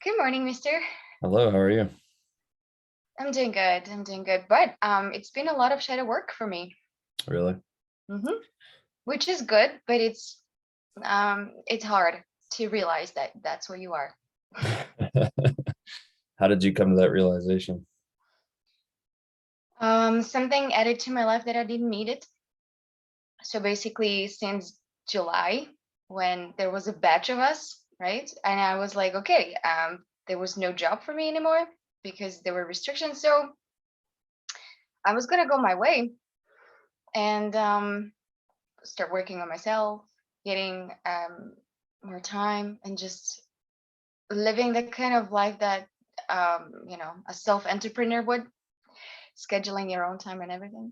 Good morning, mister. Hello, how are you? I'm doing good. But it's been a lot of shadow work for me. Really? hmm Which is good, but it's hard to realize that that's where you are. How did you come to that realization? Something added to my life that I didn't need it. So basically, since July, when there was a batch of us, right? And I was like, okay, there was no job for me anymore because there were restrictions. So I was gonna go my way and start working on myself, getting more time, and just living the kind of life that a self-entrepreneur would, scheduling your own time and everything.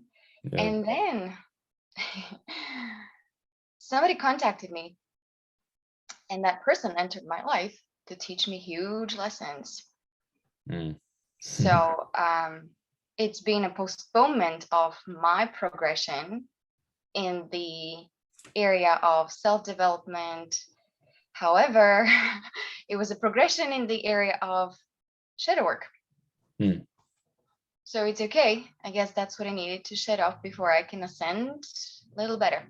Yeah. And then somebody contacted me, and that person entered my life to teach me huge lessons. Mm. So it's been a postponement of my progression in the area of self-development. However, it was a progression in the area of shadow work. Mm. So it's okay. I guess that's what I needed to shed off before I can ascend a little better.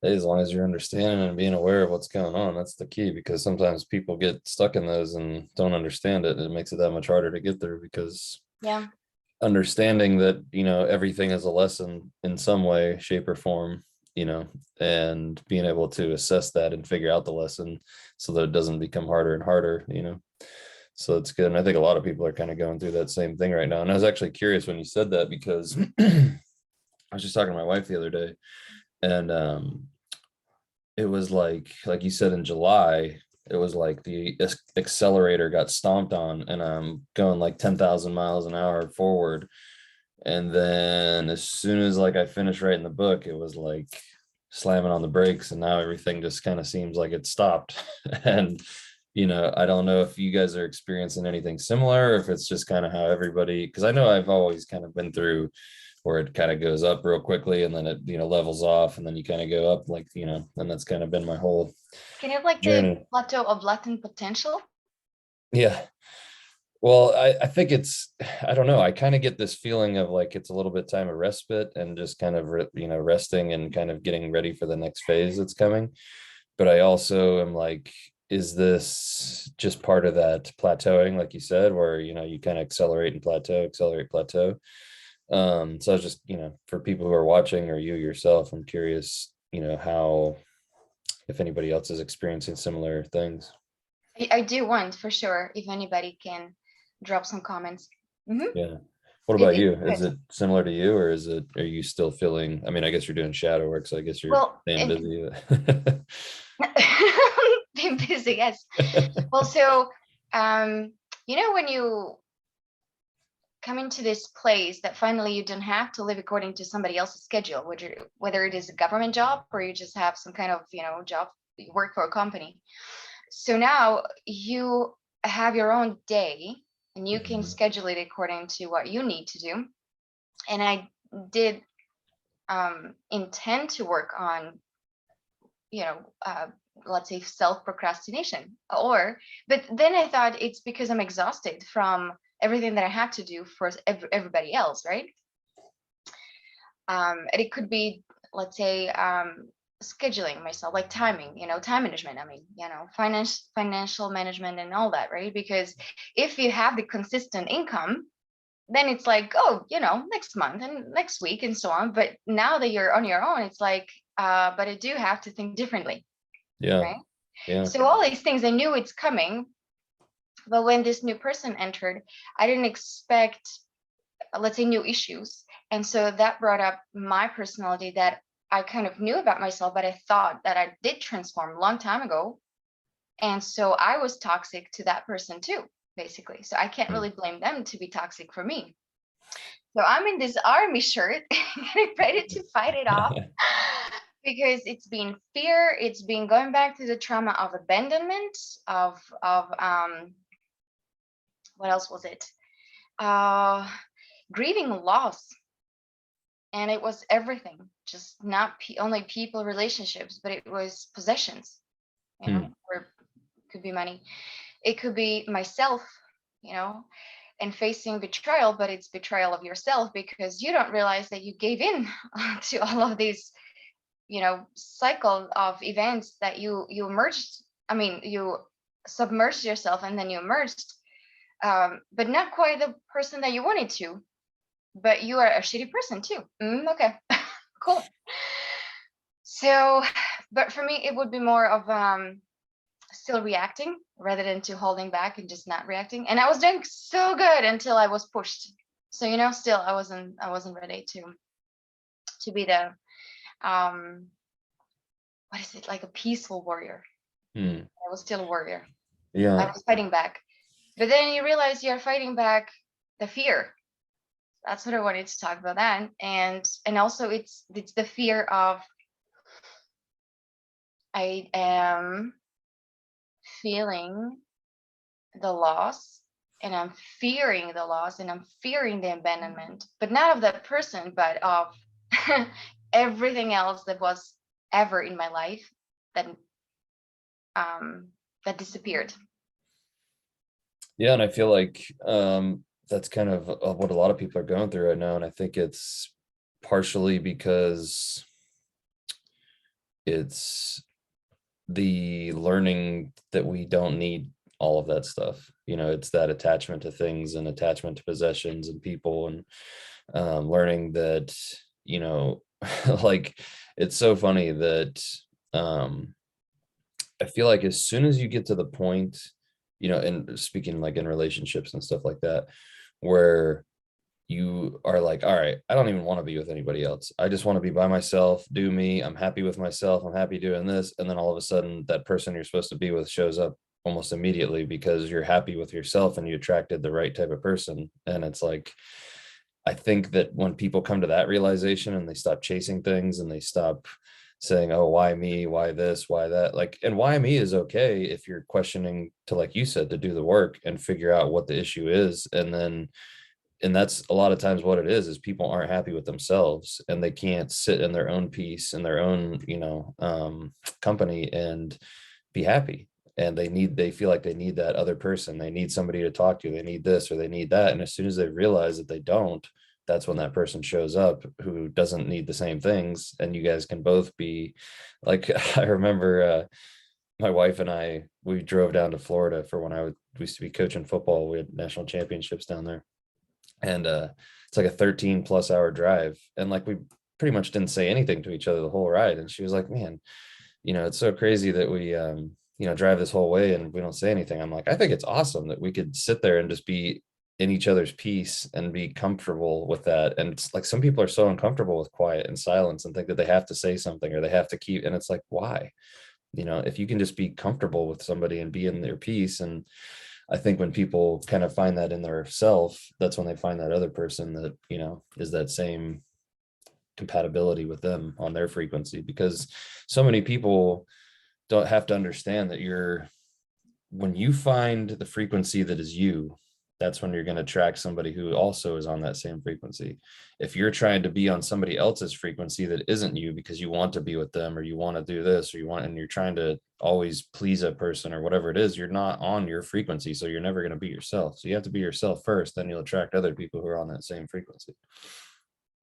Hey, as long as you're understanding and being aware of what's going on, that's the key, because sometimes people get stuck in those and don't understand it. And it makes it that much harder to get there because Yeah. understanding that, everything is a lesson in some way, shape, or form, and being able to assess that and figure out the lesson so that it doesn't become harder and harder. So it's good. And I think a lot of people are kind of going through that same thing right now. And I was actually curious when you said that, because I was just talking to my wife the other day, and it was like you said, in July, it was like the accelerator got stomped on, and I'm going like 10,000 miles an hour forward. And then as soon as I finished writing the book, it was like slamming on the brakes, and now everything just kind of seems like it stopped. And I don't know if you guys are experiencing anything similar, or if it's just kind of how everybody, because I know I've always kind of been through where it kind of goes up real quickly and then it levels off, and then you kind of go up, and that's kind of been my whole Kind of like the journey. plateau of latent potential. Yeah. Well, I think I don't know, I kind of get this feeling of like it's a little bit time of respite and just kind of resting and kind of getting ready for the next phase that's coming. But I also am like, is this just part of that plateauing, like you said, where you kind of accelerate and plateau, accelerate, plateau? So I was just, for people who are watching, or you yourself, I'm curious, how, if anybody else is experiencing similar things. I do want, for sure, if anybody can drop some comments. Yeah. What about It's you? Is good. it similar to you, or are you still feeling, I mean, I guess you're doing shadow work, so I guess you're Well, staying busy. being busy, yes. Well, so um, when you come into this place that finally you don't have to live according to somebody else's schedule, whether it is a government job or you just have some kind of job, you work for a company. So now you have your own day and you can Mhm. schedule it according to what you need to do. And I did intend to work on you know uh, let's say self procrastination, but then I thought it's because I'm exhausted from everything that I had to do for everybody else, right? And it could be, let's say, scheduling myself, like timing, time management. I mean, financial management and all that, right? Because if you have the consistent income, then it's like, oh, next month and next week and so on. But now that you're on your own, it's like, but I do have to think differently, Yeah. right? Yeah. So all these things, I knew it's coming, but when this new person entered, I didn't expect, let's say, new issues. And so that brought up my personality that I kind of knew about myself, but I thought that I did transform a long time ago. And so I was toxic to that person too, basically. So I can't Mm. really blame them to be toxic for me. So I'm in this army shirt, ready to fight it off, because it's been fear, it's been going back to the trauma of abandonment, of what else was it? Uh, Grieving loss. And it was everything, just not only people, relationships, but it was possessions, Hmm. or could be money. It could be myself, and facing betrayal, but it's betrayal of yourself because you don't realize that you gave in to all of these, cycle of events that you emerged. I mean, you submerged yourself and then you emerged, but not quite the person that you wanted to. But you are a shitty person too. Okay, cool. So, but for me, it would be more of still reacting rather than to holding back and just not reacting. And I was doing so good until I was pushed. So still I wasn't ready to be the what is it, like a peaceful warrior. I was still a warrior. Yeah. I was fighting back. But then you realize you're fighting back the fear. That's what I wanted to talk about then. And also it's the fear of I am feeling the loss and I'm fearing the loss and I'm fearing the abandonment, but not of that person, but of everything else that was ever in my life that disappeared. Yeah, and I feel like that's kind of what a lot of people are going through right now, and I think it's partially because it's the learning that we don't need all of that stuff. It's that attachment to things and attachment to possessions and people, and learning that, like, it's so funny that I feel like as soon as you get to the point, and speaking like in relationships and stuff like that, where you are like, all right, I don't even want to be with anybody else. I just want to be by myself, do me. I'm happy with myself. I'm happy doing this. And then all of a sudden that person you're supposed to be with shows up almost immediately because you're happy with yourself and you attracted the right type of person. And it's like, I think that when people come to that realization and they stop chasing things and they stop saying, oh, why me? Why this? Why that? Like, and why me is okay if you're questioning to, like you said, to do the work and figure out what the issue is. And that's a lot of times what it is people aren't happy with themselves and they can't sit in their own peace in their own, company and be happy. And they feel like they need that other person. They need somebody to talk to. They need this or they need that. And as soon as they realize that they don't, that's when that person shows up who doesn't need the same things. And you guys can both be like, I remember my wife and we drove down to Florida for when we used to be coaching football. We had national championships down there. And it's like a 13+ hour drive. And like, we pretty much didn't say anything to each other the whole ride. And she was like, man, it's so crazy that we, drive this whole way and we don't say anything. I'm like, I think it's awesome that we could sit there and just be in each other's peace and be comfortable with that. And it's like, some people are so uncomfortable with quiet and silence and think that they have to say something or they have to keep, and it's like, why? If you can just be comfortable with somebody and be in their peace. And I think when people kind of find that in their self, that's when they find that other person that, is that same compatibility with them on their frequency. Because so many people don't have to understand that when you find the frequency that is you, that's when you're going to attract somebody who also is on that same frequency. If you're trying to be on somebody else's frequency that isn't you because you want to be with them or you want to do this or and you're trying to always please a person or whatever it is, you're not on your frequency. So you're never going to be yourself. So you have to be yourself first, then you'll attract other people who are on that same frequency.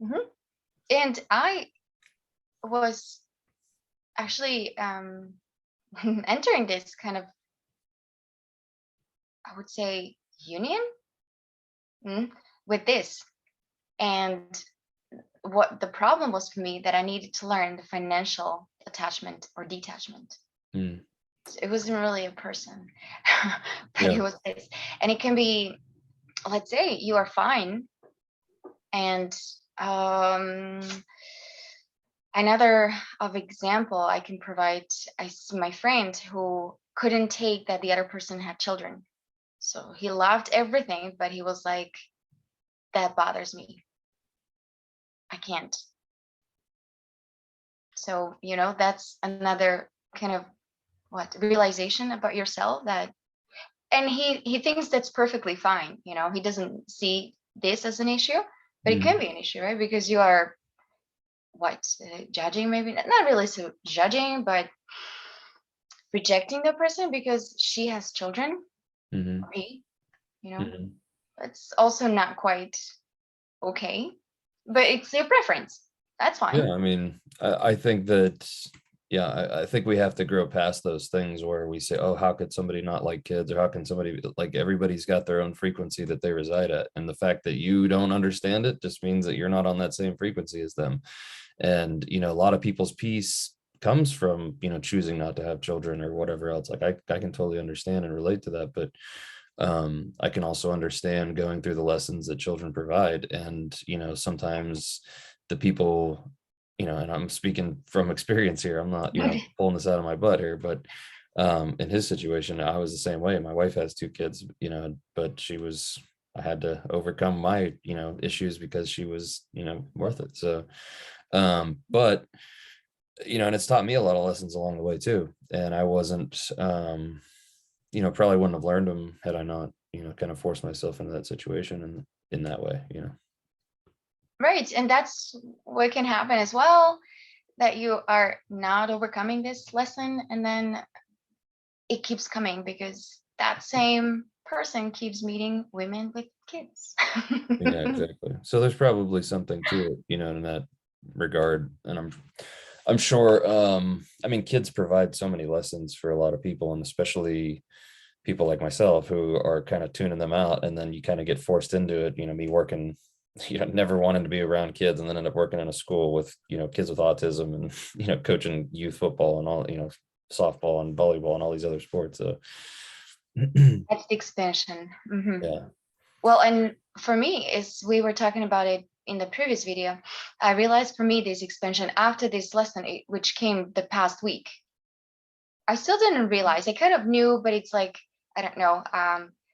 Mm-hmm. And I was actually entering this kind of, I would say, union with this. And what the problem was for me, that I needed to learn the financial attachment or detachment. It wasn't really a person, but it was this. And it can be, let's say you are fine. And another of example I can provide, I see my friend who couldn't take that the other person had children. So he loved everything, but he was like, that bothers me. I can't. So, that's another kind of realization about yourself, that, and he thinks that's perfectly fine. He doesn't see this as an issue, but it can be an issue, right? Because you are judging, maybe not really so judging, but rejecting the person because she has children. Hmm. or he, you know, Hmm. it's also not quite okay, but it's your preference. That's fine. Yeah, I mean, I think that, yeah, I think we have to grow past those things where we say, oh, how could somebody not like kids, or how can somebody like, everybody's got their own frequency that they reside at, and the fact that you don't understand it just means that you're not on that same frequency as them. And a lot of people's peace comes from choosing not to have children or whatever else. Like I can totally understand and relate to that, but I can also understand going through the lessons that children provide. And sometimes the people, and I'm speaking from experience here, I'm not pulling this out of my butt here, but in his situation, I was the same way. My wife has two kids, but I had to overcome my issues because she was worth it. So but and it's taught me a lot of lessons along the way too. And I wasn't probably wouldn't have learned them had I not kind of forced myself into that situation and in that way. Right. And that's what can happen as well, that you are not overcoming this lesson, and then it keeps coming because that same person keeps meeting women with kids. Yeah, exactly. So there's probably something to it, in that regard. And I'm sure, I mean, kids provide so many lessons for a lot of people, and especially people like myself who are kind of tuning them out, and then you kind of get forced into it. Me working, never wanting to be around kids, and then end up working in a school with kids with autism, and coaching youth football and all, softball and volleyball and all these other sports. So That's the expansion. yeah. Well, and for me, is we were talking about it in the previous video. I realized for me this expansion after this lesson, which came the past week, I still didn't realize. I kind of knew, but it's like, I don't know.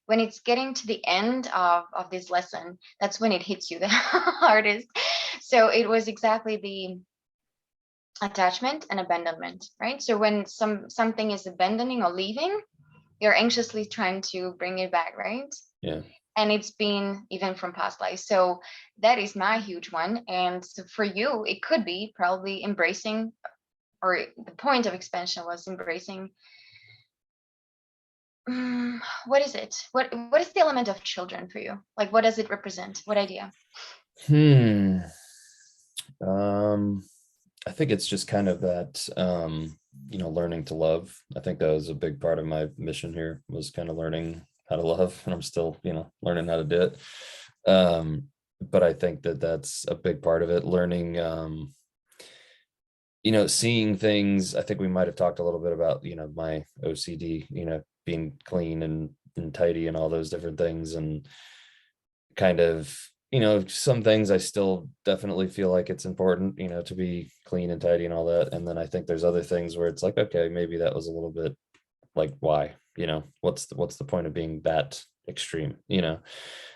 When it's getting to the end of this lesson, that's when it hits you the hardest. So it was exactly the attachment and abandonment, right? So when something is abandoning or leaving, you're anxiously trying to bring it back, right? Yeah. And it's been even from past lives. So that is my huge one. And so for you, it could be probably embracing, or the point of expansion was embracing. What is it? What is the element of children for you? Like, what does it represent? What idea? Hmm. Um, I think it's just kind of that, learning to love. I think that was a big part of my mission here, was kind of learning how to love, and I'm still, learning how to do it. But I think that that's a big part of it, learning, seeing things. I think we might have talked a little bit about, my OCD, being clean and tidy and all those different things, and kind of some things I still definitely feel like it's important to be clean and tidy and all that. And then I think there's other things where it's like, okay, maybe that was a little bit, like, why, what's the point of being that extreme,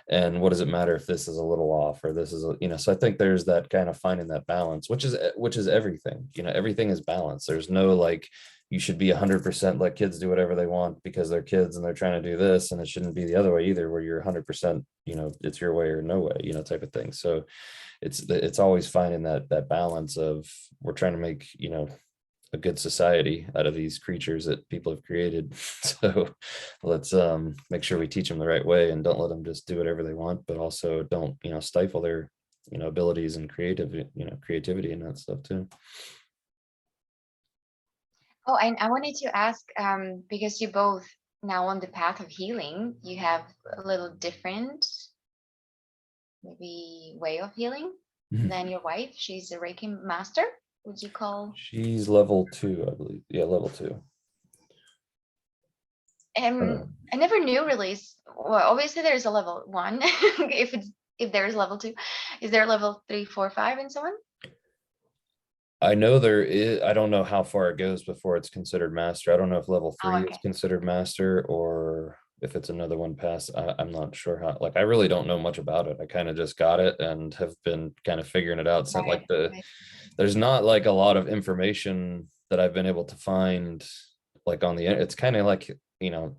and what does it matter if this is a little off, or this is so I think there's that kind of finding that balance, which is everything. Everything is balance. There's no like, you should be 100% let kids do whatever they want because they're kids and they're trying to do this, and it shouldn't be the other way either, where you're 100%, it's your way or no way, type of thing. So it's always finding that balance of, we're trying to make a good society out of these creatures that people have created. So let's make sure we teach them the right way, and don't let them just do whatever they want, but also don't stifle their abilities and creativity and that stuff too. Oh, and I wanted to ask, because you both now on the path of healing, you have a little different, maybe, way of healing than your wife. She's a Reiki master. Would you call? She's level 2, I believe. Yeah, level 2. I never knew really. Well, obviously there's a level 1. If there's level 2, is there level 3, 4, 5, and so on? I know there is. I don't know how far it goes before it's considered master. I don't know if level Oh, 3 is okay. considered master, or if it's another one past. I'm not sure how. Like, I really don't know much about it. I kind of just got it and have been kind of figuring it out since, Right. like, Right. there's not like a lot of information that I've been able to find, like, on the. It's kind of like,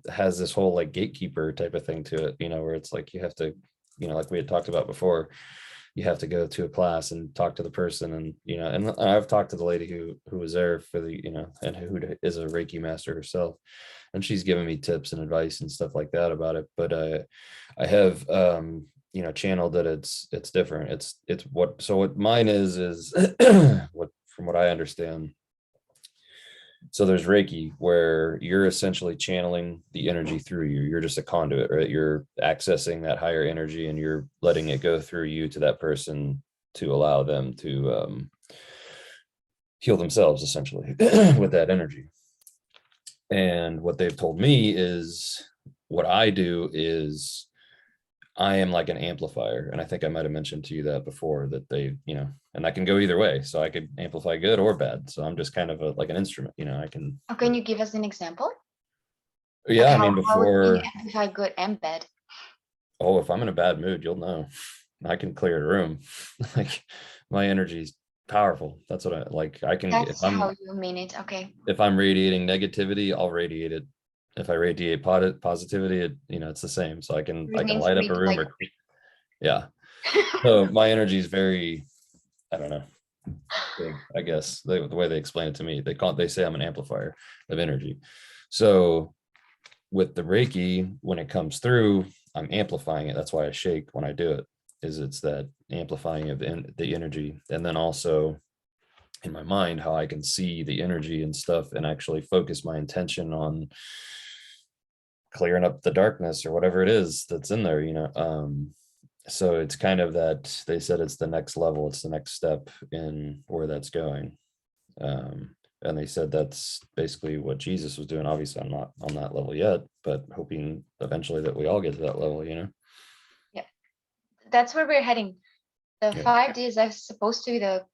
has this whole like gatekeeper type of thing to it, where it's like you have to, like we had talked about before, you have to go to a class and talk to the person, and and I've talked to the lady who was there for the and who is a Reiki master herself, and she's given me tips and advice and stuff like that about it. But I have channeled that it's different. It's what mine is what, from what I understand. So there's Reiki, where you're essentially channeling the energy through you. You're just a conduit, right? You're accessing that higher energy and you're letting it go through you to that person to allow them to heal themselves, essentially, with that energy. And what they've told me is what I do is I am like an amplifier. And I think I might have mentioned to you that before, that they, and I can go either way. So I could amplify good or bad. So I'm just kind of like an instrument, I can. Oh, can you give us an example? Yeah, Like I mean, how can you before, amplify good and bad? oh, if I'm in a bad mood, you'll know. I can clear a room. Like my energy's powerful. That's what I like. I can, That's how you mean it. Okay. if I'm radiating negativity, I'll radiate it. If I radiate positivity, it's the same. So I can It means light up a really room, like or yeah. So my energy is very, I don't know, big, I guess. The way they explain it to me, they say I'm an amplifier of energy. So with the Reiki, when it comes through, I'm amplifying it. That's why I shake when I do it, is it's that amplifying of the energy. And then also in my mind, how I can see the energy and stuff and actually focus my intention on clearing up the darkness or whatever it is that's in there, so it's kind of that they said it's the next level, it's the next step in where that's going. And they said that's basically what Jesus was doing. Obviously, I'm not on that level yet, but hoping eventually that we all get to that level, Yeah, that's where we're heading. The Yeah. 5Ds are supposed to be the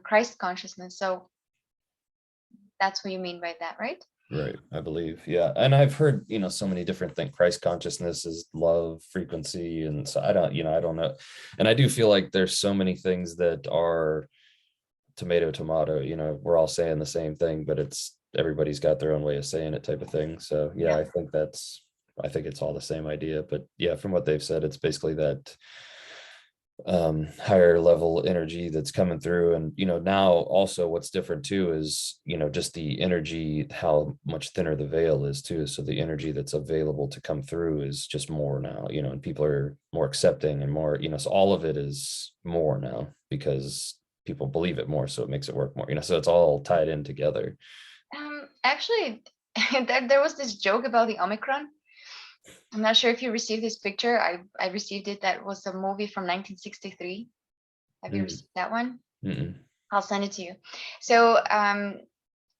Christ consciousness. So that's what you mean by that, right? Right, I believe. Yeah. And I've heard, so many different things. Christ consciousness is love, frequency. And so I don't know. And I do feel like there's so many things that are tomato, we're all saying the same thing, but everybody's got their own way of saying it, type of thing. So yeah, Yeah. I think it's all the same idea. But yeah, from what they've said, it's basically that higher level energy that's coming through. And now also what's different too is just the energy, how much thinner the veil is too. So the energy that's available to come through is just more now, and people are more accepting and more, so all of it is more now because people believe it more, so it makes it work more, so it's all tied in together. Actually, there was this joke about the Omicron. I'm not sure if you received this picture. I received it. That was a movie from 1963. Have you received that one? Mm-mm. I'll send it to you. So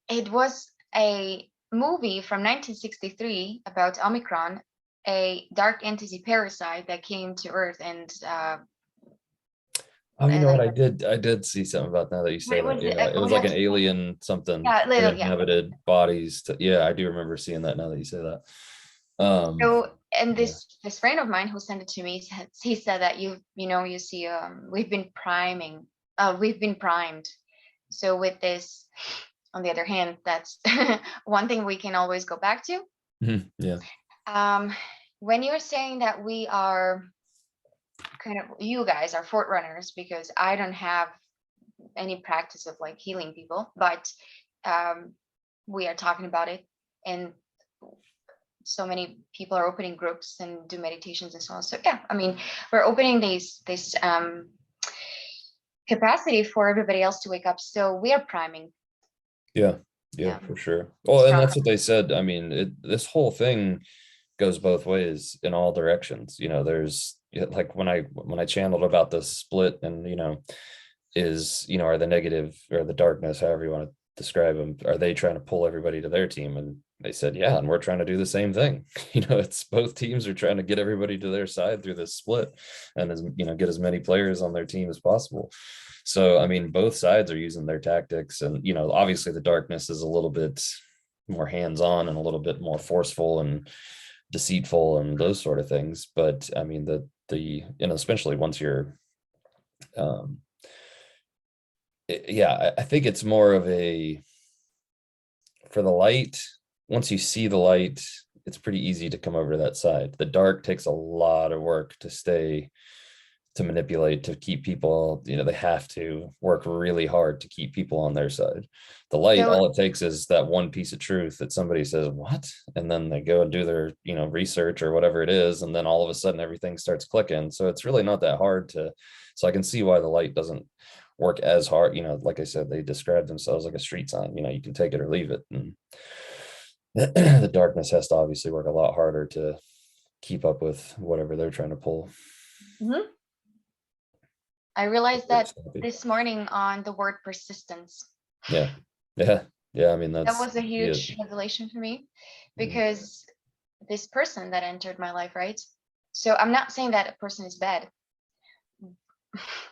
it was a movie from 1963 about Omicron, a dark entity parasite that came to Earth and Oh, you know what? like I did see something about now that you say what that. was it? Yeah, it was What like has an alien something yeah, that little yeah. inhabited bodies. Yeah, I do remember seeing that now that you say that. So and Yeah. this friend of mine who sent it to me, he said that you see we've been primed. So with this, on the other hand, that's one thing we can always go back to. Yeah. When you're saying that we are you guys are forerunners, because I don't have any practice of like healing people, but we are talking about it, and so many people are opening groups and do meditations and so on. So yeah, I mean, we're opening this capacity for everybody else to wake up. So we are priming. Yeah. Yeah, for sure. Well, and that's what they said. I mean, this whole thing goes both ways in all directions. There's like when I channeled about the split and, are the negative or the darkness, however you want to describe them, are they trying to pull everybody to their team? And they said, yeah, and we're trying to do the same thing. It's both teams are trying to get everybody to their side through this split and get as many players on their team as possible. So, I mean, both sides are using their tactics, and, obviously the darkness is a little bit more hands-on and a little bit more forceful and deceitful and those sort of things. But I mean, especially once you're, yeah, I think it's more of for the light. Once you see the light, it's pretty easy to come over to that side. The dark takes a lot of work to stay to manipulate, to keep people, they have to work really hard to keep people on their side. The light, So all it takes is that one piece of truth that somebody says, what? And then they go and do their, research or whatever it is. And then all of a sudden everything starts clicking. So it's really not that hard so I can see why the light doesn't work as hard. Like I said, they describe themselves like a street sign, you can take it or leave it. And the darkness has to obviously work a lot harder to keep up with whatever they're trying to pull. mhm. I realized that this morning on the word persistence. Yeah. Yeah. Yeah. I mean, That that's was a it. huge revelation for me, because this person that entered my life, right? So I'm not saying that a person is bad,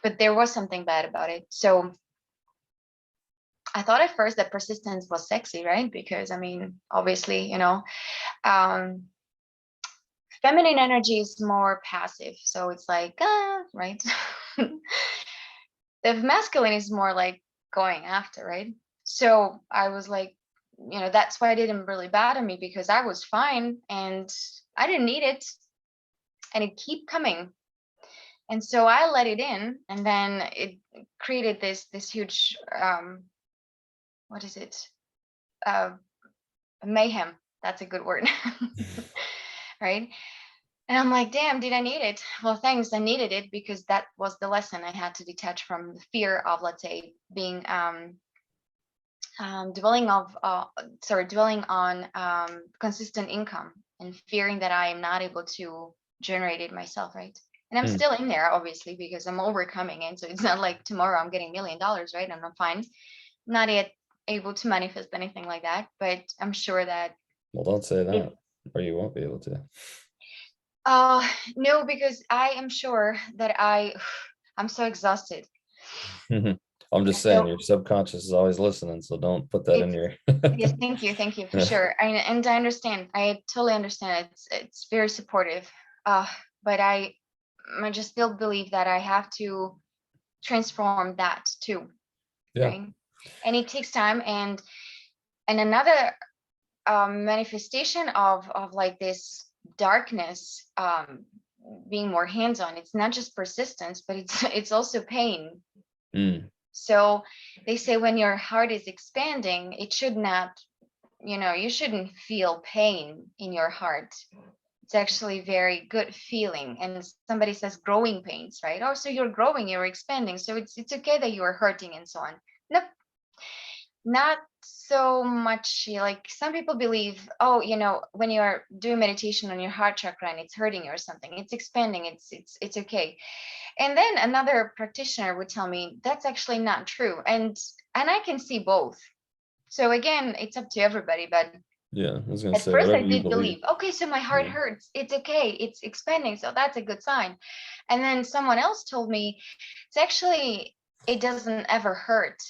but there was something bad about it. So I thought at first that persistence was sexy, right? Because I mean, obviously, um, feminine energy is more passive. So it's like, right? The masculine is more like going after, right? So I was like, that's why it didn't really bother me, because I was fine and I didn't need it, and it keep coming. And so I let it in, and then it created this huge what is it? Uh, mayhem. That's a good word. Right? And I'm like, damn, did I need it? Well, thanks. I needed it, because that was the lesson. I had to detach from the fear of, let's say, being dwelling on consistent income, and fearing that I am not able to generate it myself, right? And I'm Hmm. still in there, obviously, because I'm overcoming it. So it's not like tomorrow I'm getting $1 million, right? I'm not fine. Not yet able to manifest anything like that, but I'm sure that Well, don't say it. that, or you won't be able to. Uh, no, because I am sure that I'm so exhausted. I'm just saying So your subconscious is always listening, so don't put that in it's your yes, thank you for sure. And I understand. I totally understand. It's very supportive. Uh, but I just still believe that I have to transform that too, yeah. right? And it takes time. And another manifestation of like this darkness, being more hands-on. It's not just persistence, but it's also pain. Mm. So they say when your heart is expanding, it should not, you shouldn't feel pain in your heart. It's actually very good feeling. And somebody says growing pains, right? Oh, so you're growing, you're expanding, so it's okay that you are hurting and so on. Nope, not so much. Like some people believe, oh, when you're doing meditation on your heart chakra and it's hurting you or something, it's expanding, it's okay. And then another practitioner would tell me that's actually not true. And I can see both. So again, it's up to everybody, but Yeah, I was gonna at say first I whatever you did believe. believe, okay, so my heart Yeah. hurts, it's okay, it's expanding, so that's a good sign. And then someone else told me it's actually, it doesn't ever hurt.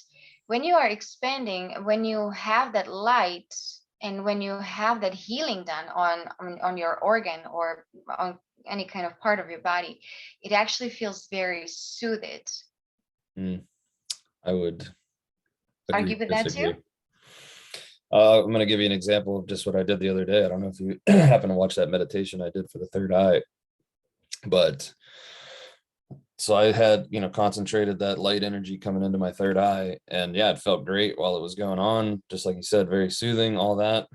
When you are expanding, when you have that light, and when you have that healing done on your organ, or on any kind of part of your body, it actually feels very soothed. Mm. I would agree Argue to with that too? disagree. I'm going to give you an example of just what I did the other day. I don't know if you happen to watch that meditation I did for the third eye, but so I had, concentrated that light energy coming into my third eye. And yeah, it felt great while it was going on. Just like you said, very soothing, all that.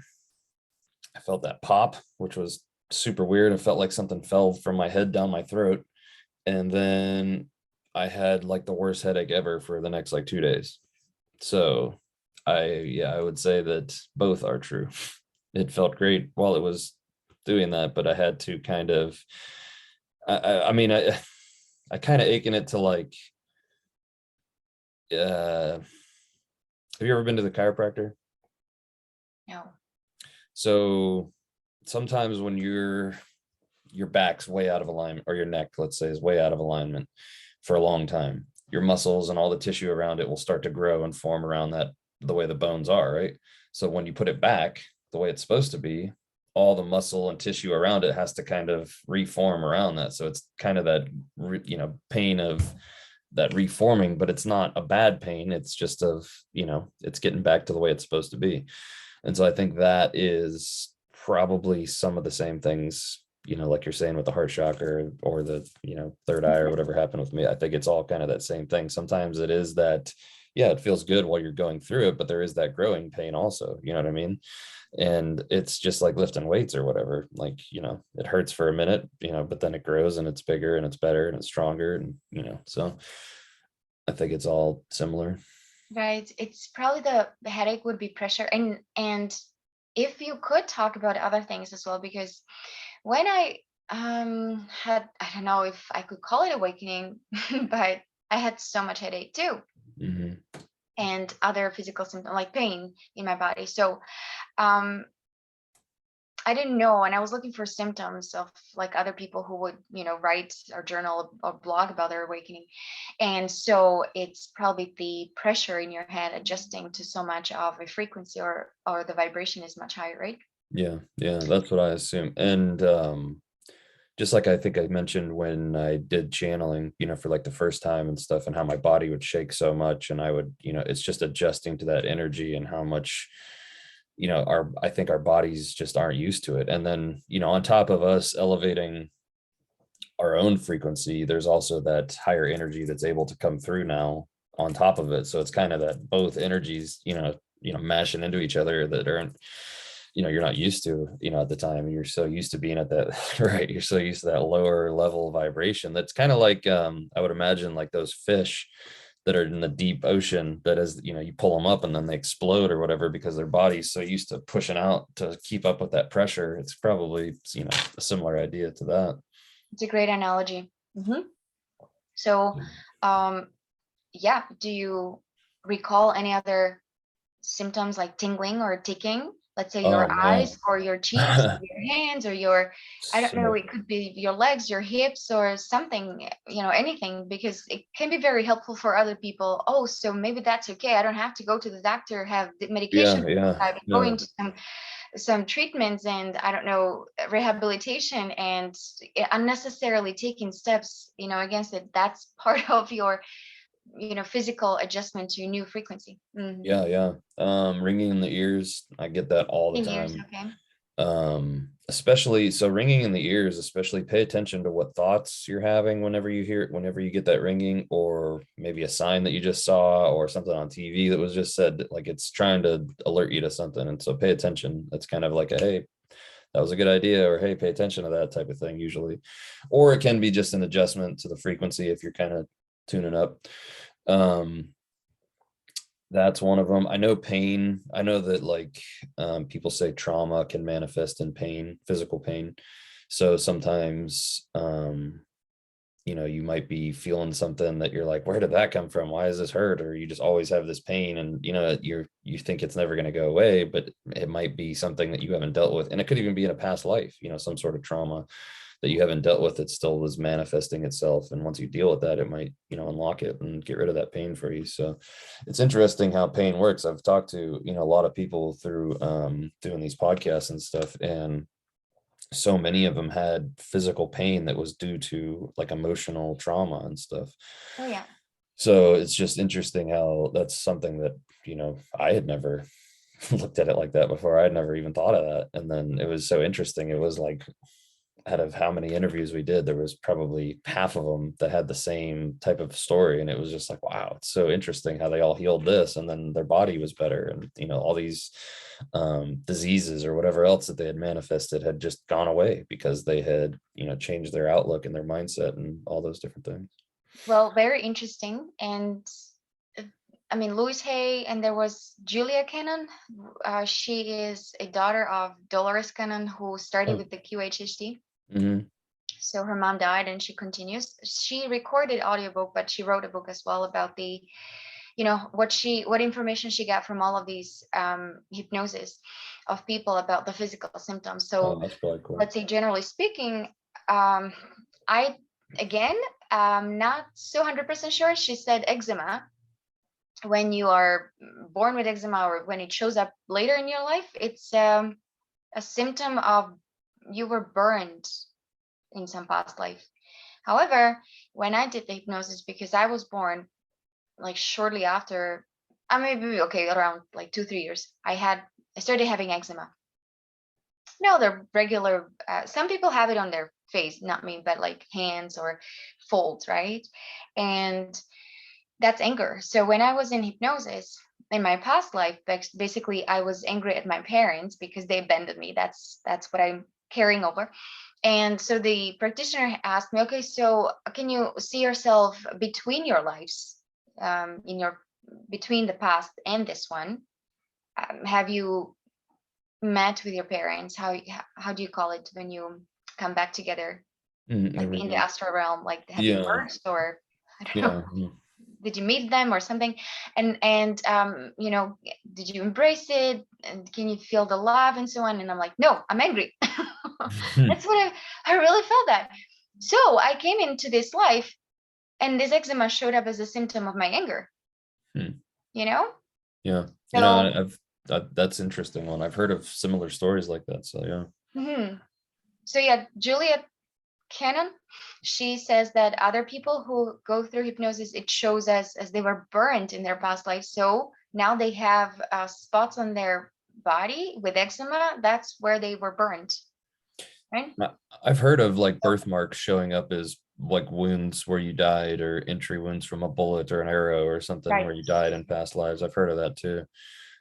I felt that pop, which was super weird. It felt like something fell from my head down my throat. And then I had like the worst headache ever for the next like 2 days. So I would say that both are true. It felt great while it was doing that, but I had to kind of, I mean, I kind of ache in it to like, have you ever been to the chiropractor? No. So sometimes when your back's way out of alignment, or your neck, let's say, is way out of alignment for a long time, your muscles and all the tissue around it will start to grow and form around that, the way the bones are, right? So when you put it back the way it's supposed to be, all the muscle and tissue around it has to kind of reform around that. So it's kind of that, pain of that reforming, but it's not a bad pain. It's just of, it's getting back to the way it's supposed to be. And so I think that is probably some of the same things you know, like you're saying with the heart chakra or the, you know, third eye or whatever happened with me. I think it's all kind of that same thing. Sometimes it is that, yeah, it feels good while you're going through it, but there is that growing pain also, you know what I mean? And it's just like lifting weights or whatever, like, you know, it hurts for a minute, you know, but then it grows and it's bigger and it's better and it's stronger. And, you know, so I think it's all similar. Right. It's probably the headache would be pressure. And if you could talk about other things as well, because when I had, I don't know if I could call it awakening, but I had so much headache too, Mhm. and other physical symptoms like pain in my body. So um I didn't know, and I was looking for symptoms of like other people who would, write or journal or blog about their awakening. And so it's probably the pressure in your head adjusting to so much of a frequency, or the vibration is much higher, right? Yeah, yeah, that's what I assume. And just like I think I mentioned when I did channeling, you know, for like the first time and stuff, and how my body would shake so much, and I would, you know, it's just adjusting to that energy and how much, you know, I think our bodies just aren't used to it. And then, you know, on top of us elevating our own frequency, there's also that higher energy that's able to come through now on top of it. So it's kind of that both energies, you know, mashing into each other that aren't, you know, you're not used to, you know, at the time. You're so used to being at that, right? You're so used to that lower level vibration. That's kind of like, I would imagine like those fish that are in the deep ocean, that is, you know, you pull them up and then they explode or whatever because their body's so used to pushing out to keep up with that pressure. It's probably, you know, a similar idea to that. It's a great analogy. So, um, yeah, do you recall any other symptoms like tingling or ticking? Let's say Oh your man. eyes or your cheeks or your hands or your, I don't know, So it could be your legs, your hips or something, anything, because it can be very helpful for other people. Oh, so maybe that's okay. I don't have to go to the doctor, have the medication. yeah, yeah, I've been going no, to some treatments and I don't know, rehabilitation, and unnecessarily taking steps, against it. That's part of your, physical adjustment to new frequency. yeah, yeah. Ringing in the ears, I get that all the In years, time. okay. Especially so ringing in the ears, especially pay attention to what thoughts you're having whenever you hear it, whenever you get that ringing, or maybe a sign that you just saw or something on TV that was just said, like it's trying to alert you to something. And so pay attention. That's kind of like a hey, that was a good idea, or hey, pay attention to that type of thing usually. Or it can be just an adjustment to the frequency if you're kind of tuning up. Um, that's one of them. I know pain. I know that like people say trauma can manifest in pain, physical pain. So sometimes, you know, you might be feeling something that you're like, where did that come from? Why is this hurt? Or you just always have this pain, and you know, you think it's never going to go away, but it might be something that you haven't dealt with, and it could even be in a past life. You know, some sort of trauma that you haven't dealt with, it still is manifesting itself, and once you deal with that, it might, you know, unlock it and get rid of that pain for you. So it's interesting how pain works. I've talked to, you know, a lot of people through doing these podcasts and stuff, and so many of them had physical pain that was due to like emotional trauma and stuff. Oh yeah. So it's just interesting how that's something that, you know, I had never looked at it like that before. I'd never even thought of that. And then it was so interesting. It was like out of how many interviews we did, there was probably half of them that had the same type of story. And it was just like, wow, it's so interesting how they all healed this and then their body was better. And, you know, all these diseases or whatever else that they had manifested had just gone away because they had, you know, changed their outlook and their mindset and all those different things. Well, very interesting. And uh, I mean, Louise Hay, and there was Julia Cannon. She is a daughter of Dolores Cannon, who started Oh, with the QHHT. mhm. So her mom died and she continues. She recorded audiobook, but she wrote a book as well about the, what information she got from all of these hypnosis of people about the physical symptoms. Oh, So that's probably cool. let's say generally speaking, um, I again not so 100% sure. She said eczema. When you are born with eczema or when it shows up later in your life, it's a symptom of you were burned in some past life. However, when I did the hypnosis, because I was born like shortly after, I maybe okay around like 2-3 years, I started having eczema. No, they're regular. Some people have it on their face, not me, but like hands or folds, right? And that's anger. So when I was in hypnosis in my past life, basically I was angry at my parents because they abandoned me. That's what I'm carrying over. And so the practitioner asked me, okay, so can you see yourself between your lives, in your between the past and this one? Have you met with your parents? How do you call it when you come back together, like in the astral realm? Like, have you Yeah, merged, or I don't know, yeah, yeah. did you meet them or something? And you know, did you embrace it? And can you feel the love and so on? And I'm like, no, I'm angry. That's what I really felt that. So I came into this life, and this eczema showed up as a symptom of my anger. Hmm. You know, Yeah, so. that's interesting one. I've heard of similar stories like that. So yeah. Mhm. So yeah, Juliet Cannon, she says that other people who go through hypnosis, it shows as they were burned in their past life. So now they have spots on their body with eczema. That's where they were burned, right? I've heard of like birthmarks showing up as like wounds where you died, or entry wounds from a bullet or an arrow or something Right. where you died in past lives. I've heard of that too.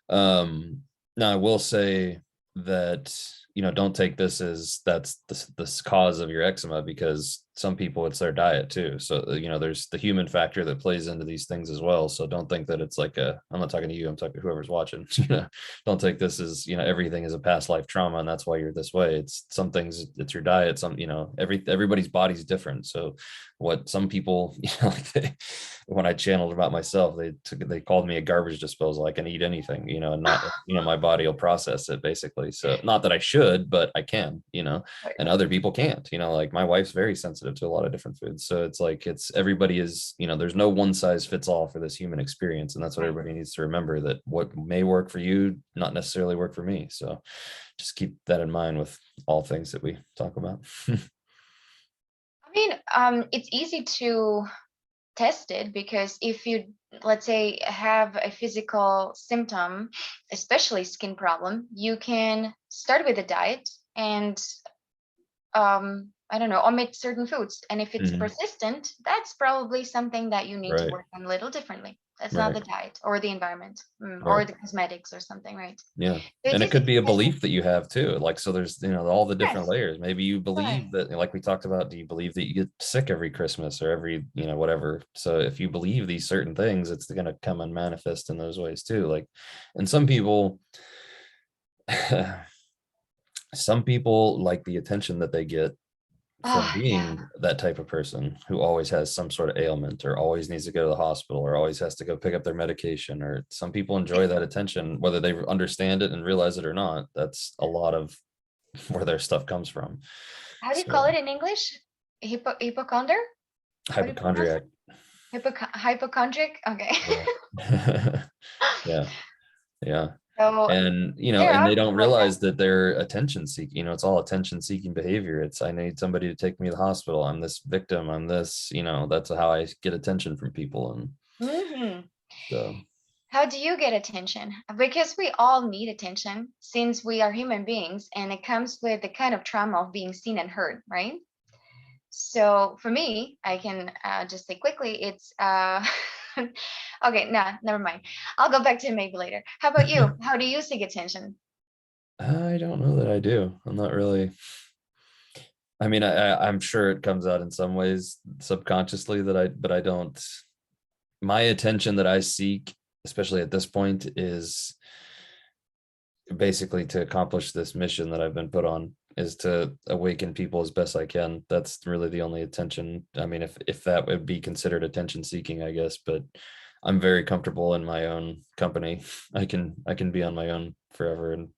Now I will say that, don't take this as that's this cause of your eczema, because some people it's their diet too. So, there's the human factor that plays into these things as well. So don't think that it's like I'm not talking to you, I'm talking to whoever's watching. Don't take this as, everything is a past life trauma and that's why you're this way. It's some things, it's your diet. Some, everybody's body's different. So what some people, like when I channeled about myself, they called me a garbage disposal. I can eat anything, and not, my body will process it basically. So not that I should, but I can, Right. and other people can't, like my wife's very sensitive to a lot of different foods. So it's like, everybody is, there's no one size fits all for this human experience. And that's what Right. everybody needs to remember, that what may work for you, not necessarily work for me. So just keep that in mind with all things that we talk about. I mean, it's easy to test it, because if you, let's say, have a physical symptom, especially skin problem, you can start with a diet and I don't know, omit certain foods. And if it's Mhm. persistent, that's probably something that you need to Right, work on a little differently. That's not right, the diet or the environment, or right. the cosmetics or something, right? Yeah. So it's And it easy could to be a test it. belief that you have too. Like, so there's, all the different Yes, layers. Maybe you right. believe that, like we talked about, do you believe that you get sick every Christmas or every, whatever. So if you believe these certain things, it's going to come and manifest in those ways too. Like, and some people, some people like the attention that they get from Oh, yeah. being that type of person who always has some sort of ailment, or always needs to go to the hospital, or always has to go pick up their medication. Or some people enjoy that attention, whether they understand it and realize it or not. That's a lot of where their stuff comes from. How do you call So it in English? Hypochonder? How do you pronounce hypochondriac. it? Hypochondriac? Okay. Yeah. Yeah. Yeah. So And there and are they don't people like that. realize that they're attention seeking. It's all attention seeking behavior. It's, I need somebody to take me to the hospital, I'm this victim, I'm this, that's how I get attention from people. And Hmm. so How do you get attention? Because we all need attention, since we are human beings, and it comes with the kind of trauma of being seen and heard, right? So for me, I can just say quickly, it's okay. Nah, never mind. I'll go back to it maybe later. How about you? How do you seek attention? I don't know that I do. I'm not really. I mean, I'm sure it comes out in some ways subconsciously but I don't. My attention that I seek, especially at this point, is basically to accomplish this mission that I've been put on, is to awaken people as best I can. That's really the only attention. I mean, if that would be considered attention seeking, I guess, but I'm very comfortable in my own company. I can be on my own forever and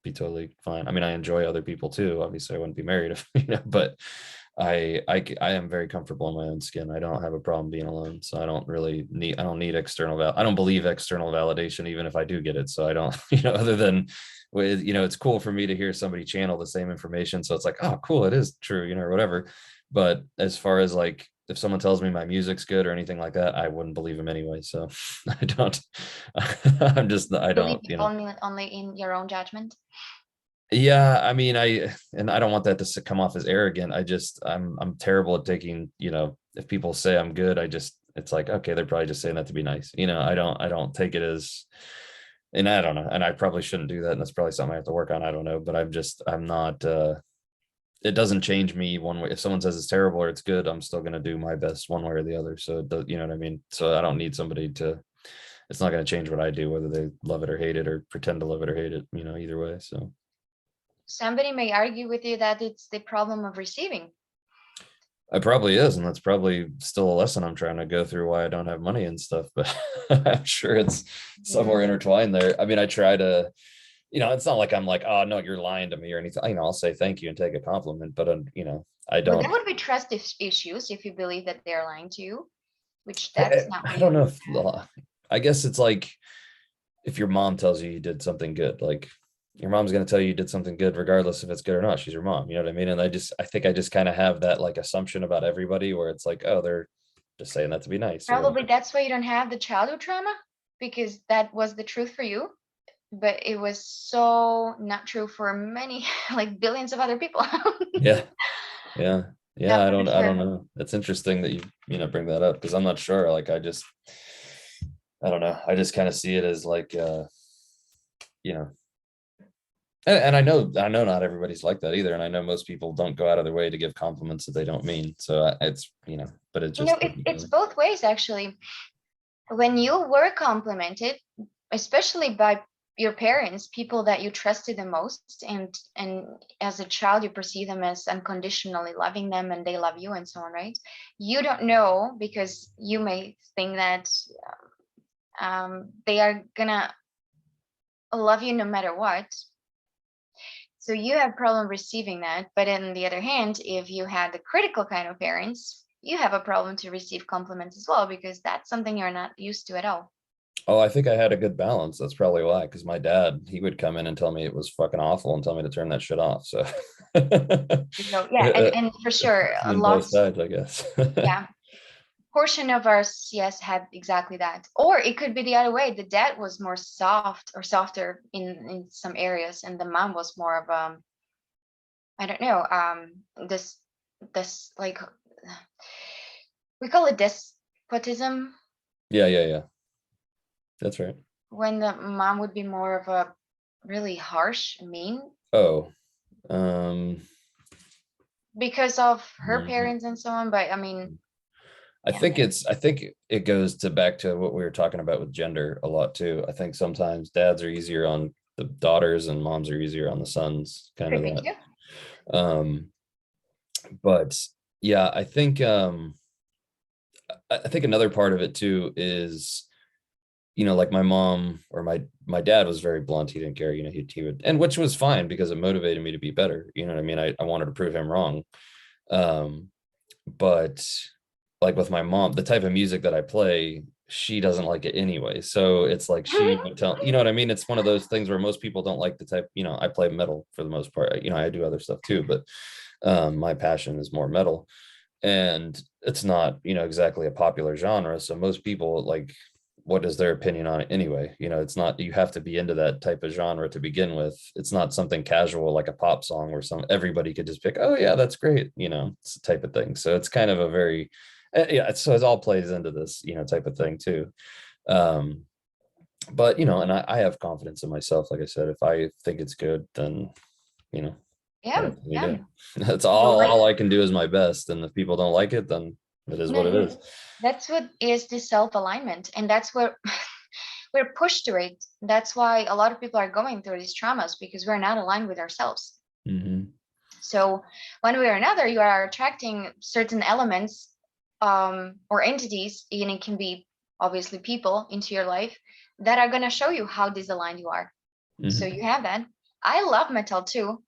be totally fine. I mean, I enjoy other people too. Obviously, I wouldn't be married if, but I am very comfortable in my own skin. I don't have a problem being alone. So I don't need external I don't believe external validation, even if I do get it. So I don't, other than with, it's cool for me to hear somebody channel the same information. So it's like, oh, cool, it is true, or whatever. But as far as like, if someone tells me my music's good or anything like that, I wouldn't believe him anyway. So I don't, I Believe don't, only in your own judgment? Yeah, I mean, and I don't want that to come off as arrogant. I'm terrible at taking, if people say I'm good, it's like, okay, they're probably just saying that to be nice. I don't take it as, and I don't know, and I probably shouldn't do that. And that's probably something I have to work on. I don't know, but I'm not, it doesn't change me one way. If someone says it's terrible or it's good, I'm still going to do my best one way or the other. So it does, you know what I mean? So I don't need somebody to, it's not going to change what I do, whether they love it or hate it or pretend to love it or hate it, either way. So. Somebody may argue with you that it's the problem of receiving. It probably is, and that's probably still a lesson I'm trying to go through why I don't have money and stuff, but I'm sure it's somewhere Yeah. intertwined there. I mean, I try to, it's not like I'm like, oh no, you're lying to me or anything. I'll say thank you and take a compliment, but I Well, that don't. would be trust issues if you believe that they're lying to you, which that's not I what don't you know want if to have. I guess it's like if your mom tells you you did something good, like your mom's going to tell you you did something good regardless if it's good or not. She's your mom, you know what I mean? And I think I just kind of have that like assumption about everybody where it's like, oh, they're just saying that to be nice or Probably whatever. that's why you don't have the childhood trauma, because that was the truth for you, but it was so not true for many, like billions of other people. Yeah. Yeah. Yeah, Yeah. for I don't sure. know. It's interesting that bring that up because I'm not sure. Like I don't know. I just kind of see it as like, you know, and I know not everybody's like that either. And I know most people don't go out of their way to give compliments that they don't mean. So it's, but it just, It's both ways actually. When you were complimented, especially by your parents, people that you trusted the most, and as a child you perceive them as unconditionally loving them and they love you and so on, right? You don't know because you may think that they are gonna love you no matter what. So you have problem receiving that. But on the other hand, if you had the critical kind of parents, you have a problem to receive compliments as well, because that's something you're not used to at all. oh, I think I had a good balance. That's probably why. Because my dad, he would come in and tell me it was fucking awful and tell me to turn that shit off. So So yeah, and for sure, seen both lots, sides, I guess. yeah, portion of ours, yes, had exactly that. Or it could be the other way. The dad was more soft or softer in some areas, and the mom was more of I don't know, this like we call it despotism, Yeah, yeah, yeah. That's right. when the mom would be more of a really harsh, mean, Oh, um, because of her mm, parents and so on. But I mean, yeah, I think it goes to back to what we were talking about with gender a lot too. I think sometimes dads are easier on the daughters and moms are easier on the sons, kind of could be that. too. Um, but yeah, I think another part of it too is, like my mom or my dad was very blunt. He didn't care, he would, and which was fine because it motivated me to be better. You know what I mean? I wanted to prove him wrong. Um, but like with my mom, the type of music that I play, she doesn't like it anyway. So it's like she would tell, you know what I mean? It's one of those things where most people don't like the type, I play metal for the most part. I do other stuff too, but my passion is more metal. And it's not, exactly a popular genre. So most people like, what is their opinion on it anyway? It's not, you have to be into that type of genre to begin with. It's not something casual like a pop song where everybody could just pick, oh yeah, that's great, it's the type of thing. So it's kind of a very, yeah, so it all plays into this, type of thing too. um but and I have confidence in myself. Like I said, if I think it's good, then you know Yeah, what can you yeah. do? That's Well, all I can do is my best, and if people don't like it, then it is what it no, is. that's what is the self-alignment, and that's where we're pushed to it. That's why a lot of people are going through these traumas, because we're not aligned with ourselves. Mm-hmm. So one way or another, you are attracting certain elements, or entities, and it can be obviously people into your life that are going to show you how disaligned you are. So Mm-hmm. you have that. I love metal too.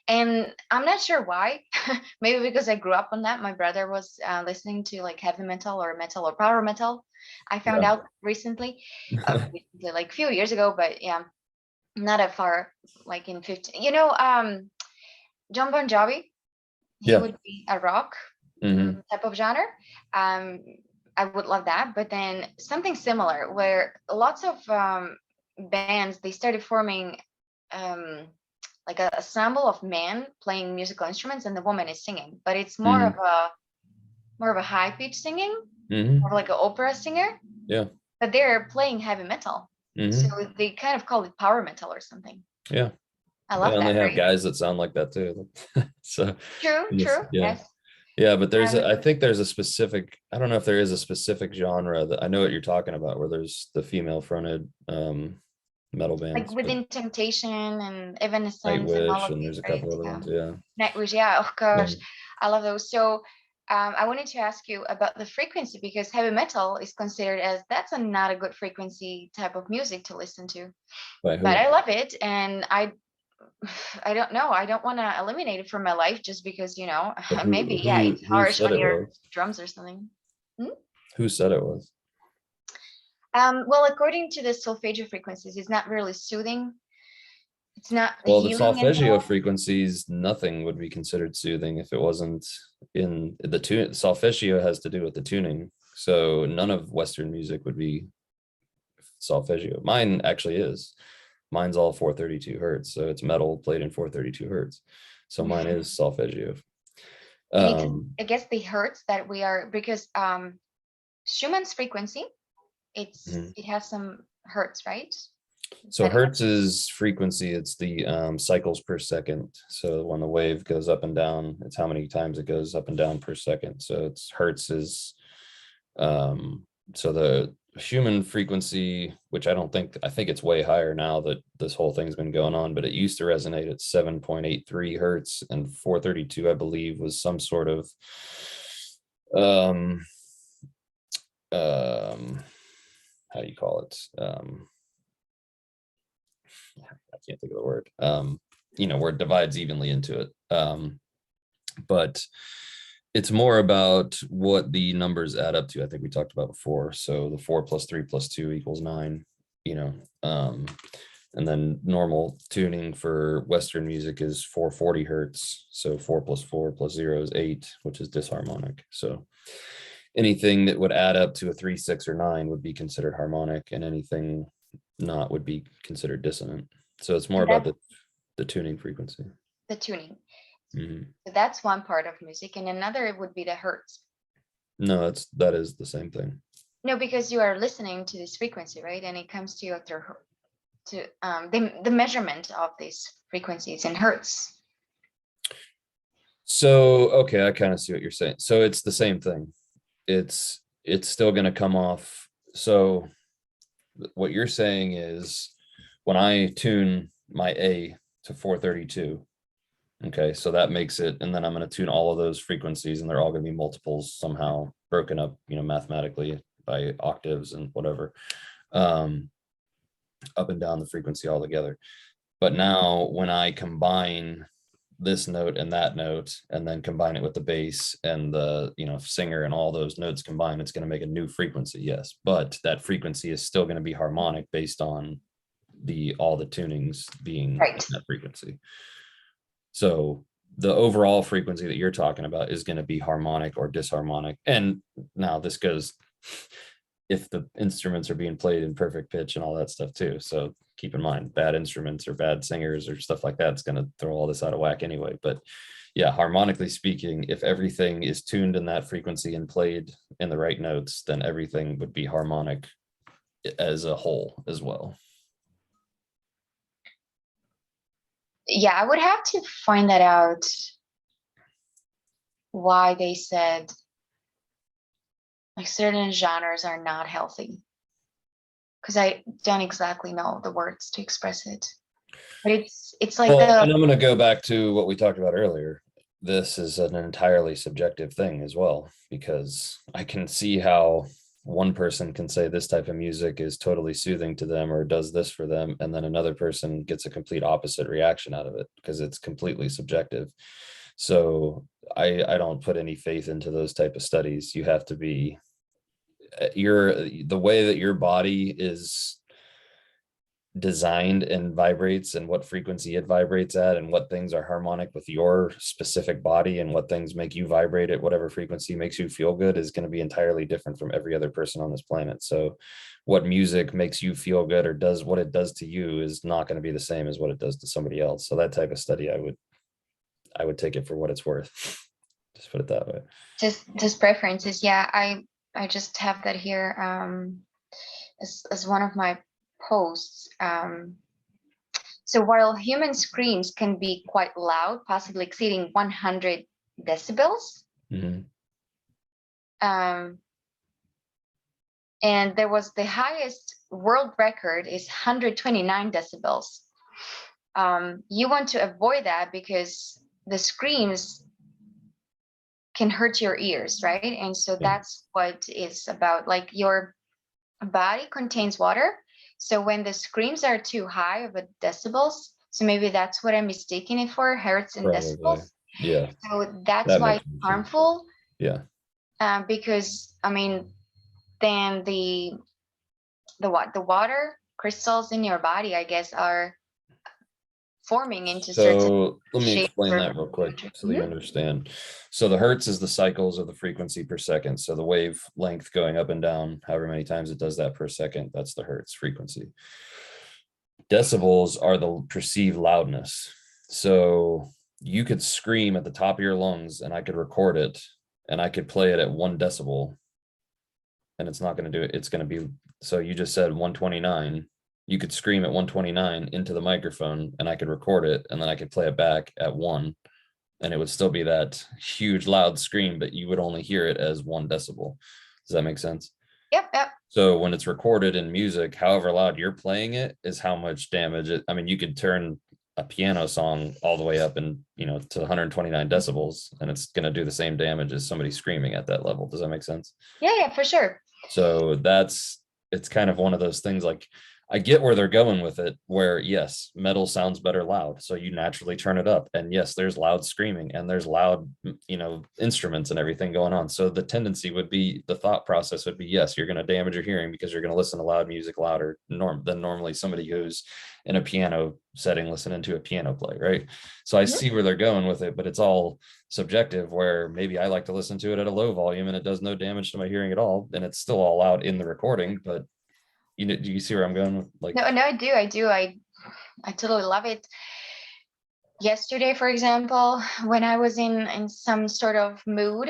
And I'm not sure why. Maybe because I grew up on that. My brother was listening to like heavy metal or power metal. I found Yeah. out recently, like a few years ago, but yeah, not that far, like in 15. John Bon Jovi, he Yeah. would be a rock Mm-hmm. type of genre. Um, I would love that. But then something similar where lots of bands, they started forming um, like a ensemble of men playing musical instruments and the woman is singing, but it's Mhm. more of a high pitch singing, more Mhm. of like an opera singer, Yeah. but they're playing heavy metal. So Mhm. they kind of call it power metal or something. Yeah. I Yeah, love and they that, have right? guys that sound like that too. So True, yes, true, yeah. yes. Yeah, but there's Um, I think there's a specific, I don't know if there is a specific genre that I know what you're talking about, where there's the female fronted metal like bands, but within Temptation and Evanescence and all Nightwish, of and these, there's a right? couple other Yeah. ones. Yeah. Nightwish, yeah, oh Yeah. gosh, I love those. So I wanted to ask you about the frequency because heavy metal is considered as that's a not a good frequency type of music to listen to. By But who? I love it, and I don't know. I don't want to eliminate it from my life just because, But maybe, yeah, it's who harsh said on it your was? drums or something. Hmm? Who said it was? Well, according to the solfeggio frequencies, it's not really soothing. It's not Well, the healing at solfeggio all. frequencies, nothing would be considered soothing if it wasn't in the tune. Solfeggio has to do with the tuning. So none of Western music would be solfeggio. Mine actually is. Mine's all 432 hertz. So it's metal played in 432 hertz. So mine is solfeggio. And it's, Um, I guess, the hertz that we are because Schumann's frequency, mhm. it has some hertz, right? So That hertz is frequency. It's the cycles per second. So when the wave goes up and down, it's how many times it goes up and down per second. So it's hertz is so the human frequency, which I think it's way higher now that this whole thing's been going on, but it used to resonate at 7.83 hertz, and 432, I believe, was some sort of um um how do you call it? I can't think of the word. Where it divides evenly into it. But it's more about what the numbers add up to. I think we talked about before. So the 4 + 3 + 2 = 9, you know. And then normal tuning for Western music is 440 hertz. So 4 + 4 + 0 is 8, which is disharmonic. So anything that would add up to a 3, 6, or 9 would be considered harmonic, and anything not would be considered dissonant. So it's more and about that's the tuning frequency. the tuning. Mhm. So that's one part of music, and another would be the hertz. No, that is the same thing. No, because you are listening to this frequency, right? And it comes to you through the measurement of these frequencies in hertz. So okay, I kind of see what you're saying. So it's the same thing. It's still going to come off. So what you're saying is when I tune my A to 432, okay, so that makes it, and then I'm going to tune all of those frequencies, and they're all going to be multiples somehow broken up, mathematically by octaves and whatever, up and down the frequency altogether. But now when I combine this note and that note, and then combine it with the bass and the singer and all those notes combined, it's going to make a new frequency. Yes, but that frequency is still going to be harmonic based on all the tunings being in Right. that frequency. So the overall frequency that you're talking about is going to be harmonic or disharmonic. And now this goes if the instruments are being played in perfect pitch and all that stuff too. So keep in mind, bad instruments or bad singers or stuff like that's going to throw all this out of whack anyway. But yeah, harmonically speaking, if everything is tuned in that frequency and played in the right notes, then everything would be harmonic as a whole as well. Yeah, I would have to find that out why they said like certain genres are not healthy because I don't exactly know the words to express it. But it's like Well, the and I'm going to go back to what we talked about earlier. This is an entirely subjective thing as well, because I can see how one person can say this type of music is totally soothing to them or does this for them, and then another person gets a complete opposite reaction out of it because it's completely subjective. So I don't put any faith into those type of studies. You have to be the way that your body is designed and vibrates and what frequency it vibrates at and what things are harmonic with your specific body and what things make you vibrate at whatever frequency makes you feel good is going to be entirely different from every other person on this planet. So what music makes you feel good or does what it does to you is not going to be the same as what it does to somebody else. So that type of study, I would take it for what it's worth. Just put it that way. Just preferences. Yeah, I just have that here as one of my posts. So while human screams can be quite loud, possibly exceeding 100 decibels, Mhm. And there was the highest world record is 129 decibels. You want to avoid that because the screams can hurt your ears, right? And so Yeah. that's what it's about. Like your body contains water. So when the screams are too high of a decibels, so maybe that's what I'm mistaking it for, hertz and Probably. decibels. Yeah. So that's That why makes it's sense. harmful. Yeah. Because I mean, then the water crystals in your body, I guess, are forming into certain So let me shape explain or that real quick so that you Mhm. understand. So the hertz is the cycles of the frequency per second. So the wave length going up and down, however many times it does that per second, that's the hertz frequency. Decibels are the perceived loudness. So you could scream at the top of your lungs and I could record it and I could play it at 1 decibel and it's not going to do it. It's going to be, so you just said 129. You could scream at 129 into the microphone and I could record it and then I could play it back at 1 and it would still be that huge loud scream, but you would only hear it as 1 decibel. Does that make sense? Yep. So when it's recorded in music, however loud you're playing it is how much damage it, I mean, you could turn a piano song all the way up and, to 129 decibels and it's going to do the same damage as somebody screaming at that level. Does that make sense? Yeah, for sure. So it's kind of one of those things like I get where they're going with it, where yes, metal sounds better loud. So you naturally turn it up. And yes, there's loud screaming and there's loud, instruments and everything going on. So the tendency would be, the thought process would be, yes, you're going to damage your hearing because you're going to listen to loud music louder than normally somebody who's in a piano setting listening to a piano play, right? So I Mhm. see where they're going with it, but it's all subjective where maybe I like to listen to it at a low volume and it does no damage to my hearing at all. And it's still all out in the recording, but do you see where I'm going with like, No, I do. I totally love it. Yesterday, for example, when I was in some sort of mood,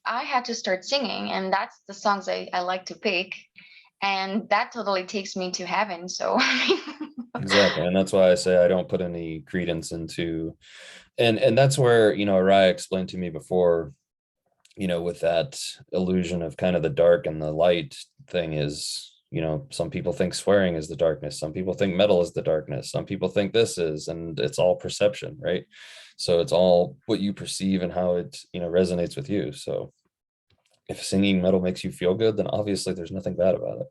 I had to start singing, and that's the songs I like to pick. And that totally takes me to heaven. So exactly. And that's why I say I don't put any credence into, and that's where, Ariah explained to me before, with that illusion of kind of the dark and the light thing is, some people think swearing is the darkness. Some people think metal is the darkness. Some people think this is, and it's all perception, right? So it's all what you perceive and how it, resonates with you. So if singing metal makes you feel good, then obviously there's nothing bad about it.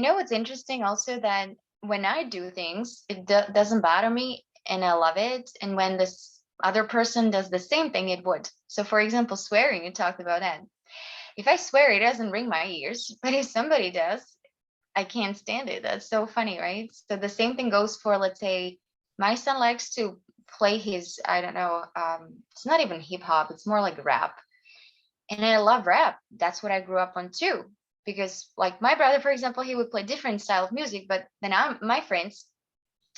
What's interesting also that when I do things, it doesn't bother me and I love it. And when this other person does the same thing, it would. So, for example, swearing, you talked about that. If I swear, it doesn't ring my ears, but if somebody does, I can't stand it. That's so funny, right? So the same thing goes for, let's say, my son likes to play his, I don't know, it's not even hip hop, it's more like rap. And I love rap. That's what I grew up on too. Because like my brother, for example, he would play different style of music, but then my friends,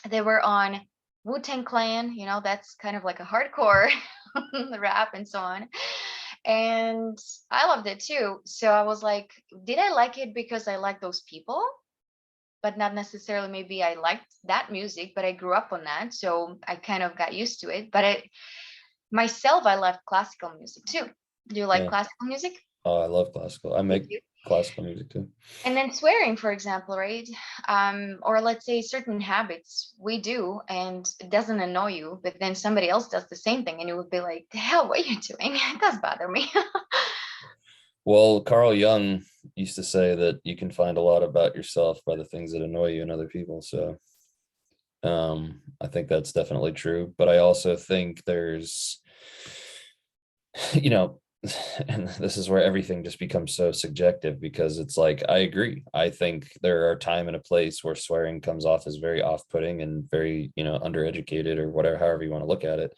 they were on Wu-Tang Clan, that's kind of like a hardcore rap and so on. And I loved it too. So I was like, did I like it because I like those people? But not necessarily maybe I liked that music, but I grew up on that. So I kind of got used to it. But I love classical music too. Do you like Yeah. classical music? Oh, I love classical. I Me make too. classical music too. And then swearing, for example, right? Or let's say certain habits we do and it doesn't annoy you, but then somebody else does the same thing and you would be like, the hell, what are you doing? It does bother me. Well, Carl Jung used to say that you can find a lot about yourself by the things that annoy you in other people. So I think that's definitely true. But I also think there's, and this is where everything just becomes so subjective, because it's like, I agree. I think there are time and a place where swearing comes off as very off-putting and very, undereducated or whatever, however you want to look at it.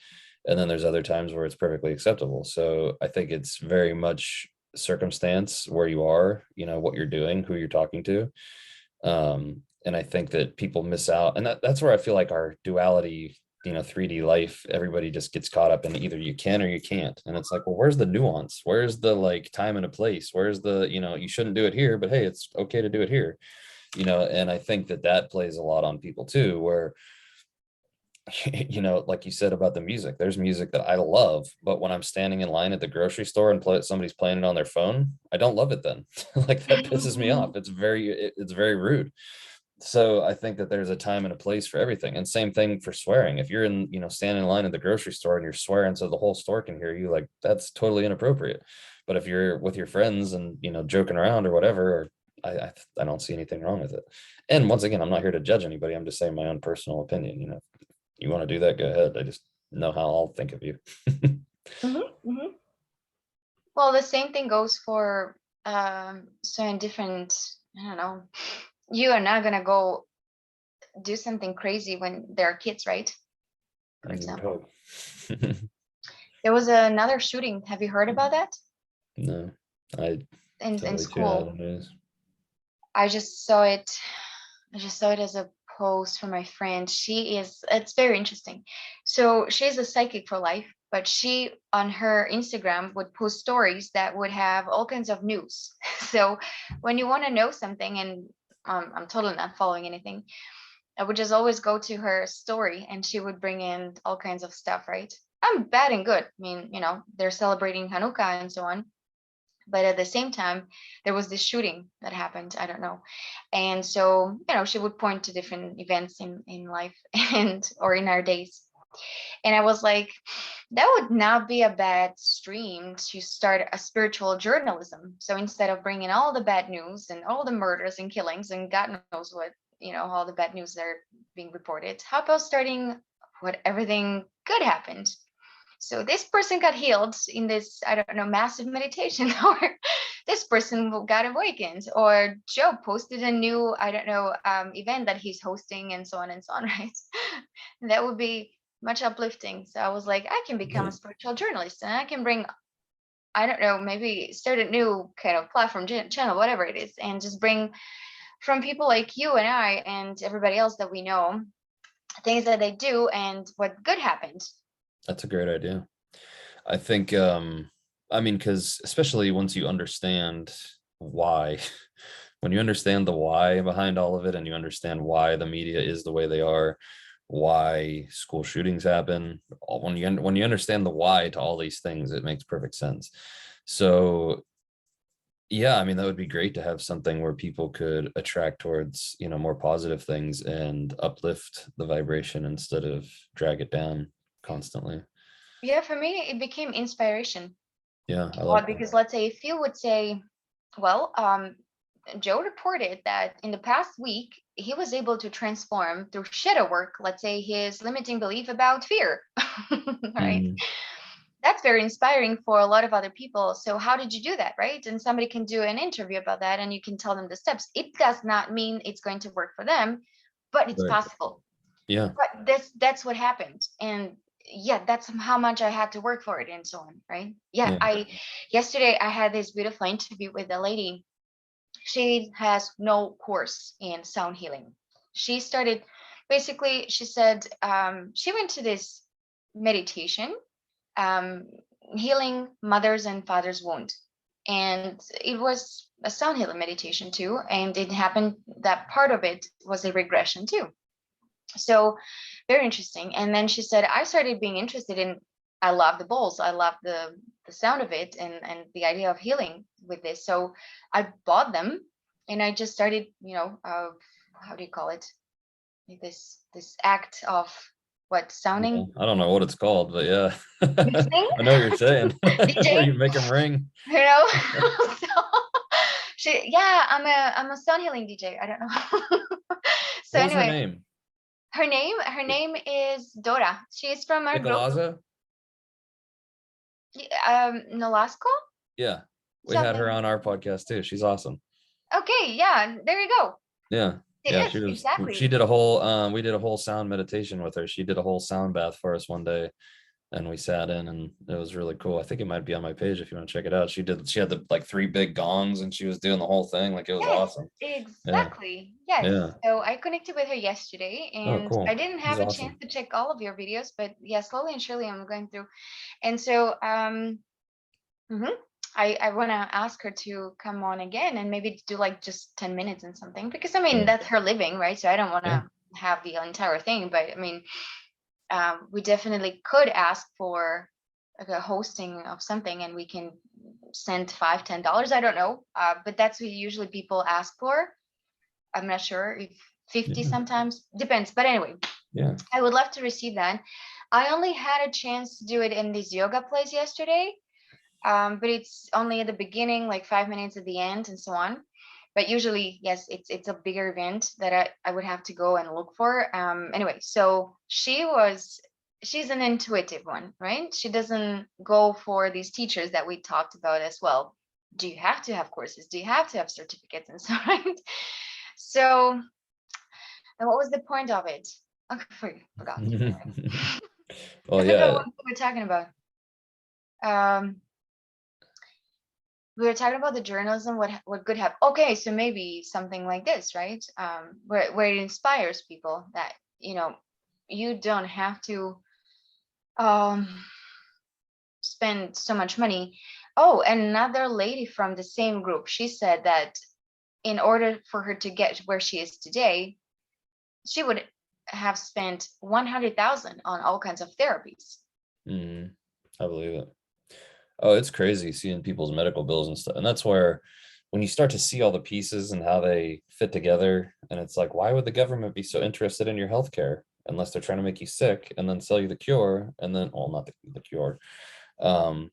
And then there's other times where it's perfectly acceptable. So I think it's very much circumstance where you are, what you're doing, who you're talking to. And I think that people miss out, and that's where I feel like our duality, 3D life, everybody just gets caught up in either you can or you can't. And it's like, well, where's the nuance? Where's the like time and a place? Where's the, you shouldn't do it here, but hey, it's okay to do it here. And I think that that plays a lot on people too, where like you said about the music, there's music that I love, but when I'm standing in line at the grocery store and somebody's playing it on their phone, I don't love it then. Like that pisses me off. It's very rude. So I think that there's a time and a place for everything. And same thing for swearing. If you're standing in line at the grocery store and you're swearing so the whole store can hear you, like that's totally inappropriate. But if you're with your friends and joking around or whatever, or I don't see anything wrong with it. And once again, I'm not here to judge anybody. I'm just saying my own personal opinion. You want to do that, go ahead. I just know how I'll think of you. Well, the same thing goes for so in different, I don't know, you are not gonna go do something crazy when there are kids, right? For example, there was another shooting. Have you heard about that? No, I In totally school. news. I just saw it. I just saw it as a post from my friend. It's very interesting. So she's a psychic for life, but she on her Instagram would post stories that would have all kinds of news. So when you want to know something, and I'm totally not following anything, I would just always go to her story and she would bring in all kinds of stuff, right? I'm bad and good. I mean, they're celebrating Hanukkah and so on. But at the same time, there was this shooting that happened. I don't know. And so, she would point to different events in life and or in our days. And I was like, that would not be a bad stream to start a spiritual journalism. So instead of bringing all the bad news and all the murders and killings and God knows what, all the bad news that are being reported, how about starting what everything good happened? So this person got healed in this, I don't know, massive meditation, or this person got awakened, or Joe posted a new, I don't know, event that he's hosting, and so on and so on, right? That would be much uplifting. So I was like, I can become a spiritual journalist, and I can bring, I don't know, maybe start a new kind of platform, channel, whatever it is, and just bring from people like you and I and everybody else that we know, things that they do and what good happened. That's a great idea. I think, I mean, because especially once you understand why, when you understand the why behind all of it, and you understand why the media is the way they are, why school shootings happen, when you understand the why to all these things, it makes perfect sense. So yeah, I mean, that would be great to have something where people could attract towards, more positive things and uplift the vibration instead of drag it down constantly. Yeah, for me, it became inspiration. Yeah, I like Because that. let's say if you would say, well, Joe reported that in the past week, he was able to transform through shadow work, let's say his limiting belief about fear, right? Mhm. That's very inspiring for a lot of other people. So how did you do that, right? And somebody can do an interview about that and you can tell them the steps. It does not mean it's going to work for them, but it's Right. possible. Yeah. But that's what happened. And yeah, that's how much I had to work for it and so on, right? Yeah, Yeah. yesterday I had this beautiful interview with a lady. She has no course in sound healing. She started, basically, she said, she went to this meditation, um, healing mother's and father's wound. And it was a sound healing meditation too. And it happened that part of it was a regression too. So very interesting. And then she said, I started being interested in, I love the bowls. I love the sound of it and the idea of healing with this. So I bought them and I just started, how do you call it? Like this act of what, Yeah. sounding, I don't know what it's called, but yeah. mixing, I know what you're saying. Where DJ, you make them ring. so yeah, I'm a sound healing DJ. I don't know. So What was her anyway, name? her name is Dora. She's from our group. Nicolazzo? Nolasco? Yeah, we had her Something. on our podcast too. She's awesome. Okay, yeah, there you go. Yeah. Yeah, Yes, she exactly. did a whole we did a whole sound meditation with her. She did a whole sound bath for us one day, and we sat in, and it was really cool. I think it might be on my page if you want to check it out. She had the like three big gongs, and she was doing the whole thing. Like, it was Yes, awesome. Yeah. exactly. Yes. Yeah. So I connected with her yesterday, Oh, and I cool. didn't She's have a chance awesome. to check all of your videos, but yeah, slowly and surely I'm going through. And so mhm, I want to ask her to come on again and maybe do like just 10 minutes and something, because I mean Yeah. that's her living, right? So I don't want Yeah. to have the entire thing, but I mean, we definitely could ask for like a hosting of something, and we can send $5, $10. I don't know, but that's what usually people ask for. I'm not sure if 50 Yeah. sometimes depends, but anyway, Yeah. I would love to receive that. I only had a chance to do it in this yoga place yesterday, but it's only at the beginning, like 5 minutes at the end, and so on. But usually, yes, it's a bigger event that I would have to go and look for. Anyway, so she's an intuitive one, right? She doesn't go for these teachers that we talked about as well. Do you have to have courses? Do you have to have certificates and so on, right? So, and what was the point of it? Okay, forgot. Well, I forgot yeah. what we were talking about. Um, we were talking about the journalism, what could have, okay, so maybe something like this, right? Where it inspires people that, you don't have to um spend so much money. Oh, and another lady from the same group, she said that in order for her to get where she is today, she would have spent 100,000 on all kinds of therapies. Mhm. I believe it. Oh, it's crazy seeing people's medical bills and stuff. And that's where when you start to see all the pieces and how they fit together, and it's like, why would the government be so interested in your healthcare unless they're trying to make you sick and then sell you the cure and then, well, not the cure. Um,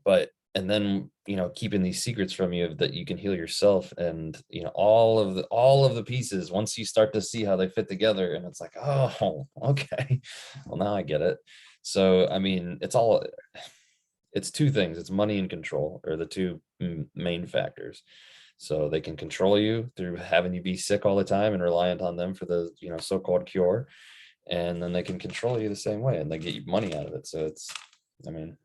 but and then keeping these secrets from you that you can heal yourself, and all of the pieces, once you start to see how they fit together, and it's like, oh, okay, well, now I get it. So I mean, it's two things. It's money and control are the two main factors. So they can control you through having you be sick all the time and reliant on them for the so-called cure, and then they can control you the same way, and they get you money out of it. So it's, I mean,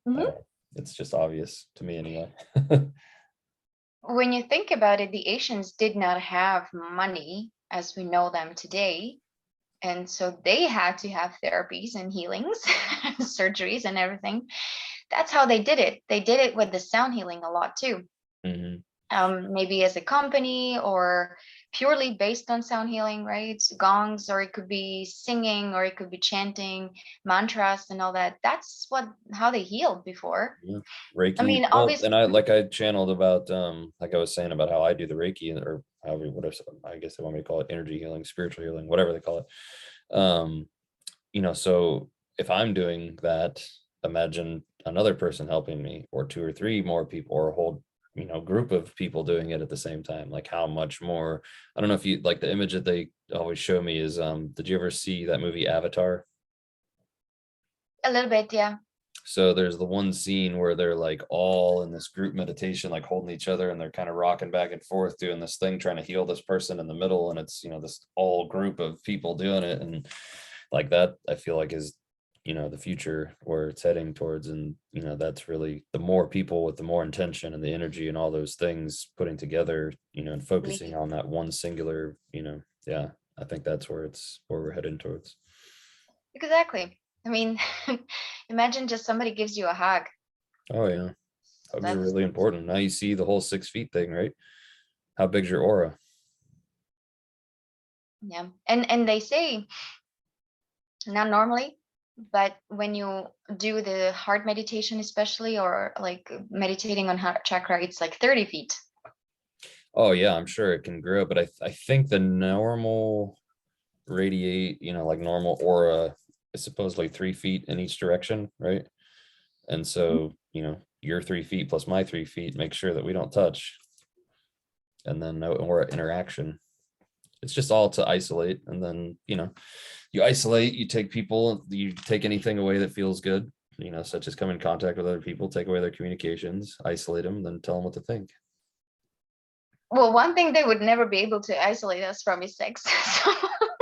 I Mhm. don't, it's just obvious to me anyway. When you think about it, the Asians did not have money as we know them today. And so they had to have therapies and healings, surgeries and everything. That's how they did it. They did it with the sound healing a lot too. Hmm. Maybe as a company or purely based on sound healing, right? Gongs, or it could be singing, or it could be chanting mantras and all that. That's how they healed before. Yeah. I Reiki. mean, Well, obviously, and I channeled about like I was saying about how I do the Reiki, or however, whatever, I guess they want me to call it energy healing, spiritual healing, whatever they call it. So if I'm doing that, imagine another person helping me, or two or three more people, or a whole group of people doing it at the same time. Like, how much more? I don't know if you like the image that they always show me is did you ever see that movie Avatar? a little bit, yeah. So there's the one scene where they're like all in this group meditation, like holding each other, and they're kind of rocking back and forth doing this thing, trying to heal this person in the middle. And it's, this all group of people doing it. And like that, I feel like is, the future where it's heading towards. And, that's really the more people with the more intention and the energy and all those things putting together, and focusing Really. on that one singular, yeah, I think that's where we're heading towards. Exactly. I mean, imagine just somebody gives you a hug. Oh yeah. Hugs are That's, really important. Now you see the whole 6 feet thing, right? How big's your aura? yeah. And they say, not normally, but when you do the heart meditation, especially, or like meditating on heart chakra, it's like 30 feet. Oh yeah, I'm sure it can grow, but I think the normal radiate, like normal aura is supposedly 3 feet in each direction, right? And so, your 3 feet plus my 3 feet, make sure that we don't touch, and then no aura interaction. It's just all to isolate, and then you isolate, you take anything away that feels good, such as come in contact with other people, take away their communications, isolate them, then tell them what to think. Well, one thing they would never be able to isolate us from is sex. So.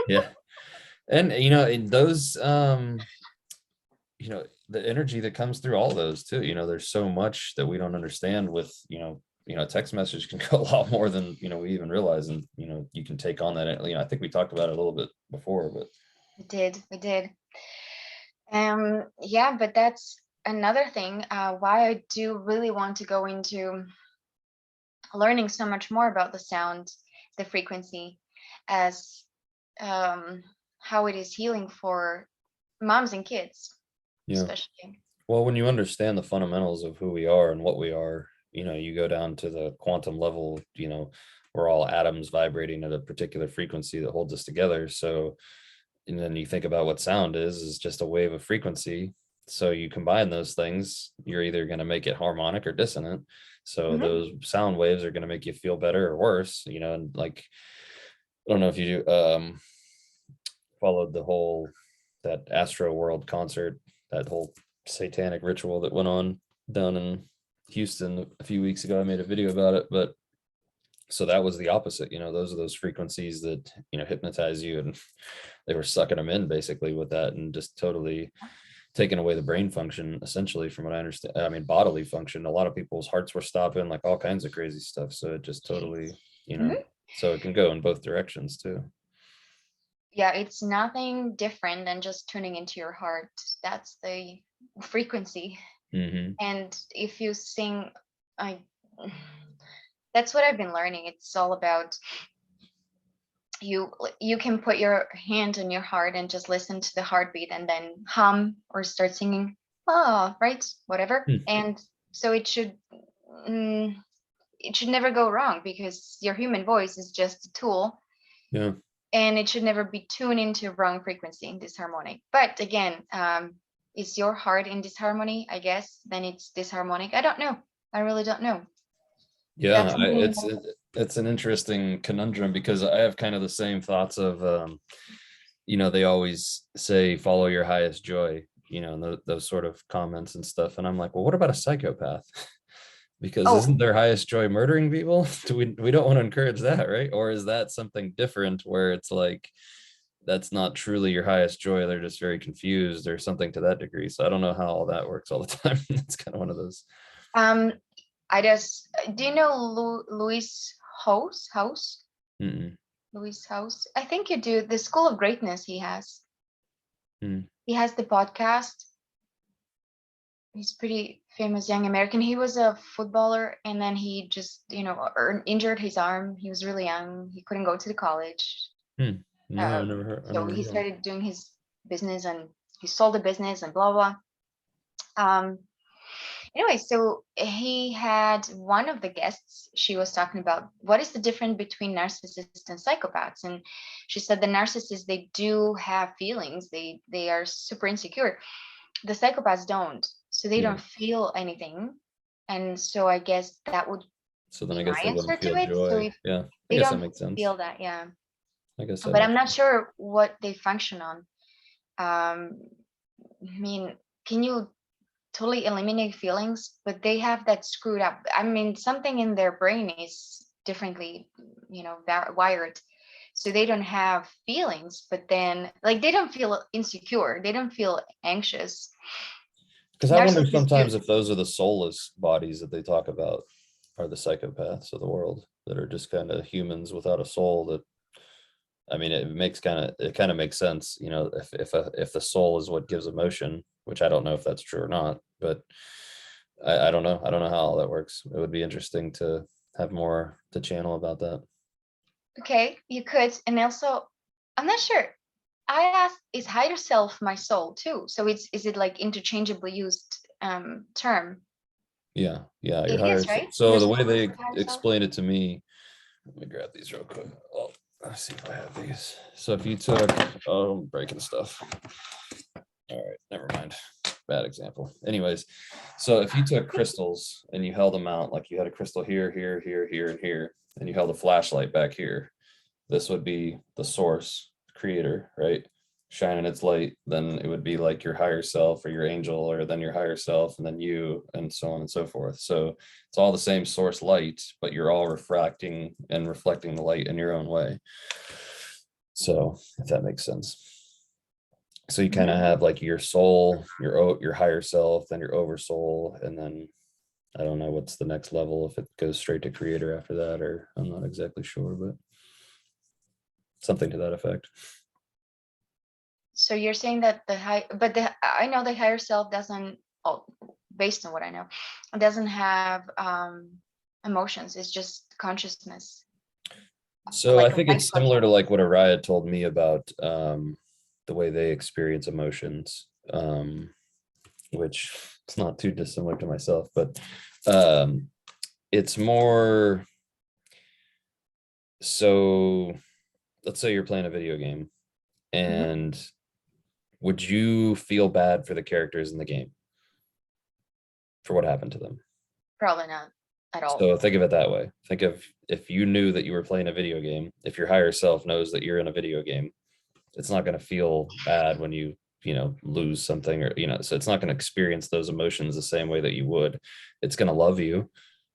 Yeah. And, in those, the energy that comes through all those too, there's so much that we don't understand with, text message can go a lot more than, we even realize. And, you can take on that. I think we talked about it a little bit before, but. We did. Yeah, but that's another thing, why I do really want to go into learning so much more about the sound, the frequency, as how it is healing for moms and kids, Yeah. especially. Well, when you understand the fundamentals of who we are and what we are, you go down to the quantum level, we're all atoms vibrating at a particular frequency that holds us together. So, and then you think about what sound is just a wave of frequency. So you combine those things, you're either going to make it harmonic or dissonant. So those sound waves are going to make you feel better or worse, and like, I don't know if you followed that Astro World concert, that whole satanic ritual that went on down in Houston a few weeks ago. I made a video about it, but so that was the opposite. Those are those frequencies that hypnotize you, and they were sucking them in basically with that, and just totally taking away the brain function, essentially, from what I understand. I mean, bodily function. A lot of people's hearts were stopping, like all kinds of crazy stuff. So it just totally, so it can go in both directions too. Yeah, it's nothing different than just tuning into your heart. That's the frequency. And if you sing, that's what I've been learning. It's all about you can put your hand on your heart and just listen to the heartbeat and then hum or start singing, right, whatever. And so it should never go wrong, because your human voice is just a tool. Yeah. And it should never be tuned into wrong frequency, in disharmonic. But again, is your heart in disharmony? I guess then it's disharmonic. I don't know. I really don't know. Yeah, it's an interesting conundrum, because I have kind of the same thoughts of, they always say follow your highest joy, and those sort of comments and stuff. And I'm like, well, what about a psychopath? Because isn't their highest joy murdering people? We don't want to encourage that, right? Or is that something different where it's like, that's not truly your highest joy, they're just very confused or something to that degree? So I don't know how all that works all the time. It's kind of one of those. I just, do you know Louis House? Louis House? I think you do. The School of Greatness he has. He has the podcast. He's pretty famous young American. He was a footballer, and then he just, injured his arm. He was really young. He couldn't go to the college. No, I never heard. So he started doing his business, and he sold the business and blah, blah. Anyway, so he had one of the guests, she was talking about what is the difference between narcissists and psychopaths. And she said the narcissists, they do have feelings. They are super insecure. The psychopaths don't. So they don't feel anything. And so I guess that would so then be I guess my they answer wouldn't to feel it. joy. So if Yeah, I they guess that don't makes sense. feel that, yeah. I guess But I'm not sure what they function on. I mean, can you totally eliminate feelings? But they have that screwed up. I mean, something in their brain is differently, wired. So they don't have feelings, but then like they don't feel insecure. They don't feel anxious. Because I wonder sometimes if those are the soulless bodies that they talk about are the psychopaths of the world, that are just kind of humans without a soul. That, I mean, it kind of makes sense, if the soul is what gives emotion, which I don't know if that's true or not, but I don't know. I don't know how all that works. It would be interesting to have more to channel about that. Okay, you could. And also, I'm not sure. I asked, is higher self my soul too? So is it like interchangeably used term? Yeah, your It higher is, right? So Your the way soul is they the higher self? explained it to me, let me grab these real quick. Oh, let's see if I have these. So if you took, I'm breaking stuff. All right, never mind. Bad example. Anyways, so if you took crystals and you held them out, like you had a crystal here, here, here, here, and here, and you held a flashlight back here, this would be the source creator, right? shining its light, then it would be like your higher self or your angel, or then your higher self, and then you, and so on and so forth. So it's all the same source light, but you're all refracting and reflecting the light in your own way. So if that makes sense. So you kind of have like your soul, your higher self, then your oversoul, and then I don't know what's the next level, if it goes straight to creator after that, or I'm not exactly sure, but something to that effect. So you're saying that I know the higher self doesn't, oh, based on what I know, it doesn't have emotions. It's just consciousness. So I Like a think white it's similar to consciousness. like what Ariah told me about the way they experience emotions, which it's not too dissimilar to myself, but it's more so let's say you're playing a video game, Mhm. and would you feel bad for the characters in the game for what happened to them? Probably not at all. So think of it that way. Think of if you knew that you were playing a video game, if your higher self knows that you're in a video game, it's not going to feel bad when you lose something, or so it's not going to experience those emotions the same way that you would. It's going to love you.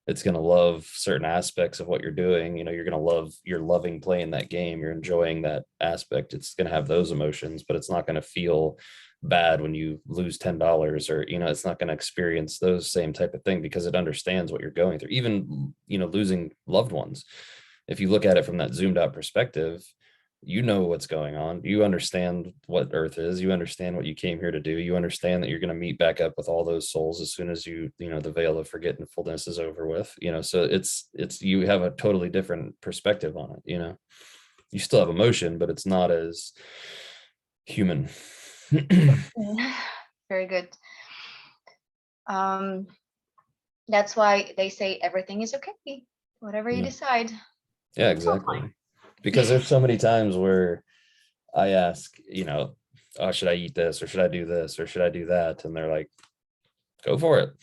It's going to love certain aspects of what you're doing. You're loving playing that game, you're enjoying that aspect. It's going to have those emotions, but it's not going to feel bad when you lose $10, or it's not going to experience those same type of thing, because it understands what you're going through. Even losing loved ones, if you look at it from that zoomed out perspective, what's going on. You understand what Earth is. You understand what you came here to do. You understand that you're going to meet back up with all those souls as soon as the veil of forgetfulness is over with. So it's you have a totally different perspective on it. You still have emotion, but it's not as human. Very good. That's why they say everything is okay. Whatever you Yeah. decide. Yeah, exactly. Because there's so many times where I ask, oh, should I eat this, or should I do this, or should I do that? And they're like, go for it.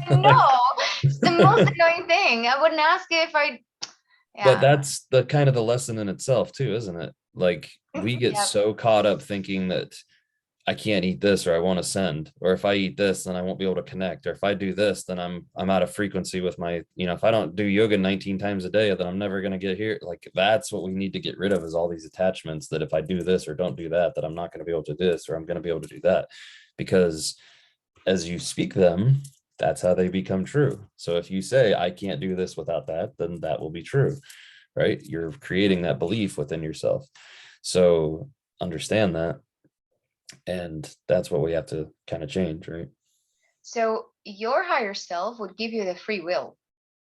Like, No, it's the most annoying thing. I wouldn't ask if I, but yeah. that's the kind of the lesson in itself too, isn't it? Like we get Yeah. so caught up thinking that I can't eat this, or I won't ascend, or if I eat this, then I won't be able to connect, or if I do this, then I'm out of frequency with my, if I don't do yoga 19 times a day, then I'm never going to get here. Like that's what we need to get rid of, is all these attachments that if I do this or don't do that, that I'm not going to be able to do this, or I'm going to be able to do that. Because as you speak them, that's how they become true. So if you say, I can't do this without that, then that will be true, right? You're creating that belief within yourself. So understand that. And that's what we have to kind of change, right? So your higher self would give you the free will.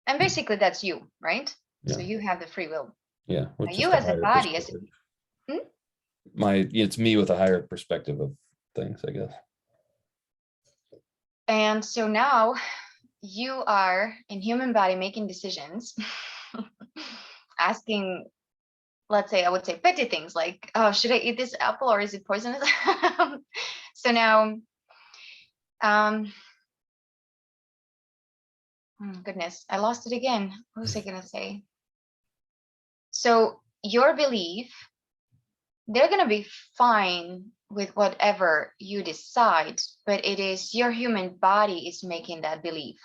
And basically that's you, right? Yeah. So you have the free will. Yeah. Now With you just a as a higher body, perspective. It's me with a higher perspective of things, I guess. and so now you are in human body making decisions, asking, let's say, I would say petty things like, oh, should I eat this apple or is it poisonous? So now, goodness, I lost it again. What was I gonna say? So your belief, they're gonna be fine with whatever you decide, but it is your human body is making that belief,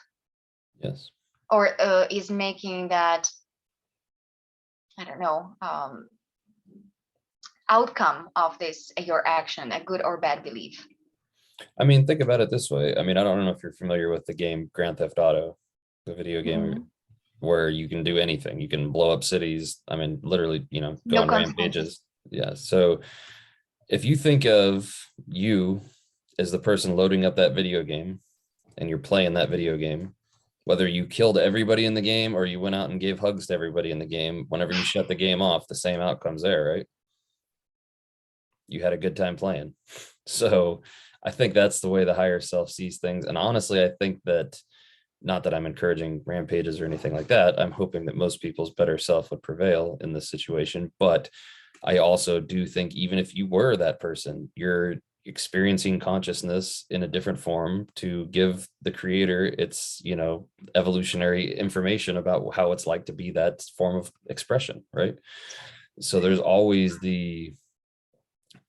Yes. or is making that, I don't know, outcome of this, your action, a good or bad belief. I mean, think about it this way. I mean, I don't know if you're familiar with the game Grand Theft Auto, the video game Mhm. where you can do anything. You can blow up cities. I mean, literally, go No on consequences. rampages. Yeah. So if you think of you as the person loading up that video game and you're playing that video game, whether you killed everybody in the game or you went out and gave hugs to everybody in the game, whenever you shut the game off, the same outcome's there, right? You had a good time playing. So I think that's the way the higher self sees things. And honestly, I think that, not that I'm encouraging rampages or anything like that, I'm hoping that most people's better self would prevail in this situation. But I also do think even if you were that person, you're experiencing consciousness in a different form to give the creator its, evolutionary information about how it's like to be that form of expression, right? So there's always the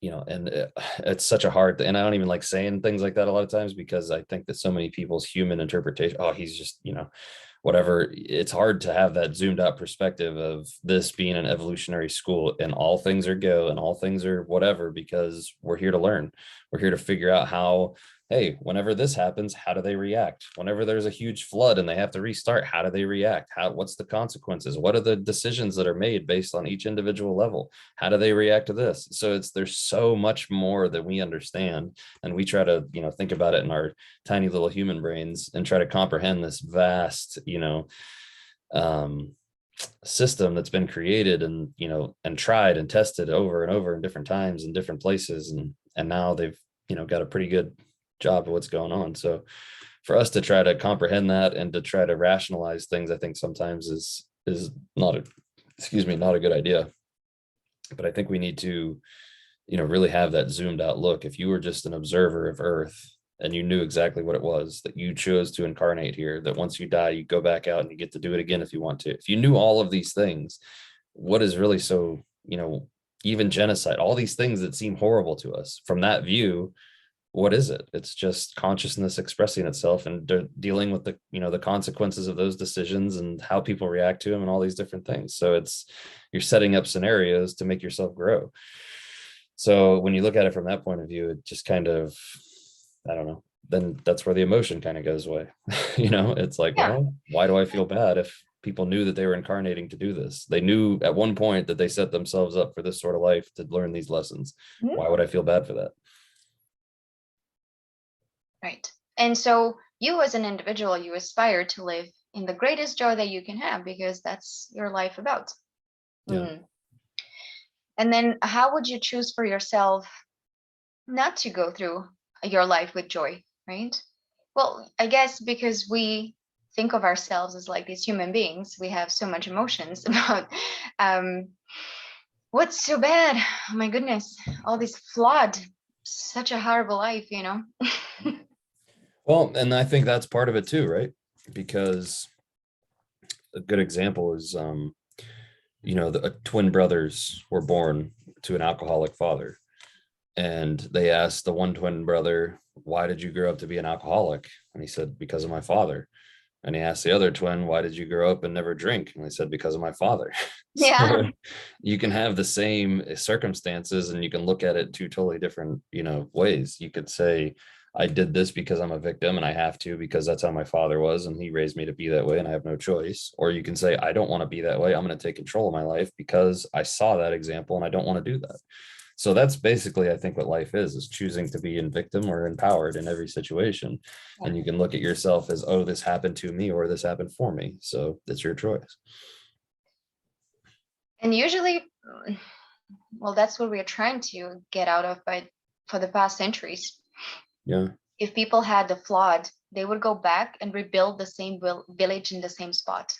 and it's such a hard, and I don't even like saying things like that a lot of times, because I think that so many people's human interpretation, oh, he's just, whatever. It's hard to have that zoomed out perspective of this being an evolutionary school, and all things are go and all things are whatever, because we're here to learn. We're here to figure out how, hey, whenever this happens, how do they react? Whenever there's a huge flood and they have to restart, how do they react? What's the consequences? What are the decisions that are made based on each individual level? How do they react to this? So there's so much more that we understand, and we try to, think about it in our tiny little human brains and try to comprehend this vast, um, system that's been created and, and tried and tested over and over in different times in different places. And now they've, got a pretty good job of what's going on. So for us to try to comprehend that and to try to rationalize things, I think sometimes is not a good idea. But I think we need to, really have that zoomed out look. If you were just an observer of Earth and you knew exactly what it was that you chose to incarnate here, that once you die, you go back out and you get to do it again if you want to. If you knew all of these things, what is really so, even genocide, all these things that seem horrible to us from that view, what is it? It's just consciousness expressing itself and dealing with the, the consequences of those decisions and how people react to them and all these different things. So you're setting up scenarios to make yourself grow. So when you look at it from that point of view, it just kind of, I don't know, then that's where the emotion kind of goes away. It's like, Yeah. well, why do I feel bad if people knew that they were incarnating to do this? They knew at one point that they set themselves up for this sort of life to learn these lessons. Mhm. Why would I feel bad for that? Right. And so you as an individual, you aspire to live in the greatest joy that you can have, because that's your life about. Yeah. And then how would you choose for yourself not to go through your life with joy, right? Well, I guess because we think of ourselves as like these human beings, we have so much emotions about um, what's so bad. Oh my goodness, all this flawed, such a horrible life, Well, and I think that's part of it too, right? Because a good example is, the twin brothers were born to an alcoholic father. And they asked the one twin brother, why did you grow up to be an alcoholic? And he said, because of my father. And he asked the other twin, why did you grow up and never drink? And they said, because of my father. Yeah. So you can have the same circumstances and you can look at it two totally different, ways. You could say, I did this because I'm a victim and I have to, because that's how my father was and he raised me to be that way and I have no choice. Or you can say, I don't want to be that way. I'm going to take control of my life because I saw that example and I don't want to do that. So that's basically, I think, what life is choosing to be in victim or empowered in every situation. And you can look at yourself as, oh, this happened to me or this happened for me. So it's your choice. And usually, well, that's what we're trying to get out of for the past centuries. Yeah. If people had the flood, they would go back and rebuild the same village in the same spot,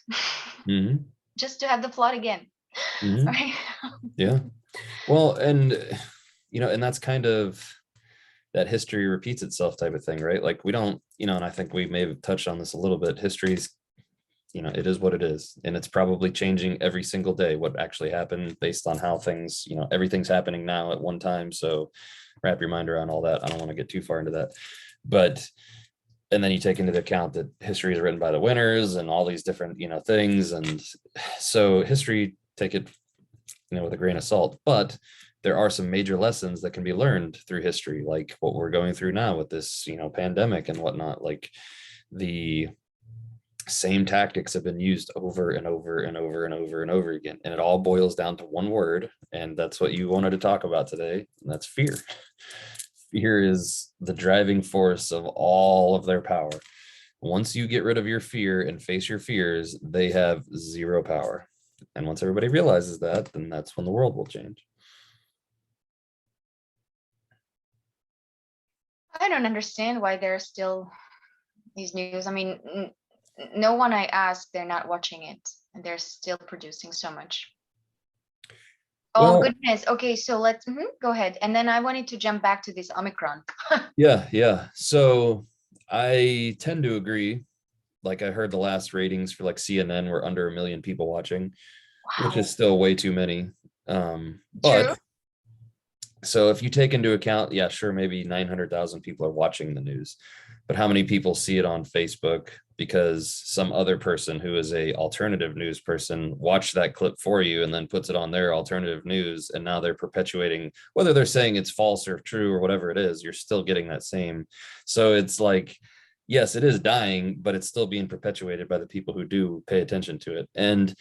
just to have the flood again. Right? Yeah. Well, and and that's kind of that history repeats itself type of thing, right? Like we don't, and I think we may have touched on this a little bit. History's, it is what it is, and it's probably changing every single day what actually happened based on how things, everything's happening now at one time. So wrap your mind around all that. I don't want to get too far into that, but and then you take into account that history is written by the winners and all these different, things. And so history, take it, with a grain of salt, but there are some major lessons that can be learned through history, like what we're going through now with this, pandemic and whatnot. Like the same tactics have been used over and over and over and over and over again. And it all boils down to one word. And that's what you wanted to talk about today. And that's fear. Fear is the driving force of all of their power. Once you get rid of your fear and face your fears, they have zero power. And once everybody realizes that, then that's when the world will change. I don't understand why there are still these news. I mean, no one I ask, they're not watching it, and they're still producing so much. Oh, goodness. Okay, so let's go ahead. And then I wanted to jump back to this Omicron. Yeah. So I tend to agree. Like I heard the last ratings for like CNN were under 1 million people watching, which is still way too many. But True. So if you take into account, yeah, sure, maybe 900,000 people are watching the news, but how many people see it on Facebook because some other person who is a alternative news person watched that clip for you and then puts it on their alternative news, and now they're perpetuating, whether they're saying it's false or true or whatever it is, you're still getting that same. So it's like, yes, it is dying, but it's still being perpetuated by the people who do pay attention to it. And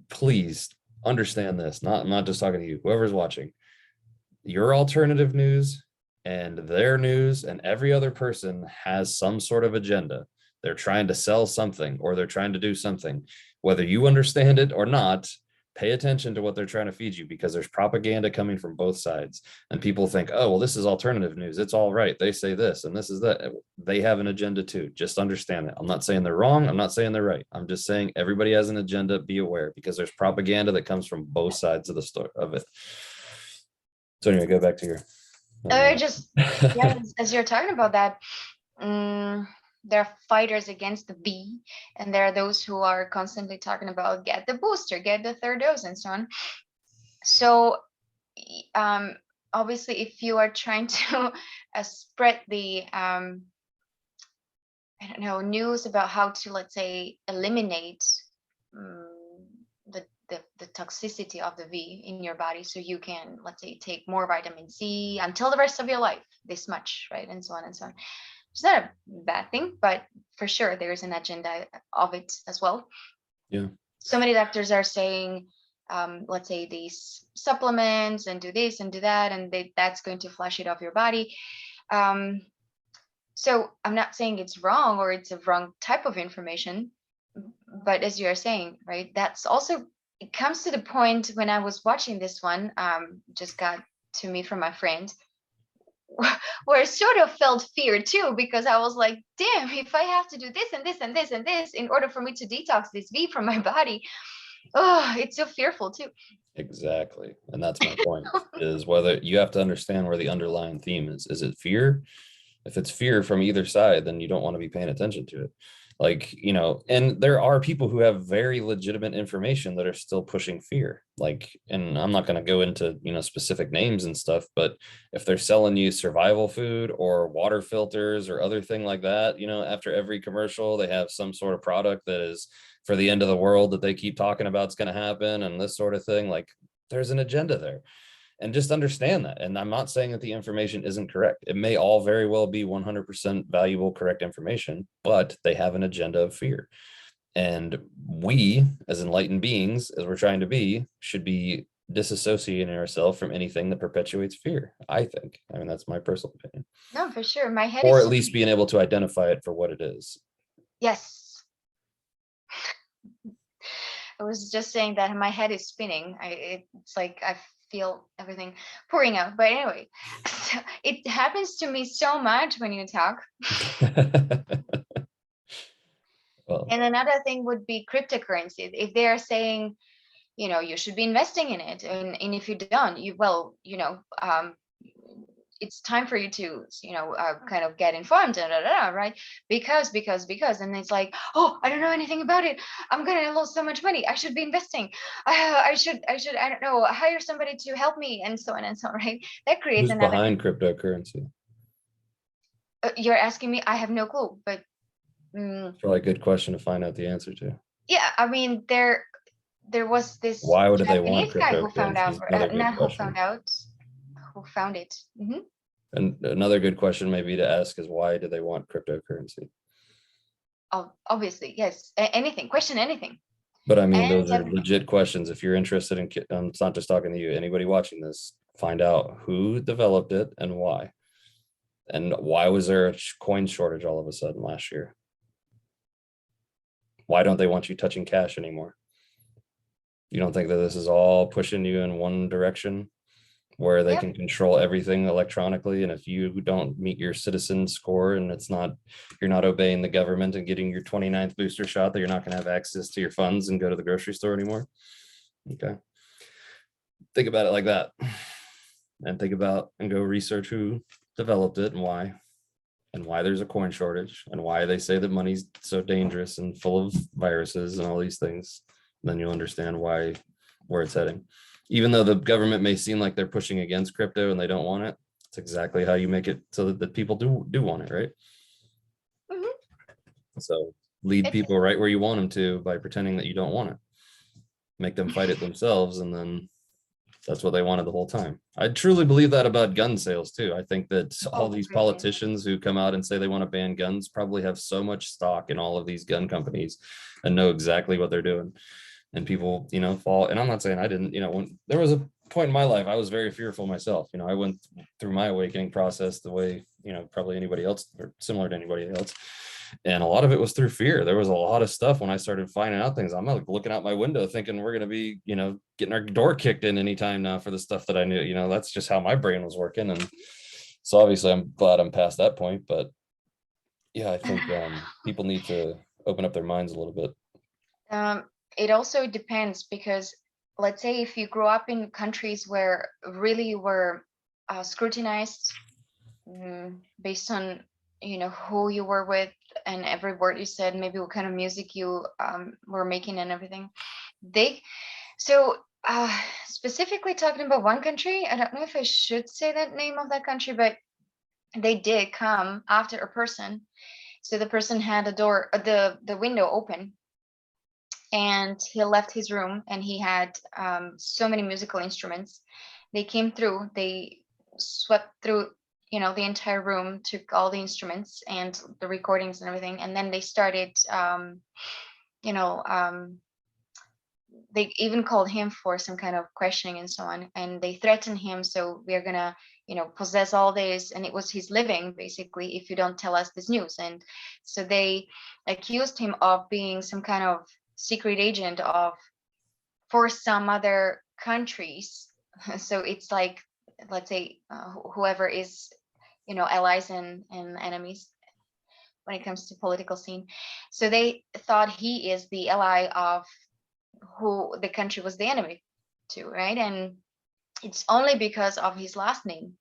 please understand this, I'm not just talking to you, whoever's watching, your alternative news and their news and every other person has some sort of agenda. They're trying to sell something or they're trying to do something. Whether you understand it or not, pay attention to what they're trying to feed you, because there's propaganda coming from both sides. And people think, oh, well, this is alternative news, it's all right, they say this and this is that. They have an agenda too. Just understand it. I'm not saying they're wrong, I'm not saying they're right. I'm just saying everybody has an agenda. Be aware, because there's propaganda that comes from both sides of the story of it. So anyway, go back to your. Just yeah, as you're talking about that, there are fighters against the V, and there are those who are constantly talking about get the booster, get the third dose, and so on. So, obviously, if you are trying to spread the I don't know, news about how to, let's say, eliminate the toxicity of the V in your body, so you can, let's say, take more vitamin C until the rest of your life, this much, right, and so on and so on. It's not a bad thing, but for sure there's an agenda of it as well. Yeah. So many doctors are saying, let's say, these supplements and do this and do that, and that's going to flush it off your body. So I'm not saying it's wrong or it's a wrong type of information, but as you are saying, right, that's also, it comes to the point when I was watching this one, just got to me from my friend, where I sort of felt fear too, because I was like, damn, if I have to do this and this and this and this in order for me to detox this V from my body, oh, it's so fearful too. Exactly. And that's my point, is whether you have to understand where the underlying theme is. Is it fear? If it's fear from either side, then you don't want to be paying attention to it. Like, you know, and there are people who have very legitimate information that are still pushing fear. Like, and I'm not going to go into, you know, specific names and stuff, but if they're selling you survival food or water filters or other thing like that, you know, after every commercial, they have some sort of product that is for the end of the world that they keep talking about it's going to happen and this sort of thing. Like, there's an agenda there. And just understand that. And I'm not saying that the information isn't correct. It may all very well be 100% valuable, correct information, but they have an agenda of fear. And we, as enlightened beings, as we're trying to be, should be disassociating ourselves from anything that perpetuates fear, I think. I mean, that's my personal opinion. No, for sure. My head or is at least being able to identify it for what it is. Yes. I was just saying that my head is spinning. It's like I feel everything pouring out. But anyway, so it happens to me so much when you talk. Well, And another thing would be cryptocurrency. If they are saying, you know, you should be investing in it, and if you don't, it's time for you to, kind of get informed, right? Because, and it's like, oh, I don't know anything about it. I'm gonna lose so much money. I should be investing. I should, I don't know, hire somebody to help me, and so on and so on, right? That creates who's another. behind cryptocurrency? You're asking me. I have no clue, but. It's probably a good question to find out the answer to. Yeah, I mean, there was this Why would they want Japanese guy who found out, cryptocurrency? Another good not who question. found out, who found it. And another good question maybe to ask is, why do they want cryptocurrency? Obviously, yes. Anything, question anything. But I mean, And those are legit questions. If you're interested in, it's not just talking to you, anybody watching this, find out who developed it and why. And why was there a coin shortage all of a sudden last year? Why don't they want you touching cash anymore? You don't think that this is all pushing you in one direction where they can control everything electronically? And if you don't meet your citizen score and you're not obeying the government and getting your 29th booster shot, that you're not going to have access to your funds and go to the grocery store anymore? Okay. Think about it like that. And think about and go research who developed it and why there's a coin shortage and why they say that money's so dangerous and full of viruses and all these things. Then you'll understand where it's heading. Even though the government may seem like they're pushing against crypto and they don't want it, it's exactly how you make it so that people do want it, right? Mhm. So lead It's people right where you want them to by pretending that you don't want it. Make them fight it themselves, and then that's what they wanted the whole time. I truly believe that about gun sales too. I think that all oh these goodness. politicians who come out and say they want to ban guns probably have so much stock in all of these gun companies and know exactly what they're doing. And people, fall. And I'm not saying I didn't, when there was a point in my life, I was very fearful myself. I went through my awakening process the way, probably anybody else or similar to anybody else. And a lot of it was through fear. There was a lot of stuff when I started finding out things. I'm like looking out my window thinking we're going to be, getting our door kicked in anytime now for the stuff that I knew. That's just how my brain was working. And so obviously I'm glad I'm past that point. But yeah, I think people need to open up their minds a little bit. It also depends because let's say if you grew up in countries where really were scrutinized based on who you were with and every word you said, maybe what kind of music you were making and everything. They so specifically talking about one country, I don't know if I should say that name of that country, but they did come after a person. So the person had the window open, and he left his room, and he had so many musical instruments. They came through, they swept through the entire room, took all the instruments and the recordings and everything, and then they started you know they even called him for some kind of questioning and so on, and they threatened him, so we're gonna possess all this, and it was his living basically if you don't tell us this news. And so they accused him of being some kind of secret agent of for some other countries. So it's like, let's say whoever is allies and enemies when it comes to political scene. So they thought he is the ally of who the country was the enemy to, right? And it's only because of his last name.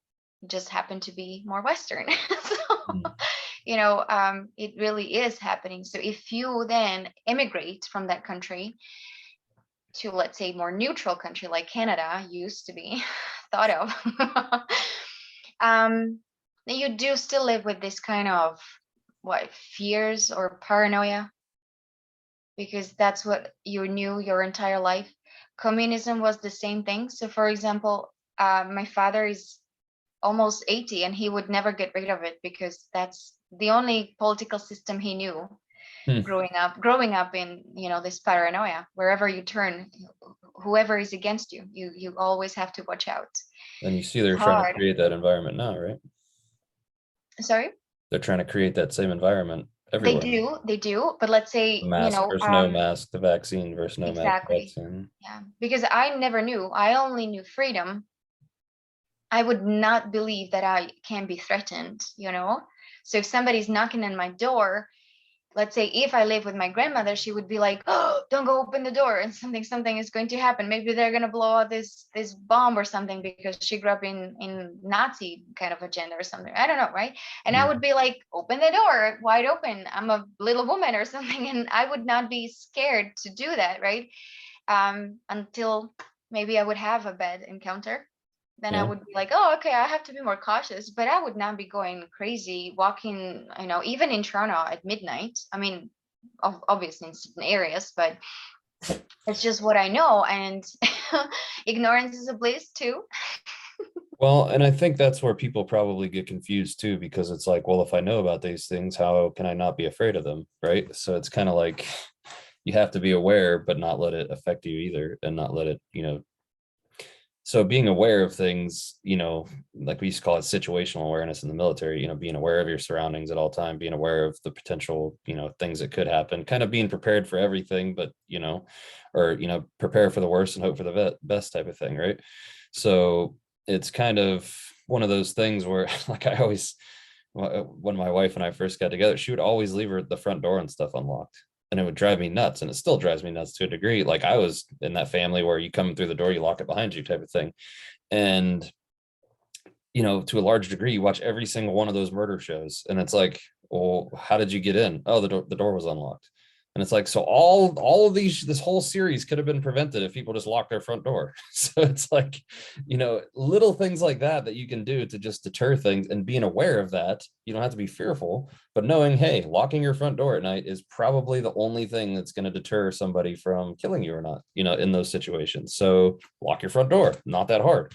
It just happened to be more Western. So, it really is happening. So if you then immigrate from that country to, let's say, more neutral country like Canada used to be thought of, then you do still live with this kind of fears or paranoia, because that's what you knew your entire life. Communism was the same thing. So, for example, my father is almost 80 and he would never get rid of it because that's the only political system he knew Hmm. growing up in this paranoia. Wherever you turn, whoever is against you, you always have to watch out. And you see It's they're trying to hard. create that environment now, right? Sorry. They're trying to create that same environment They everywhere. do, they do, but let's The say mask versus no mask, the vaccine versus no exactly. vaccine. Yeah, because I never knew. I only knew freedom. I would not believe that I can be threatened. So if somebody's knocking on my door, let's say if I live with my grandmother, she would be like, "Oh, don't go open the door, and something is going to happen. Maybe they're gonna blow out this bomb or something," because she grew up in Nazi kind of agenda or something. I don't know, right? And I would be like, "Open the door wide open. I'm a little woman or something," and I would not be scared to do that, right? Until maybe I would have a bad encounter. Then I Yeah. would be like, oh, okay, I have to be more cautious, but I would not be going crazy walking, even in Toronto at midnight. I mean, obviously in certain areas, but it's just what I know. And ignorance is a bliss too. Well, and I think that's where people probably get confused too, because it's like, well, if I know about these things, how can I not be afraid of them? Right. So it's kind of like you have to be aware, but not let it affect you either, and not let it, so being aware of things, like we used to call it situational awareness in the military, being aware of your surroundings at all time, being aware of the potential, things that could happen, kind of being prepared for everything, but, or, prepare for the worst and hope for the best type of thing. Right. So it's kind of one of those things where like I always, when my wife and I first got together, she would always leave the front door and stuff unlocked, and it would drive me nuts, and it still drives me nuts to a degree. Like I was in that family where you come through the door, you lock it behind you type of thing. And to a large degree, you watch every single one of those murder shows, and it's like, well, how did you get in? Oh, the door was unlocked. And it's like, so all of this whole series could have been prevented if people just locked their front door. So it's like, little things like that you can do to just deter things, and being aware of that. You don't have to be fearful, but knowing, hey, locking your front door at night is probably the only thing that's going to deter somebody from killing you or not, in those situations. So lock your front door, not that hard,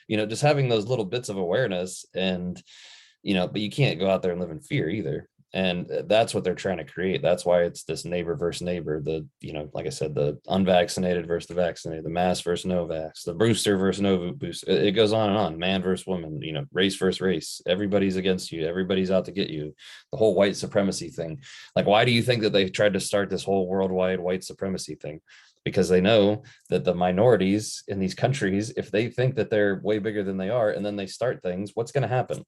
just having those little bits of awareness. And but you can't go out there and live in fear either. And that's what they're trying to create. That's why it's this neighbor versus neighbor, the like I said, the unvaccinated versus the vaccinated, the mask versus no vax, the booster versus no booster. It goes on and on. Man versus woman, race versus race. Everybody's against you, everybody's out to get you. The whole white supremacy thing. Like, why do you think that they tried to start this whole worldwide white supremacy thing? Because they know that the minorities in these countries, if they think that they're way bigger than they are, and then they start things, what's going to happen?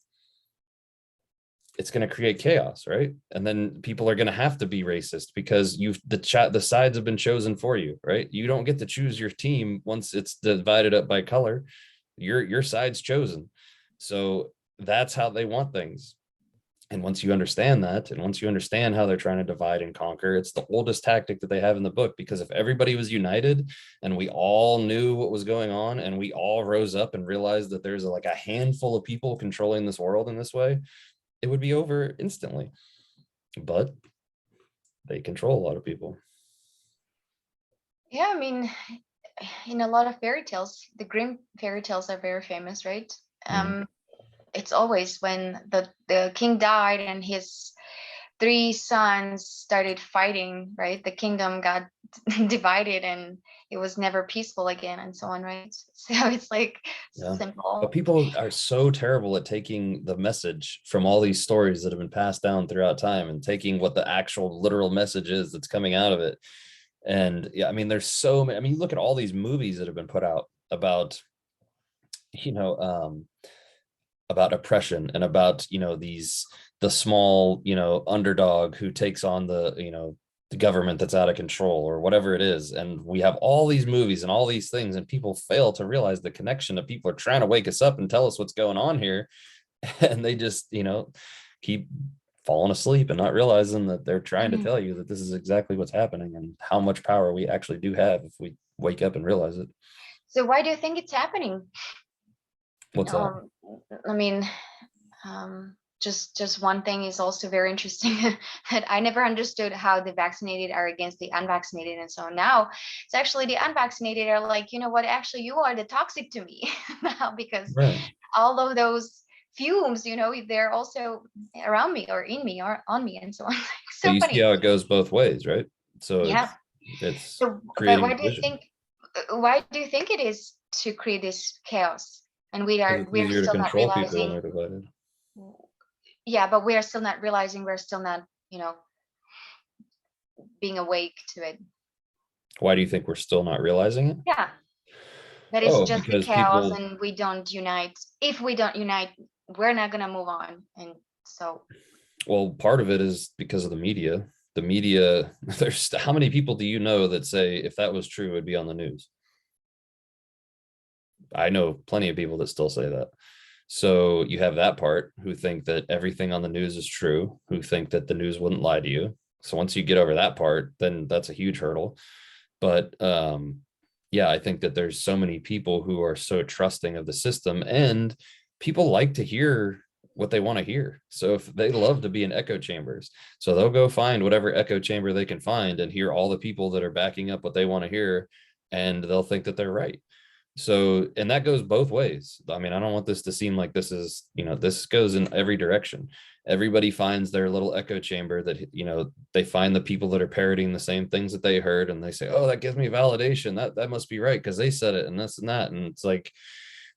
It's going to create chaos, right? And then people are going to have to be racist because the sides have been chosen for you, right? You don't get to choose your team once it's divided up by color. Your side's chosen. So that's how they want things. And once you understand that, and once you understand how they're trying to divide and conquer, it's the oldest tactic that they have in the book. Because if everybody was united and we all knew what was going on, and we all rose up and realized that there's like a handful of people controlling this world in this way, it would be over instantly. But they control a lot of people. Yeah, I mean, in a lot of fairy tales, the Grimm fairy tales are very famous, right? It's always when the king died and his 3 sons started fighting, right? The kingdom got divided and it was never peaceful again, and so on, right? So it's like simple. But people are so terrible at taking the message from all these stories that have been passed down throughout time and taking what the actual literal message is that's coming out of it. And yeah, I mean, there's so many. I mean, you look at all these movies that have been put out about, about oppression, and about, the small, underdog who takes on the government that's out of control or whatever it is. And we have all these movies and all these things, and people fail to realize the connection of people are trying to wake us up and tell us what's going on here. And they just, keep falling asleep and not realizing that they're trying to tell you that this is exactly what's happening, and how much power we actually do have if we wake up and realize it. So why do you think it's happening? What's that? I mean, just one thing is also very interesting that I never understood, how the vaccinated are against the unvaccinated. And so now it's actually the unvaccinated are like, you know what, actually you are the toxic to me now, because all of those fumes, they're also around me or in me or on me and so on. So but you funny. see how it goes both ways, right? So Yeah. it's So, but creating why do you think it is to create this chaos? And we're easier to still not control people when realizing. they're divided. Yeah, but we are still not realizing, we're still not, being awake to it. Why do you think we're still not realizing it? Yeah, that is just the Because chaos, people, and we don't unite. If we don't unite, we're not gonna move on. And so, well, part of it is because of the media. The media, there's how many people do you know that say if that was true, it'd be on the news? I know plenty of people that still say that. So you have that part who think that everything on the news is true, who think that the news wouldn't lie to you. So once you get over that part, then that's a huge hurdle. But yeah, I think that there's so many people who are so trusting of the system, and people like to hear what they want to hear. So if they love to be in echo chambers, so they'll go find whatever echo chamber they can find and hear all the people that are backing up what they want to hear, and they'll think that they're right. So, and that goes both ways. I mean, I don't want this to seem like this is, this goes in every direction. Everybody finds their little echo chamber that, they find the people that are parroting the same things that they heard, and they say, oh, that gives me validation. That must be right because they said it and this and that. And it's like,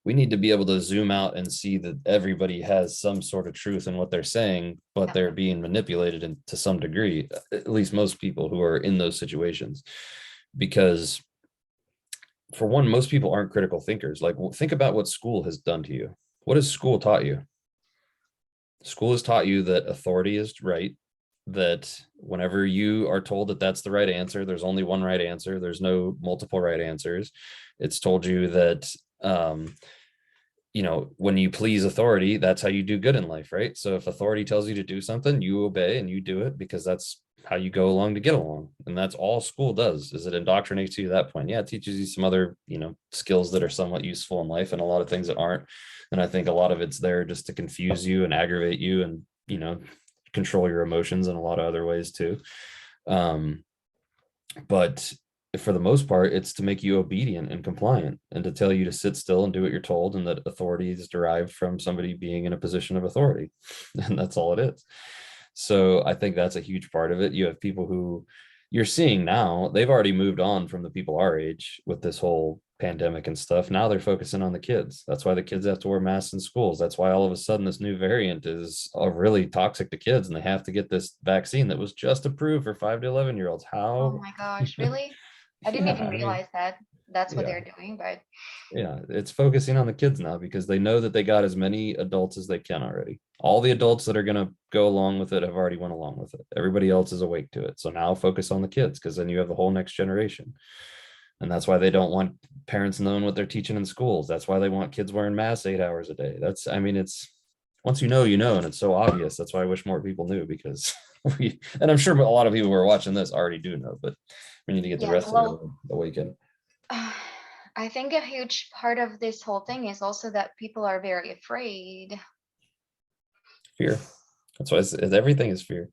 we need to be able to zoom out and see that everybody has some sort of truth in what they're saying, but they're being manipulated to some degree, at least most people who are in those situations. Because for one, most people aren't critical thinkers. Like, think about what school has done to you. What has school taught you? School has taught you that authority is right, that whenever you are told that that's the right answer, there's only one right answer. There's no multiple right answers. It's told you that, when you please authority, that's how you do good in life, right? So if authority tells you to do something, you obey and you do it because that's how you go along to get along. And that's all school does, is it indoctrinates you to that point. Yeah, it teaches you some other, skills that are somewhat useful in life and a lot of things that aren't. And I think a lot of it's there just to confuse you and aggravate you and, control your emotions in a lot of other ways too. But for the most part, it's to make you obedient and compliant and to tell you to sit still and do what you're told, and that authority is derived from somebody being in a position of authority. And that's all it is. So I think that's a huge part of it. You have people who you're seeing now, they've already moved on from the people our age with this whole pandemic and stuff. Now they're focusing on the kids. That's why the kids have to wear masks in schools. That's why all of a sudden this new variant is really toxic to kids and they have to get this vaccine that was just approved for 5 to 11-year-olds. Oh How? my gosh, really? I didn't Yeah, even I mean, realize that that's what yeah, they're doing, but yeah, it's focusing on the kids now because they know that they got as many adults as they can already. All the adults that are going to go along with it have already went along with it. Everybody else is awake to it. So now focus on the kids, because then you have the whole next generation. And that's why they don't want parents knowing what they're teaching in schools. That's why they want kids wearing masks 8 hours a day. I mean, it's once you know, and it's so obvious. That's why I wish more people knew, because and I'm sure a lot of people who are watching this already do know, but we need to get the yeah, rest of it well, awakened. I think a huge part of this whole thing is also that people are very afraid. Fear. That's why everything is fear.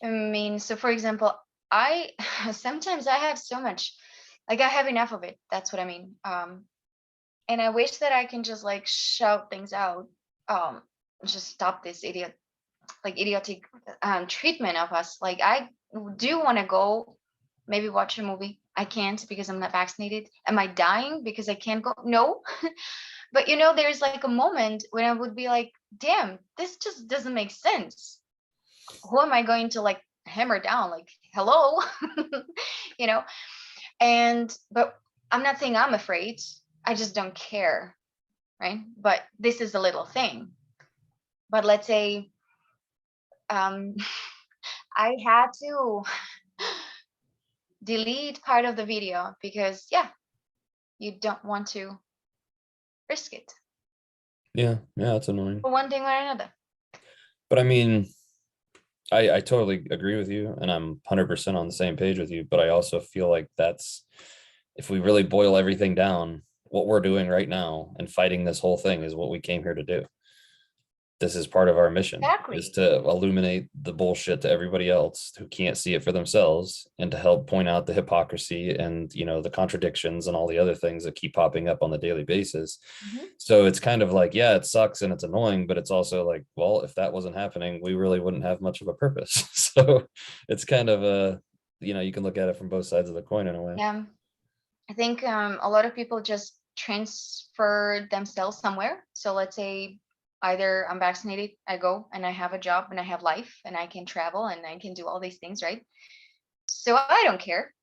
I mean, so for example, I sometimes I have so much, like I have enough of it. That's what I mean. And I wish that I can just like shout things out, just stop this idiotic treatment of us. Like I do want to go, maybe watch a movie. I can't because I'm not vaccinated. Am I dying because I can't go? No. But there's like a moment when I would be like, damn, this just doesn't make sense. Who am I going to like hammer down? Like, hello, you know? But I'm not saying I'm afraid. I just don't care. Right. But this is a little thing. But let's say um, I had to delete part of the video because, yeah, you don't want to risk it Yeah, it's annoying. for one thing or another. But I mean, I totally agree with you, and I'm 100% on the same page with you. But I also feel like that's, if we really boil everything down, what we're doing right now and fighting this whole thing is what we came here to do. This is part of our mission, is Exactly. to illuminate the bullshit to everybody else who can't see it for themselves, and to help point out the hypocrisy and the contradictions and all the other things that keep popping up on the daily basis. Hmm. So it's kind of like, yeah, it sucks and it's annoying, but it's also like, well, if that wasn't happening, we really wouldn't have much of a purpose. So it's kind of you can look at it from both sides of the coin in a way. Yeah. I think a lot of people just transfer themselves somewhere. So let's say either I'm vaccinated, I go and I have a job and I have life and I can travel and I can do all these things, right? So I don't care,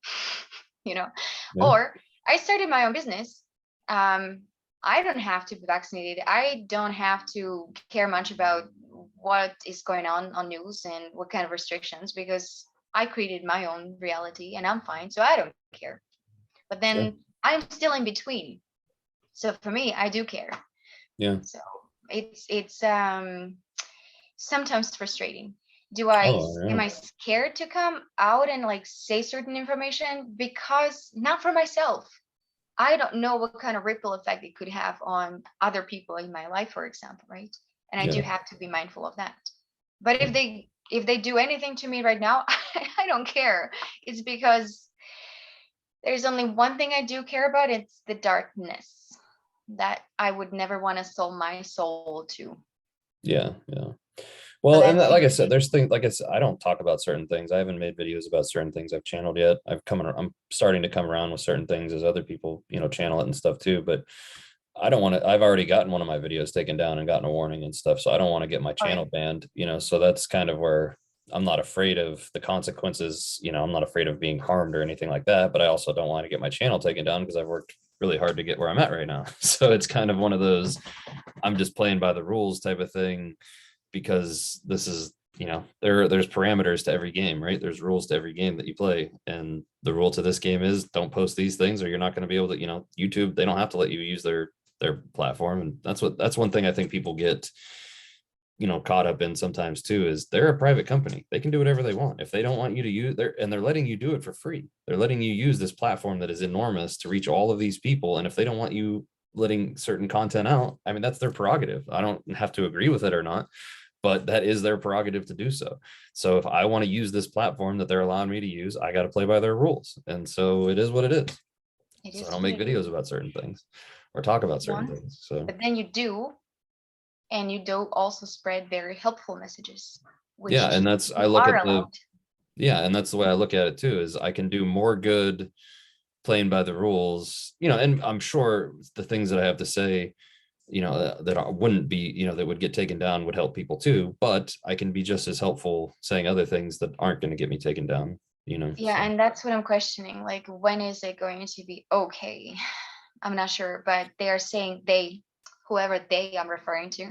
you know. Yeah, Or I started my own business. I don't have to be vaccinated. I don't have to care much about what is going on news and what kind of restrictions, because I created my own reality and I'm fine. So I don't care. But sure. then I'm still in between. So for me, I do care. Yeah. So it's sometimes frustrating. Do I Oh, am yeah. I scared to come out and like say certain information? Because not for myself. I don't know what kind of ripple effect it could have on other people in my life, for example, right? And I do Yeah. have to be mindful of that. But if they do anything to me right now, I don't care. It's because there's only one thing I do care about. It's the darkness that I would never want to sell my soul to. Yeah. Yeah. So Well, and that's that, like I said, there's things like I don't talk about certain things. I haven't made videos about certain things I've channeled yet. I'm starting to come around with certain things as other people, channel it and stuff too. But I don't want to, I've already gotten one of my videos taken down and gotten a warning and stuff. So I don't want to get my all right. channel banned, so that's kind of where I'm not afraid of the consequences. I'm not afraid of being harmed or anything like that. But I also don't want to get my channel taken down because I've worked really hard to get where I'm at right now. So it's kind of one of those, I'm just playing by the rules type of thing, because this is, there's parameters to every game, right? There's rules to every game that you play, and the rule to this game is don't post these things or you're not going to be able to, YouTube, they don't have to let you use their platform. And that's one thing I think people get caught up in sometimes too is they're a private company. They can do whatever they want. If they don't want you to use they're letting you do it for free. They're letting you use this platform that is enormous to reach all of these people. And if they don't want you letting certain content out, I mean, that's their prerogative. I don't have to agree with it or not, but that is their prerogative to do so. So if I want to use this platform that they're allowing me to use, I got to play by their rules. And so it is what it is. It So I is don't what make it is. videos about certain things or talk about certain One, things. So but then you do, and you do also spread very helpful messages, yeah, which and that's I you look are at the allowed. yeah, and that's the way I look at it too, is I can do more good playing by the rules, and I'm sure the things that I have to say, wouldn't be, that would get taken down would help people too, but I can be just as helpful saying other things that aren't going to get me taken down, Yeah, so. and that's what I'm questioning. Like, when is it going to be okay? I'm not sure, but they are saying whoever they I'm referring to,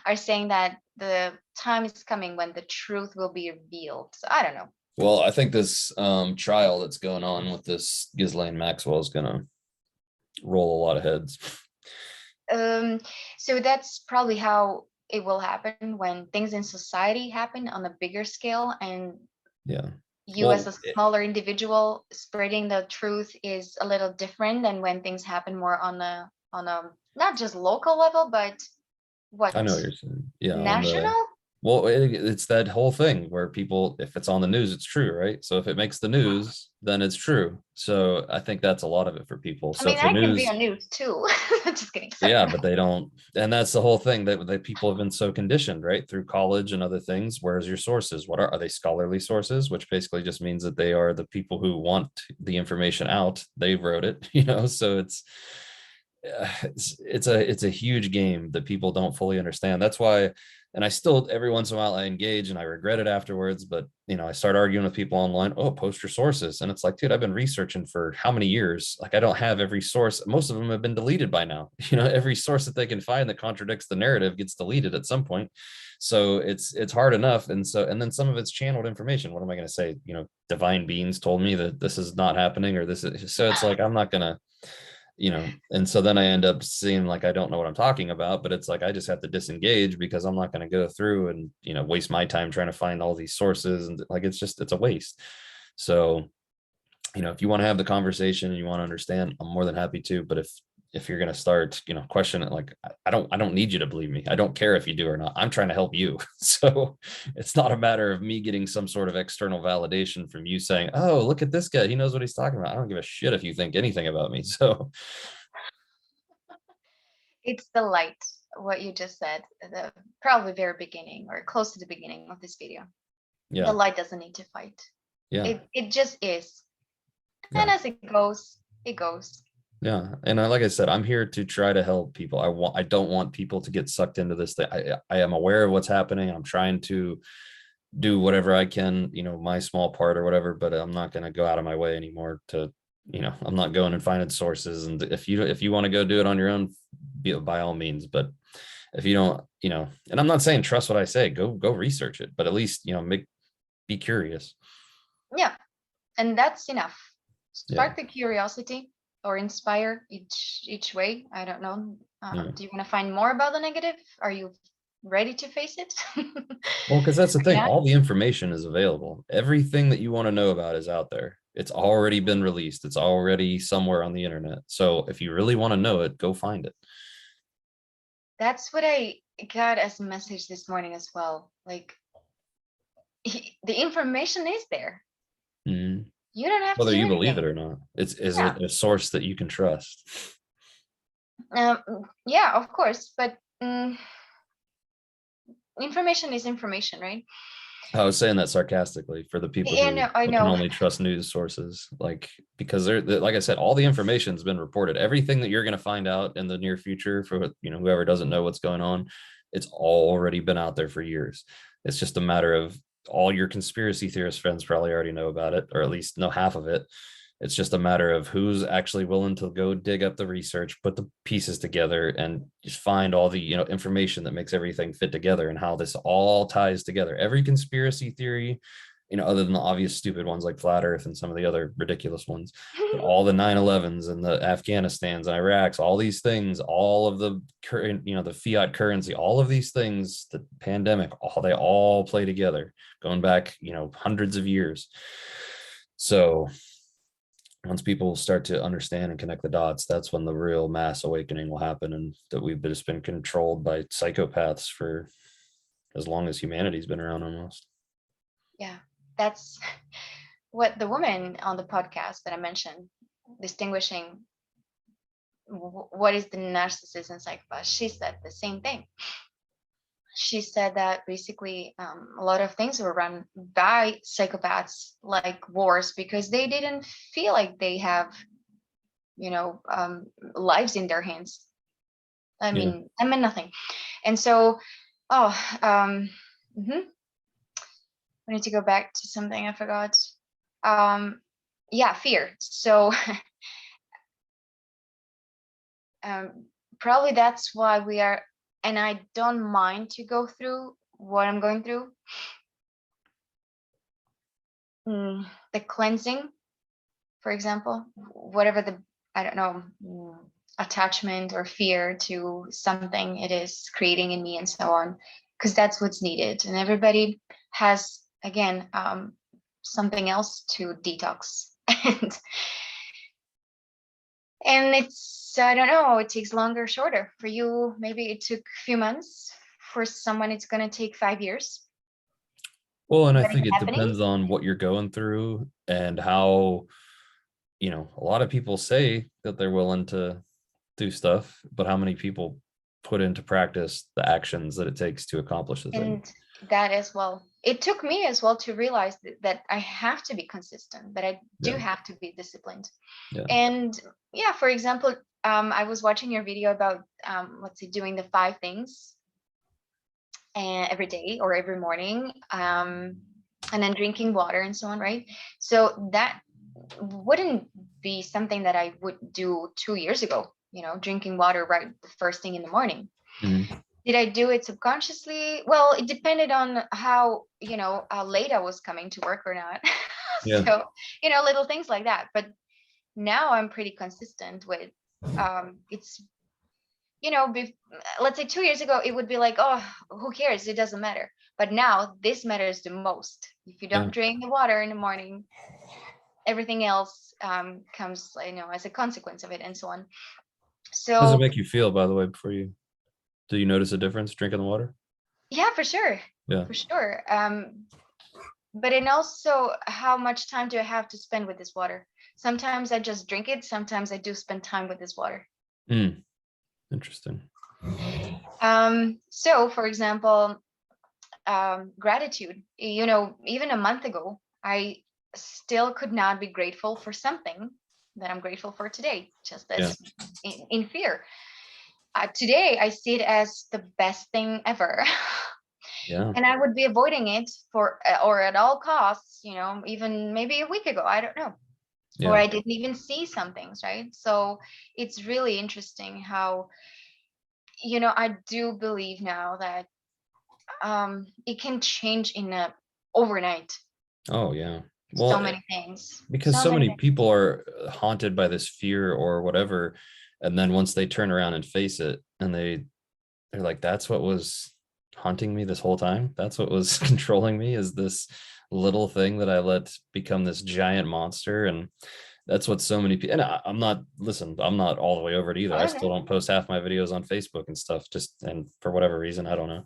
are saying that the time is coming when the truth will be revealed. So I don't know. Well, I think this trial that's going on with this Ghislaine Maxwell is going to roll a lot of heads. Um, so that's probably how it will happen when things in society happen on a bigger scale, and Yeah. you as Well, a smaller individual spreading the truth is a little different than when things happen more on a not just local level, but I know what, what you're saying. Yeah, on the national? well, it's that whole thing where people, if it's on the news, it's true, right? So if it makes the news, then it's true. So I think that's a lot of it for people. I So mean, if the I can be news, on news too. Just kidding. Sorry. yeah, but they don't, and that's the whole thing that people have been so conditioned, right, through college and other things. Where's your sources? What are they scholarly sources? Which basically just means that they are the people who want the information out. They wrote it, So it's a huge game that people don't fully understand. That's why, and I still every once in a while I engage and I regret it afterwards, but I start arguing with people online. Oh, post your sources. And it's like, dude, I've been researching for how many years? Like, I don't have every source. Most of them have been deleted by now. Every source that they can find that contradicts the narrative gets deleted at some point. So it's hard enough. And then some of it's channeled information. What am I going to say? Divine beings told me that this is not happening, or this is, so it's like, I'm not gonna, and so then I end up seeing like I don't know what I'm talking about, but it's like I just have to disengage because I'm not going to go through and waste my time trying to find all these sources, and like it's a waste. So if you want to have the conversation and you want to understand, I'm more than happy to. But if you're going to start question it, like I don't need you to believe me. I don't care if you do or not. I'm trying to help you. So it's not a matter of me getting some sort of external validation from you saying, oh, look at this guy, he knows what he's talking about. I don't give a shit if you think anything about me. So It's the light, what you just said, the probably very beginning or close to the beginning of this video. The yeah, light doesn't need to fight. yeah, It just is. And yeah. as it goes, it goes. Yeah, and like I said, I'm here to try to help people. I don't want people to get sucked into this thing. I am aware of what's happening. I'm trying to do whatever I can, my small part or whatever, but I'm not going to go out of my way anymore to, I'm not going and finding sources. And if you want to go do it on your own, by all means. But if you don't, and I'm not saying trust what I say, go research it, but at least, be curious. Yeah. And that's enough. Yeah. Spark the curiosity or inspire each way. I don't know. Yeah. Do you want to find more about the negative? Are you ready to face it? Well, because that's the thing, Yeah. all the information is available. Everything that you want to know about is out there. It's already been released. It's already somewhere on the internet. So if you really want to know it, go find it. That's what I got as a message this morning as well. Like, the information is there. Mhm. You don't have to Whether do you believe it anything. or not, is Yeah. it a source that you can trust? Yeah, of course. But information is information, right? I was saying that sarcastically for the people Yeah, who no, I can know. only trust news sources, like because like I said, all the information has been reported. Everything that you're going to find out in the near future for whoever doesn't know what's going on, it's already been out there for years. It's just a matter of all your conspiracy theorist friends probably already know about it, or at least know half of it. It's just a matter of who's actually willing to go dig up the research, put the pieces together, and just find all the information that makes everything fit together and how this all ties together. Every conspiracy theory, other than the obvious stupid ones like flat earth and some of the other ridiculous ones, but all the 9/11s and the Afghanistans and Iraqs, all these things, all of the current, the fiat currency, all of these things, the pandemic, they all play together going back, hundreds of years. So once people start to understand and connect the dots, that's when the real mass awakening will happen, and that we've just been controlled by psychopaths for as long as humanity's been around almost. Yeah, that's what the woman on the podcast that I mentioned, distinguishing what is the narcissist and psychopath, she said the same thing. She said that basically a lot of things were run by psychopaths, like wars, because they didn't feel like they have, lives in their hands. I mean nothing. And so, mhm. I need to go back to something I forgot. Fear. So probably that's why we are, and I don't mind to go through what I'm going through. The cleansing, for example, whatever the, I don't know, attachment or fear to something it is creating in me and so on, because that's what's needed. And everybody has, again, something else to detox. And it's, I don't know, it takes longer or shorter. For you, maybe it took a few months. For someone, it's going to take 5 years. Well, and I But it's think it happening. depends on what you're going through and how, a lot of people say that they're willing to do stuff, but how many people put into practice the actions that it takes to accomplish the thing? And that as well. It took me as well to realize that I have to be consistent, that I do have to be disciplined. Yeah. And for example, I was watching your video about, let's say, doing the 5 things every day or every morning, and then drinking water and so on, right? So that wouldn't be something that I would do 2 years ago, drinking water right the first thing in the morning. Mm-hmm. Did I do it subconsciously? Well, it depended on how late I was coming to work or not. Yeah. So, little things like that. But now I'm pretty consistent with, it's, let's say 2 years ago, it would be like, oh, who cares? It doesn't matter. But now this matters the most. If you don't drink the water in the morning, everything else comes, as a consequence of it and so on. So how does it make you feel, by the way, do you notice a difference drinking the water? Yeah, for sure. Yeah. For sure. But and also, how much time do I have to spend with this water? Sometimes I just drink it. Sometimes I do spend time with this water. Interesting. So for example, gratitude, even a month ago, I still could not be grateful for something that I'm grateful for today, just as in fear. Today, I see it as the best thing ever. Yeah. And I would be avoiding it or at all costs, even maybe a week ago, I don't know. Or I didn't even see some things, right? So it's really interesting how, I do believe now that it can change in overnight. Oh, yeah. Well, so many things. Because so many people are haunted by this fear or whatever. And then once they turn around and face it, and they're like, that's what was haunting me this whole time. That's what was controlling me, is this little thing that I let become this giant monster. And that's what so many people, and I'm not all the way over it either. I still don't post half my videos on Facebook and stuff, and for whatever reason, I don't know,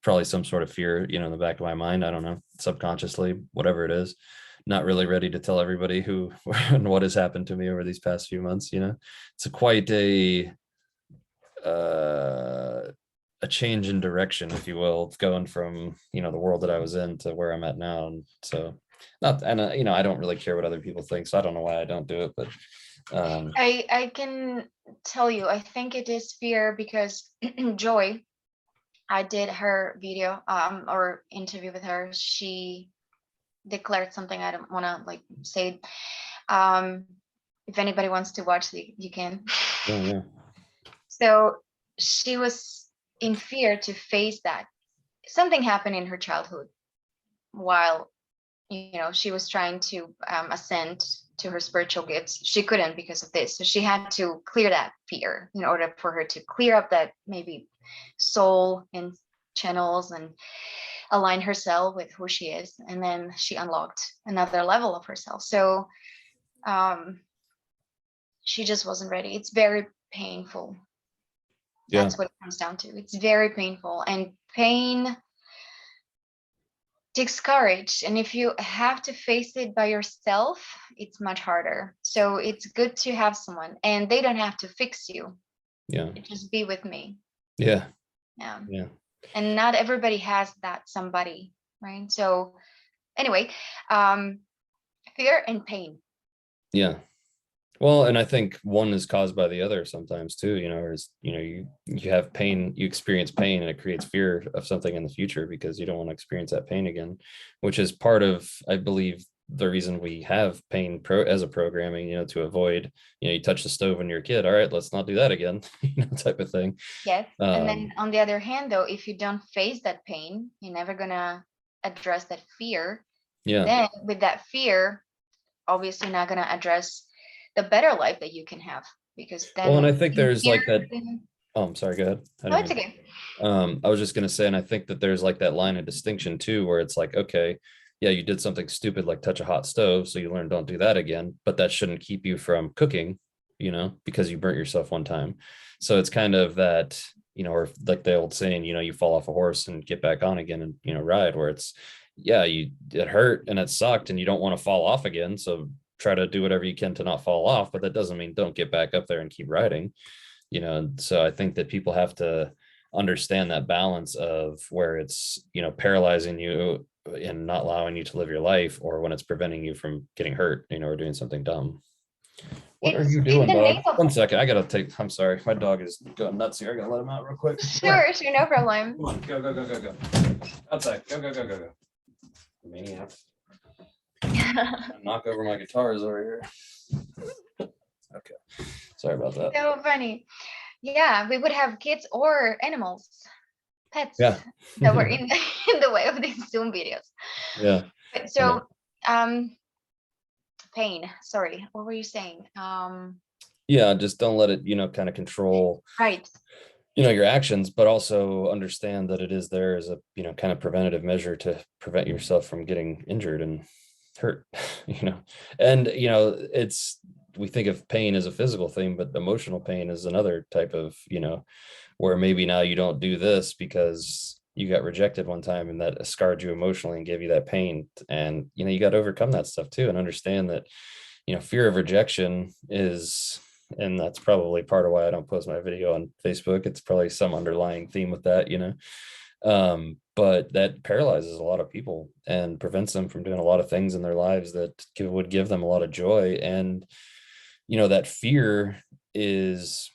probably some sort of fear, in the back of my mind. I don't know, subconsciously, whatever it is. Not really ready to tell everybody who and what has happened to me over these past few months. It's quite a change in direction, if you will. It's going from, the world that I was in to where I'm at now. And so I don't really care what other people think. So I don't know why I don't do it, but I can tell you, I think it is fear because Joy, I did her video or interview with her. She declared something. I don't want to say. If anybody wants to watch, you can. Yeah. So she was in fear to face that. Something happened in her childhood while she was trying to ascend to her spiritual gifts. She couldn't because of this. So she had to clear that fear in order for her to clear up that maybe soul and channels and align herself with who she is. And then she unlocked another level of herself. So she just wasn't ready. It's very painful. Yeah. That's what it comes down to. It's very painful, and pain takes courage. And if you have to face it by yourself, it's much harder. So it's good to have someone, and they don't have to fix you. Yeah. Just be with me. Yeah. Yeah. Yeah. And not everybody has that somebody, right? So anyway, fear and pain. Yeah. Well, and I think one is caused by the other sometimes too, you have pain, you experience pain, and it creates fear of something in the future because you don't want to experience that pain again, which is part of, I believe, the reason we have pain as a programming, to avoid, you touch the stove when you're a kid. All right, let's not do that again, type of thing. Yes. And then on the other hand, though, if you don't face that pain, you're never gonna address that fear. Yeah. Then with that fear, obviously not gonna address the better life that you can have, because then. Well, and I think there's like that. Then, Oh, I'm sorry. Go ahead. no, it's okay. I was just going to say, and I think that there's like that line of distinction too, where it's like, okay, yeah, you did something stupid like touch a hot stove, so you learn don't do that again, but that shouldn't keep you from cooking, because you burnt yourself one time. So it's kind of that, or like the old saying, you fall off a horse and get back on again and, ride, where it's, yeah, it hurt and it sucked and you don't want to fall off again. So try to do whatever you can to not fall off, but that doesn't mean don't get back up there and keep riding, and so I think that people have to understand that balance of where it's, paralyzing you and not allowing you to live your life, or when it's preventing you from getting hurt, or doing something dumb. What are you doing, dog? 1 second. I'm sorry. My dog is going nuts here. I gotta let him out real quick. Sure, no problem. Come on, go. Outside. Go. Maniac. Knock over my guitars over here. Okay. Sorry about that. So funny. Yeah, we would have kids or animals, pets, yeah, that were in the way of these Zoom videos. Yeah. So, pain. Sorry, what were you saying? Yeah, just don't let it, kind of control. Right. Your actions, but also understand that it is there as a, kind of preventative measure to prevent yourself from getting injured and hurt, and, we think of pain as a physical thing, but emotional pain is another type of, where maybe now you don't do this because you got rejected one time and that scarred you emotionally and gave you that pain. And, you got to overcome that stuff too, and understand that, fear of rejection is, and that's probably part of why I don't post my video on Facebook. It's probably some underlying theme with that, but that paralyzes a lot of people and prevents them from doing a lot of things in their lives that would give them a lot of joy. And, that fear is,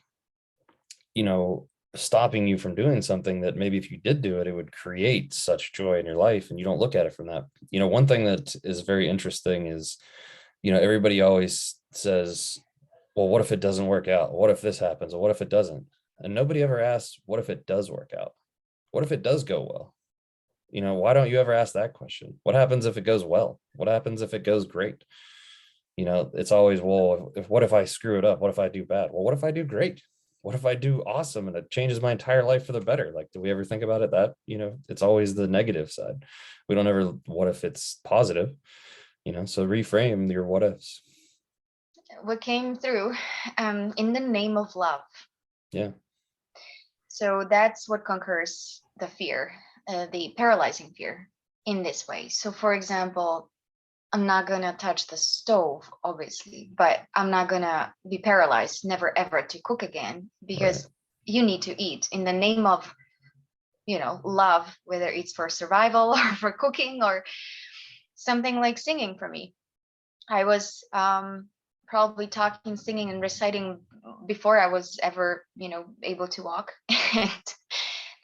stopping you from doing something that maybe if you did do it, it would create such joy in your life, and you don't look at it from that. One thing that is very interesting is, everybody always says, well, what if it doesn't work out? What if this happens? Or what if it doesn't? And nobody ever asks, what if it does work out? What if it does go well? Why don't you ever ask that question? What happens if it goes well? What happens if it goes great? It's always, well, what if I screw it up? What if I do bad? Well, what if I do great? What if I do awesome and it changes my entire life for the better? Like, do we ever think about it that, it's always the negative side. We don't ever, what if it's positive? So reframe your what ifs. What came through in the name of love. Yeah. So that's what conquers the fear, the paralyzing fear in this way. So for example, I'm not going to touch the stove, obviously, but I'm not going to be paralyzed, never ever to cook again, because Right. You need to eat in the name of, love, whether it's for survival or for cooking or something like singing for me. I was probably talking, singing, and reciting before I was ever, able to walk. And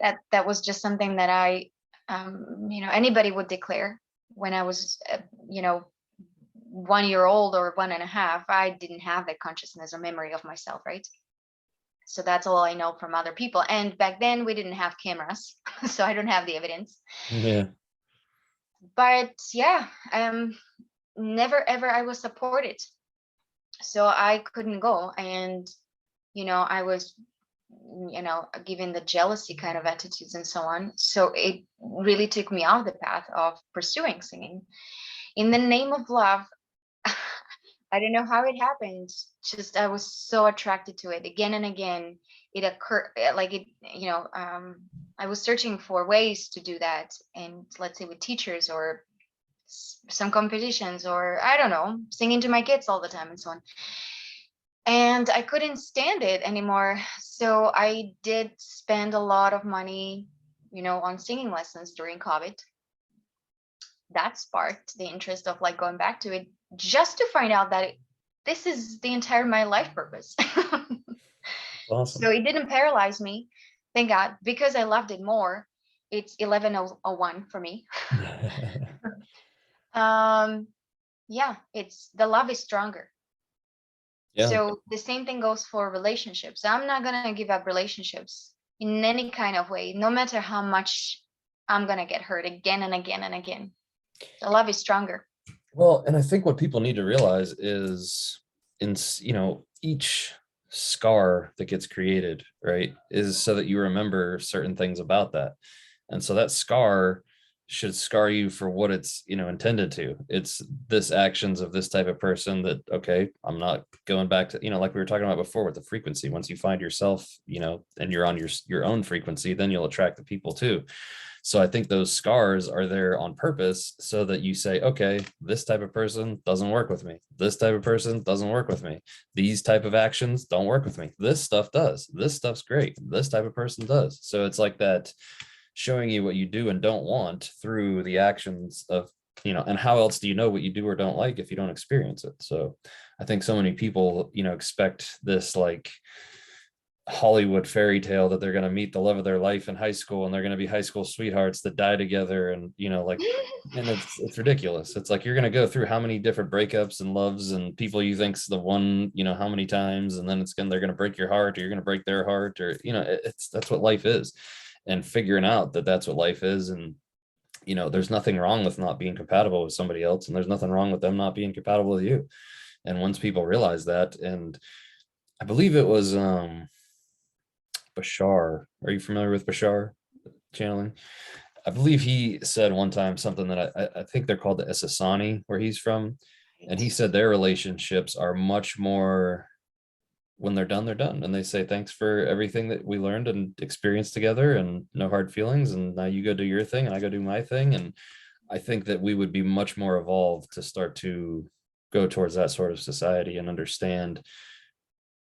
that was just something that I, anybody would declare when I was, 1 year old or 1.5. I didn't have that consciousness or memory of myself, right? So that's all I know from other people. And back then we didn't have cameras, so I don't have the evidence. Yeah. But yeah, never ever I was supported. So I couldn't go. And, I was, given the jealousy kind of attitudes and so on. So it really took me off the path of pursuing singing. In the name of love, I don't know how it happened. Just I was so attracted to it again and again. It occurred like it, I was searching for ways to do that, and let's say with teachers or some competitions, or I don't know, singing to my kids all the time and so on. And I couldn't stand it anymore. So I did spend a lot of money, on singing lessons during COVID. That sparked the interest of like going back to it, just to find out that this is the entire my life purpose. Awesome. So it didn't paralyze me, thank God, because I loved it more. It's 11:01 for me. Yeah, it's the love is stronger. Yeah. So the same thing goes for relationships. I'm not gonna give up relationships in any kind of way, no matter how much I'm gonna get hurt again and again and again. The love is stronger. Well, and I think what people need to realize is each scar that gets created, right, is so that you remember certain things about that. And so that scar should scar you for what it's, intended to. It's this actions of this type of person that, okay, I'm not going back to, like we were talking about before with the frequency. Once you find yourself, and you're on your own frequency, then you'll attract the people too. So I think those scars are there on purpose so that you say, okay, this type of person doesn't work with me. This type of person doesn't work with me. These type of actions don't work with me. This stuff does. This stuff's great. This type of person does. So it's like that, showing you what you do and don't want through the actions of, and how else do you know what you do or don't like if you don't experience it? So I think so many people, expect this like Hollywood fairy tale that they're going to meet the love of their life in high school and they're going to be high school sweethearts that die together, and and it's ridiculous. It's like you're going to go through how many different breakups and loves and people you think's the one, how many times, and then they're going to break your heart, or you're going to break their heart, or that's what life is. And figuring out that that's what life is, and there's nothing wrong with not being compatible with somebody else, and there's nothing wrong with them not being compatible with you. And once people realize that, and I believe it was Bashar. Are you familiar with Bashar channeling? I believe he said one time something that I think they're called the Essassani, where he's from. And he said their relationships are much more, when they're done, they're done. And they say, thanks for everything that we learned and experienced together, and no hard feelings. And now you go do your thing and I go do my thing. And I think that we would be much more evolved to start to go towards that sort of society and understand,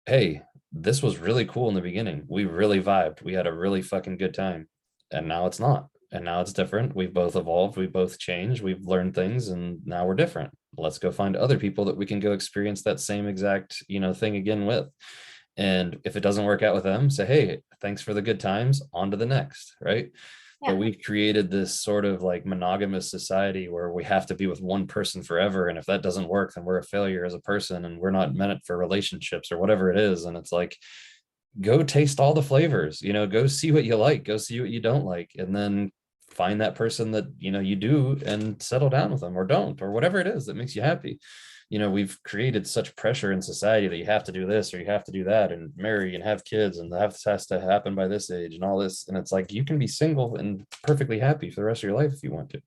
hey, this was really cool in the beginning. We really vibed. We had a really fucking good time. And now it's not. And now it's different. We've both evolved. We've both changed. We've learned things, and now we're different. Let's go find other people that we can go experience that same exact, thing again with. And if it doesn't work out with them, say, hey, thanks for the good times. On to the next, right? Yeah. But we've created this sort of like monogamous society where we have to be with one person forever. And if that doesn't work, then we're a failure as a person and we're not meant for relationships or whatever it is. And it's like, go taste all the flavors, go see what you like, go see what you don't like, and then find that person that, you do, and settle down with them, or don't, or whatever it is that makes you happy. We've created such pressure in society that you have to do this or you have to do that and marry and have kids and this has to happen by this age and all this. And it's like, you can be single and perfectly happy for the rest of your life if you want to.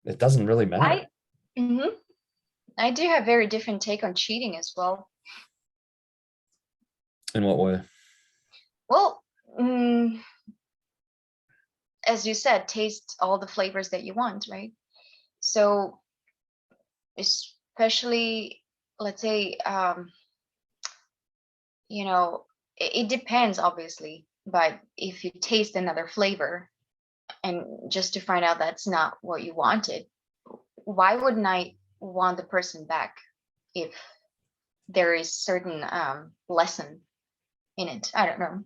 It doesn't really matter. I do have very different take on cheating as well. In what way? Well, as you said, taste all the flavors that you want, right? So especially, let's say, it depends, obviously, but if you taste another flavor and just to find out that's not what you wanted, why wouldn't I want the person back if there is certain lesson in it? I don't know.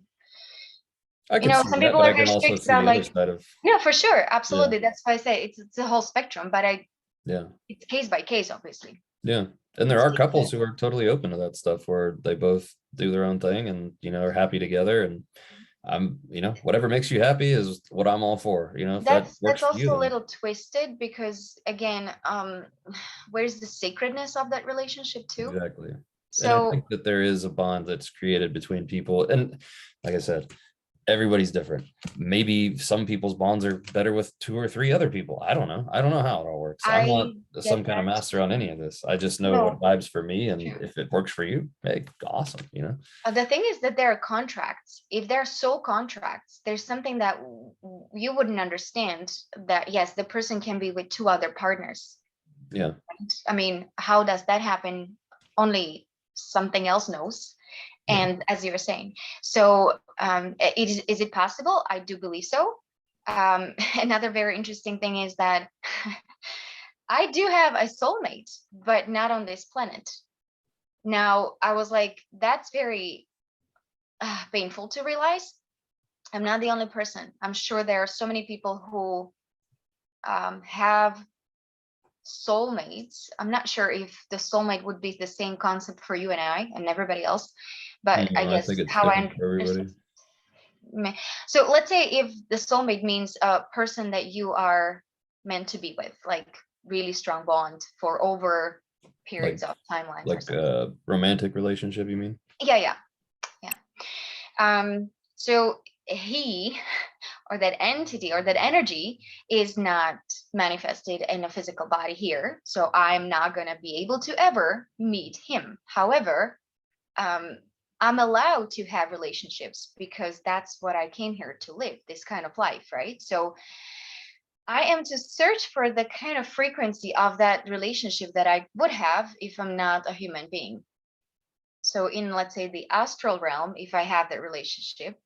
I can see Some that, people but are I very can also strict see about the other like, side of, yeah, for sure, yeah, absolutely. That's why I say it's a whole spectrum, but it's case by case, obviously. yeah. And there are couples who are totally open to that stuff where they both do their own thing and, are happy together. And whatever makes you happy is what I'm all for. If that works That's for you, also a then little twisted because again, where's the sacredness of that relationship too? exactly. And I So think that there is a bond that's created between people. And like I said, everybody's different. Maybe some people's bonds are better with two or three other people. I don't know. I don't know how it all works. I'm not I some get kind of that. master on any of this. I just know what No, vibes for me. And true. if it works for you, hey, awesome. The thing is that there are contracts. If there are soul contracts, there's something that you wouldn't understand, that yes, the person can be with two other partners. Yeah. I mean, how does that happen? Only something else knows. Yeah. And as you were saying, so is it possible? I do believe so. Another very interesting thing is that I do have a soulmate, but not on this planet. Now, I was like, that's very painful to realize. I'm not the only person. I'm sure there are so many people who have soulmates. I'm not sure if the soulmate would be the same concept for you and I and everybody else, but I No, I guess think it's how different I for everybody. understand. So let's say if the soulmate means a person that you are meant to be with, like really strong bond for over Like periods of timelines or like something. a romantic relationship, you mean? Yeah, yeah, yeah. So he or that entity or that energy is not manifested in a physical body here. So I'm not going to be able to ever meet him. However, um, I'm allowed to have relationships because that's what I came here to live, this kind of life, right? So I am to search for the kind of frequency of that relationship that I would have if I'm not a human being. So in, let's say, the astral realm, if I have that relationship,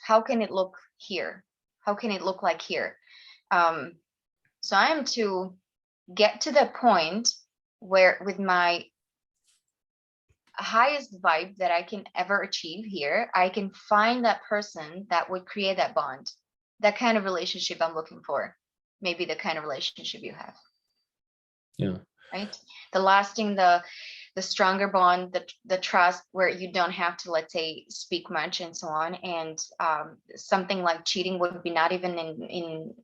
how can it look here? How can it look like here? Um, so I am to get to the point where, with my highest vibe that I can ever achieve here, I can find that person that would create that bond, that kind of relationship I'm looking for. Maybe the kind of relationship you have, Yeah. right? The lasting, the stronger bond, the trust, where you don't have to, let's say, speak much and so on. And something like cheating would be not even in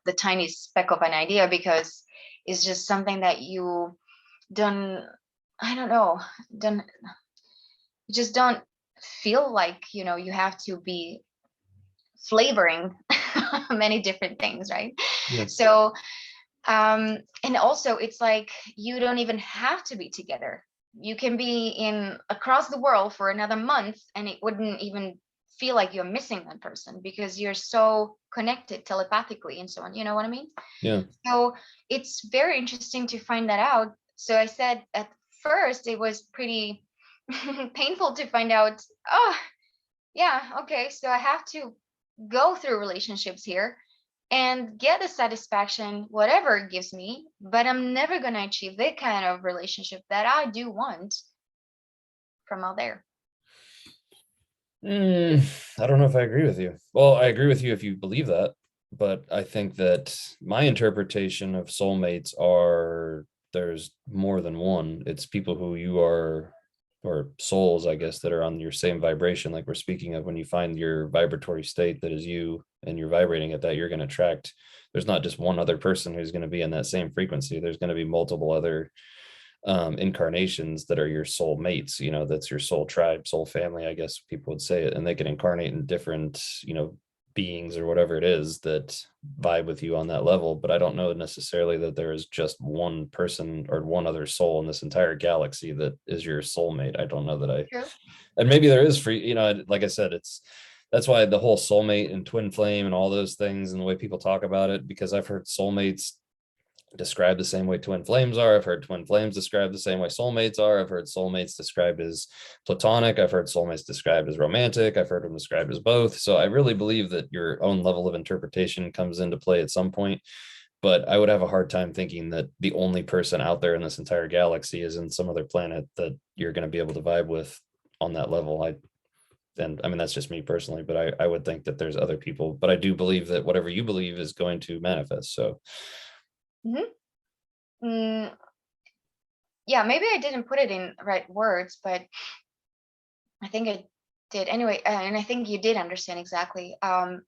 the tiniest speck of an idea, because it's just something that you don't, I don't know, don't, you just don't feel like, you have to be flavoring many different things, right? Yeah. So and also it's like you don't even have to be together. You can be in across the world for another month and it wouldn't even feel like you're missing that person, because you're so connected telepathically and so on, you know what I mean? Yeah. So it's very interesting to find that out. So I said at first it was pretty painful to find out, oh, yeah, okay, so I have to go through relationships here and get the satisfaction, whatever it gives me, but I'm never going to achieve the kind of relationship that I do want from out there. I don't know if I agree with you. Well, I agree with you if you believe that, but I think that my interpretation of soulmates are there's more than one. It's people who you are, or souls, I guess, that are on your same vibration, like we're speaking of. When you find your vibratory state that is you and you're vibrating at that, you're going to attract. There's not just one other person who's going to be in that same frequency. There's going to be multiple other incarnations that are your soul mates. That's your soul tribe, soul family, I guess people would say it. And they can incarnate in different beings or whatever it is that vibe with you on that level. But I don't know necessarily that there is just one person or one other soul in this entire galaxy that is your soulmate. I don't know that I True. And maybe there is free, like I said, that's why the whole soulmate and twin flame and all those things and the way people talk about it, because I've heard soulmates described the same way twin flames are. I've heard twin flames described the same way soulmates are. I've heard soulmates described as platonic. I've heard soulmates described as romantic. I've heard them described as both. So I really believe that your own level of interpretation comes into play at some point. But I would have a hard time thinking that the only person out there in this entire galaxy is in some other planet that you're going to be able to vibe with on that level. And I mean, that's just me personally, but I would think that there's other people. But I do believe that whatever you believe is going to manifest. So Hmm. Mm, yeah, maybe I didn't put it in right words, but I think did anyway, and I think you did understand exactly.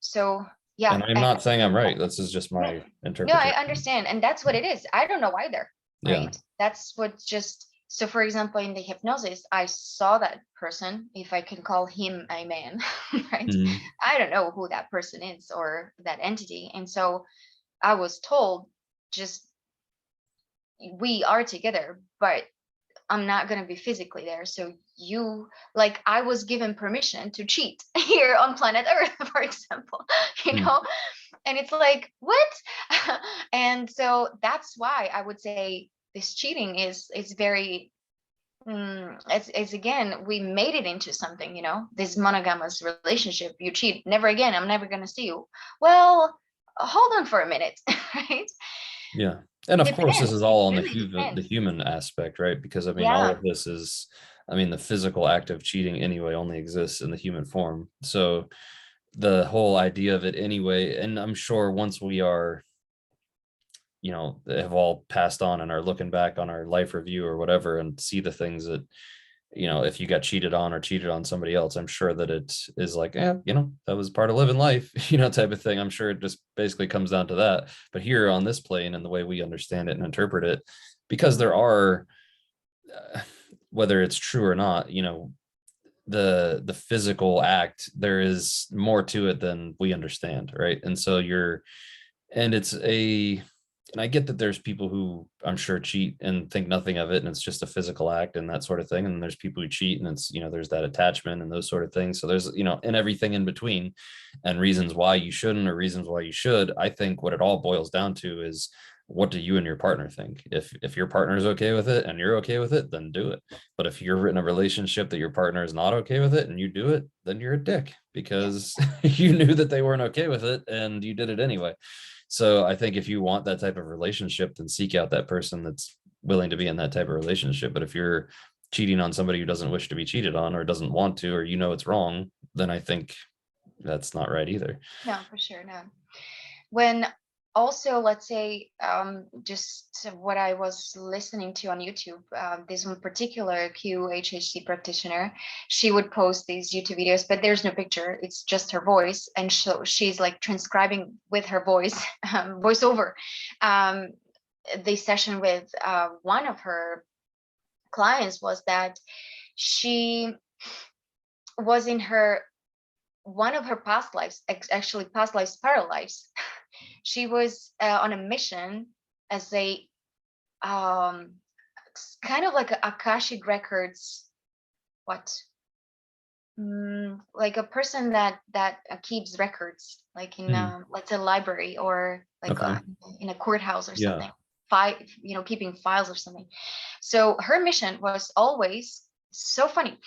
So yeah, And I'm not saying I'm right. This is just no, my no, I interpretation. understand, and that's what it is. I don't know either, Yeah. right? That's what just so. For example, in the hypnosis, I saw that person, if I can call him a man, right? Mhm. I don't know who that person is or that entity, and so I was told, just we are together, but I'm not going to be physically there. So you, like, I was given permission to cheat here on planet Earth, for example, you Mm. know? And it's like, what? And so that's why I would say this cheating is very, it's again, we made it into something, this monogamous relationship. You cheat, never again. I'm never going to see you. Well, hold on for a minute, right? Yeah. And of course, this is Depends. It all on really the depends. human aspect, right? Because I mean, all Yeah. of this is, I mean, the physical act of cheating anyway only exists in the human form. So the whole idea of it anyway, and I'm sure once we are, have all passed on and are looking back on our life review or whatever and see the things that, if you got cheated on or cheated on somebody else, I'm sure that it is like, that was part of living life, type of thing. I'm sure it just basically comes down to that. But here on this plane and the way we understand it and interpret it, because there are, uh, whether it's true or not, the physical act, there is more to it than we understand, right? And so and it's and I get that there's people who I'm sure cheat and think nothing of it and it's just a physical act and that sort of thing. And there's people who cheat and it's, there's that attachment and those sort of things. So there's, and everything in between and reasons why you shouldn't or reasons why you should. I think what it all boils down to is, what do you and your partner think? If your partner is okay with it and you're okay with it, then do it. But if you're in a relationship that your partner is not okay with it and you do it, then you're a dick Yeah. because you knew that they weren't okay with it and you did it anyway. So I think if you want that type of relationship, then seek out that person that's willing to be in that type of relationship. But if you're cheating on somebody who doesn't wish to be cheated on or doesn't want to, or it's wrong, then I think that's not right either. No, for sure. No. When also, let's say, just what I was listening to on YouTube, this one particular QHHC practitioner, she would post these YouTube videos, but there's no picture, it's just her voice. And so she's like transcribing with her voice, voiceover, um, the session with one of her clients was that she was in her one of her past lives, actually past lives, parallel lives. She was on a mission as a um, kind of like a Akashic records, what like a person that keeps records, like in Hmm. let's say library or like Okay. in a courthouse or Yeah. something, keeping files or something. So her mission was always so funny,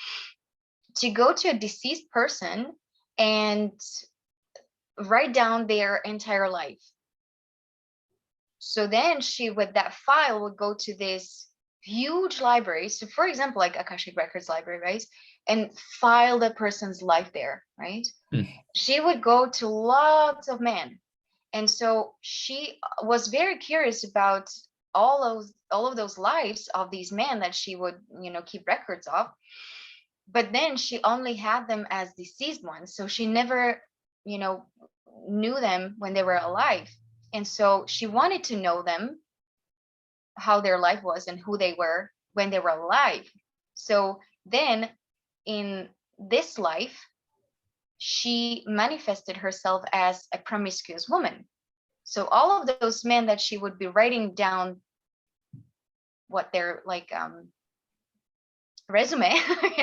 to go to a deceased person and write down their entire life. So then she, with that file, would go to this huge library. So, for example, like Akashic Records library, right? And file the person's life there, right? Hmm. She would go to lots of men. And so she was very curious about all of those lives of these men that she would, keep records of. But then she only had them as deceased ones. So she never, you know, knew them when they were alive. And so she wanted to know them, how their life was and who they were when they were alive. So then in this life, she manifested herself as a promiscuous woman. So all of those men that she would be writing down what their like resume,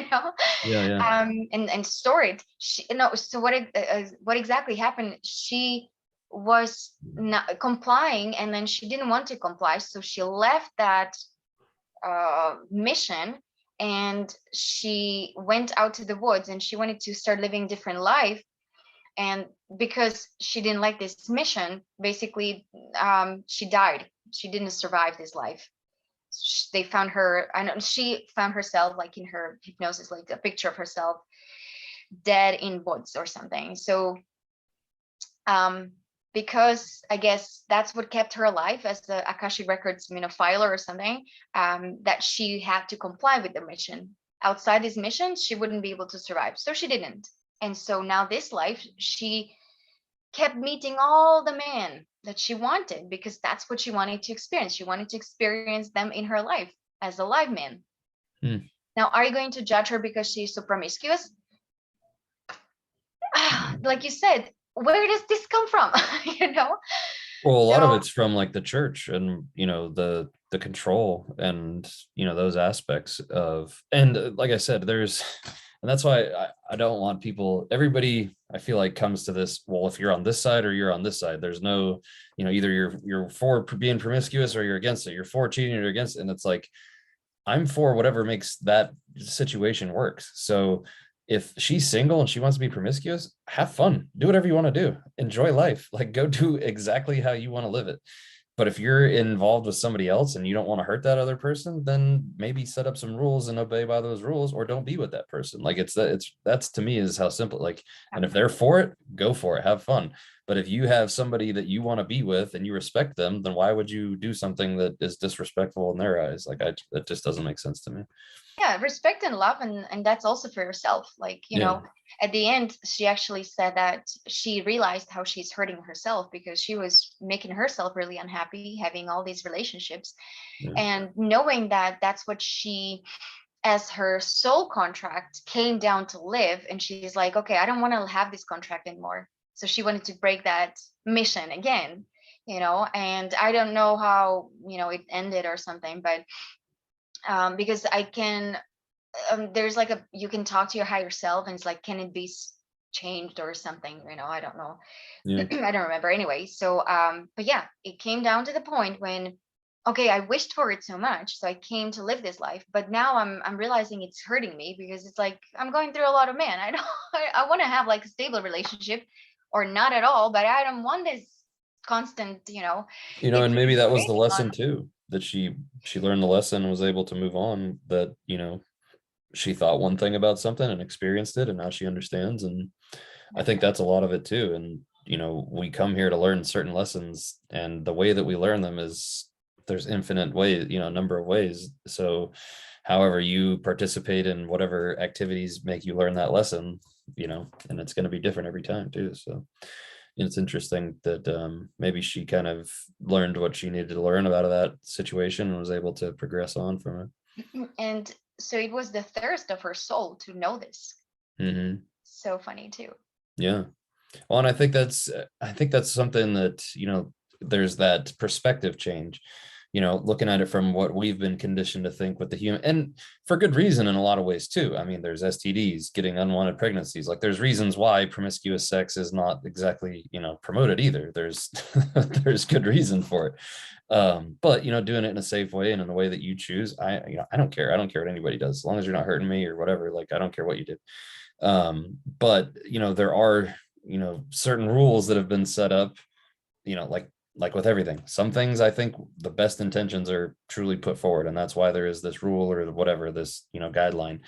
Yeah. Yeah. and store it. So what exactly happened? She was not complying, and then she didn't want to comply, so she left that mission, and she went out to the woods, and she wanted to start living different life. And because she didn't like this mission, basically, she died. She didn't survive this life. They found her, I know she found herself like in her hypnosis, like a picture of herself dead in woods or something. So um because I guess that's what kept her alive as the Akashic Records, filer or something, that she had to comply with the mission. outside this mission, she wouldn't be able to survive. So she didn't. And so now this life, she kept meeting all the men that she wanted because that's what she wanted to experience. She wanted to experience them in her life as a live man. Hmm. Now, are you going to judge her because she's so promiscuous? Like you said, where does this come from? You know? Well, a lot of So it's from like the church and, you know, the control and, you know, those aspects of, and like I said, there's, and that's why I don't want people, everybody I feel like comes to this, well, if you're on this side or you're on this side, there's no, you know, either you're for being promiscuous or you're against it, you're for cheating or against it. And it's like, I'm for whatever makes that situation works. So if she's single and she wants to be promiscuous, have fun, do whatever you want to do, enjoy life, like go do exactly how you want to live it. But if you're involved with somebody else and you don't want to hurt that other person, then maybe set up some rules and obey by those rules, or don't be with that person. Like that's to me is how simple, like, and if they're for it, go for it, have fun. But if you have somebody that you want to be with and you respect them, then why would you do something that is disrespectful in their eyes? Like that just doesn't make sense to me. yeah, respect and love, and that's also for yourself. Like, you Yeah. know, at the end, she actually said that she realized how she's hurting herself because she was making herself really unhappy having all these relationships, Yeah. and knowing that that's what she, as her soul contract, came down to live. And she's like, okay, I don't want to have this contract anymore. So she wanted to break that mission again, you know. And I don't know how, you know, it ended or something, but because I can, there's like a, you can talk to your higher self and it's like, can it be changed or something, you know? I don't know. Yeah. I don't remember anyway. So but yeah, it came down to the point when, okay, I wished for it so much, so I came to live this life, but now I'm realizing it's hurting me because it's like I'm going through a lot of men. I don't I want to have like a stable relationship or not at all, but I don't want this constant, you know. You know, It's and maybe that was the draining on. lesson too, that she learned the lesson and was able to move on, that, you know, she thought one thing about something and experienced it and now she understands. And I think that's a lot of it too. And, you know, we come here to learn certain lessons, and the way that we learn them is, there's infinite ways, you know, number of ways. So however you participate in whatever activities make you learn that lesson, you know, and it's going to be different every time too. So it's interesting that maybe she kind of learned what she needed to learn out of that situation and was able to progress on from And so it was the thirst of her soul to know this. it. Mm-hmm. So funny too. Yeah. Well, and I think that's something that, you know, there's that perspective change, you know, looking at it from what we've been conditioned to think with the human, and for good reason in a lot of ways too. I mean, there's STDs, getting unwanted pregnancies. Like there's reasons why promiscuous sex is not exactly, you know, promoted either. There's there's good reason for it. But you know, doing it in a safe way and in the way that you choose, you know, I don't care. I don't care what anybody does, as long as you're not hurting me or whatever. Like I don't care what you do. But you know, there are, you know, certain rules that have been set up, you know, like with everything, some things I think the best intentions are truly put forward, and that's why there is this rule or whatever, this, you know, guideline.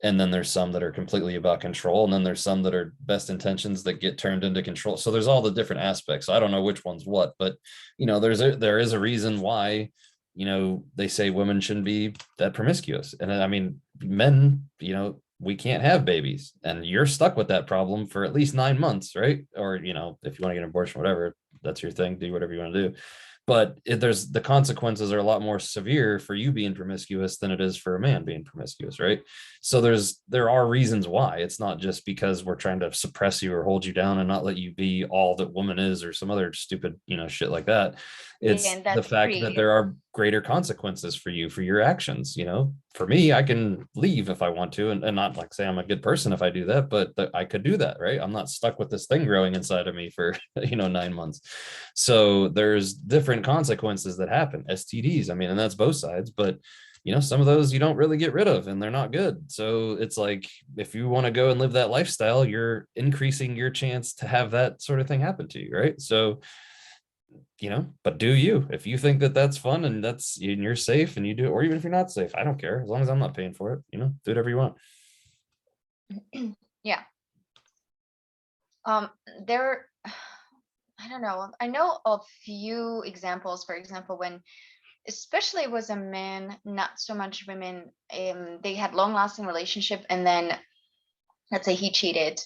And then there's some that are completely about control, and then there's some that are best intentions that get turned into control. So there's all the different aspects. So I don't know which one's what, but you know, there is a reason why, you know, they say women shouldn't be that promiscuous. And I mean, men, you know, we can't have babies, and you're stuck with that problem for at least 9 months, right? Or, you know, if you want to get an abortion, whatever, that's your thing, do whatever you want to do. But there's the consequences are a lot more severe for you being promiscuous than it is for a man being promiscuous, right? So there are reasons why. It's not just because we're trying to suppress you or hold you down and not let you be all that woman is or some other stupid, you know, shit like that. Yeah, It's and the that's fact that creative. there are greater consequences for you for your actions. You know, for me, I can leave if I want to, and not like say I'm a good person if I do that, but I could do that, right? I'm not stuck with this thing growing inside of me for, you know, 9 months. So there's different consequences that happen. STDs, I mean, and that's both sides, but you know, some of those you don't really get rid of and they're not good. So it's like, if you want to go and live that lifestyle, you're increasing your chance to have that sort of thing happen to you, right? So, you know, but do you, if you think that that's fun and you're safe and you do it, or even if you're not safe, I don't care, as long as I'm not paying for it, you know, do whatever you want. Yeah. There, I don't know. I know a few examples. For example, when especially was a man, not so much women. They had long lasting relationship, and then let's say he cheated,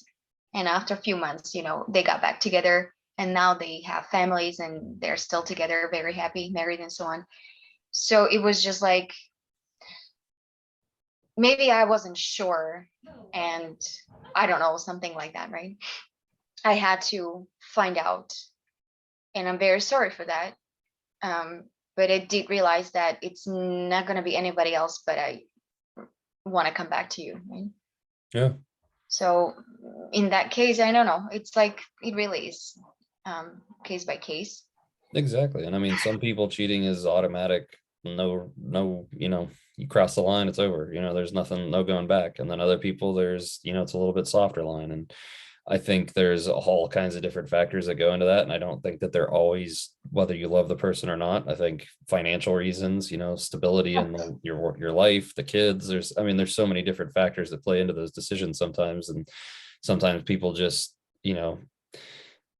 and after a few months, they got back together, and now they have families and they're still together, very happy, married, and so on. So it was just like, maybe I wasn't sure, and I don't know, something like that, right? I had to find out, and I'm very sorry for that. But I did realize that it's not going to be anybody else, but I want to come back to you, right? Yeah, So in that case, I don't know. It's like, it really is case by case. exactly. And I mean, some people cheating is automatic. No, you cross the line, it's over. There's nothing, no going back. And then other people, there's, it's a little bit softer line. And I think there's all kinds of different factors that go into that. And I don't think that they're always whether you love the person or not. I think financial reasons, stability in your life, the kids, there's so many different factors that play into those decisions sometimes. And sometimes people just,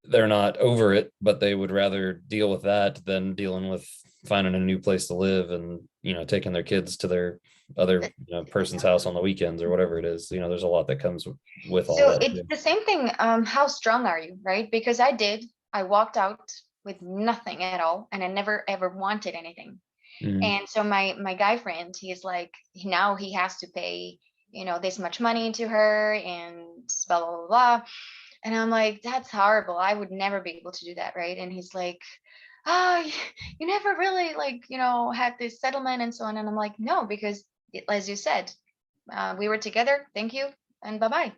they're not over it, but they would rather deal with that than dealing with finding a new place to live and, taking their kids to their other, person's house on the weekends or whatever it is. There's a lot that comes with all So that it's too. the same thing. How strong are you, right? Because I walked out with nothing at all, and I never ever wanted anything. Mhm. And so my guy friend, he's like, now he has to pay, this much money to her, and blah blah blah blah. And I'm like, that's horrible. I would never be able to do that, right? And he's like, oh, you never really, like, had this settlement and so on. And I'm like, no, because as you said, we were together. Thank you, and bye bye.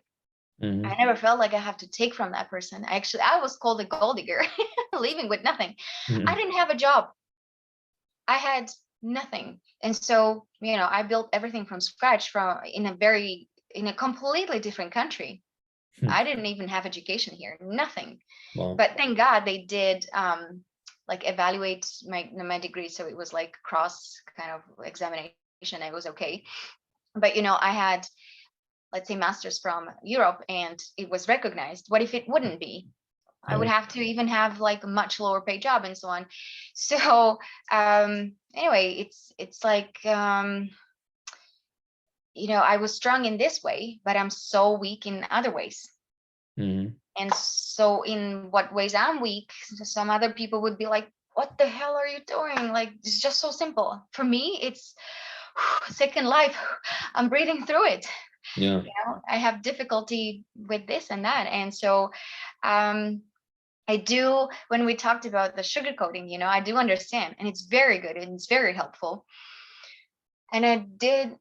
I Mhm. never felt like I have to take from that person. Actually, I was called a gold digger, leaving with nothing. I Mhm. didn't have a job. I had nothing. And so, I built everything from scratch, in a completely different country. I didn't even have education here, nothing. Well, But thank God they did like evaluate my degree. So it was like cross kind of examination. It was okay. But I had, let's say, masters from Europe, and it was recognized. What if it wouldn't be? I would yeah. have to even have like a much lower paid job and so on. So anyway, it's like, I was strong in this way, but I'm so weak in other ways. Mhm. And so in what ways I'm weak, some other people would be like, what the hell are you doing? Like, it's just so simple. For me, it's second life. I'm breathing through it. Yeah. I have difficulty with this and that. And so um, I do, when we talked about the sugar coating, I do understand, and it's very good and it's very helpful. And I did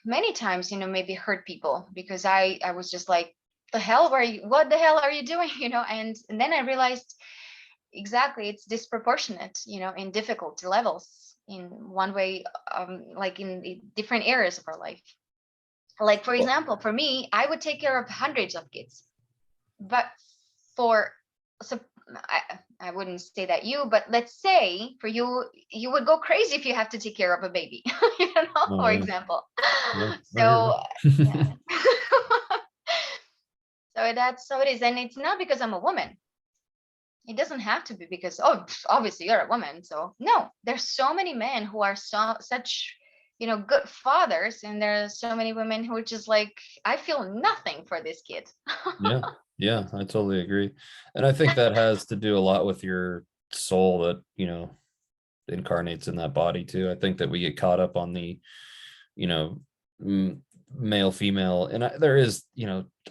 many times, maybe hurt people, because I was just like, what the hell are you doing? And then I realized, exactly, it's disproportionate, in difficulty levels in one way, like in different areas of our life. Like, for Well, example, for me, I would take care of hundreds of kids, but for, so I wouldn't say that you, but let's say for you, you would go crazy if you have to take care of a baby, oh for yeah. example. Yeah. I hear So yeah. you. So that's how it is. And it's not because I'm a woman. It doesn't have to be because, oh, obviously you're a woman. So no, there's so many men who are such, good fathers, and there's so many women who are just like, I feel nothing for this kid. Yeah. Yeah, I totally agree. And I think that has to do a lot with your soul that, incarnates in that body too. I think that we get caught up on the, you know, male, female, and there is,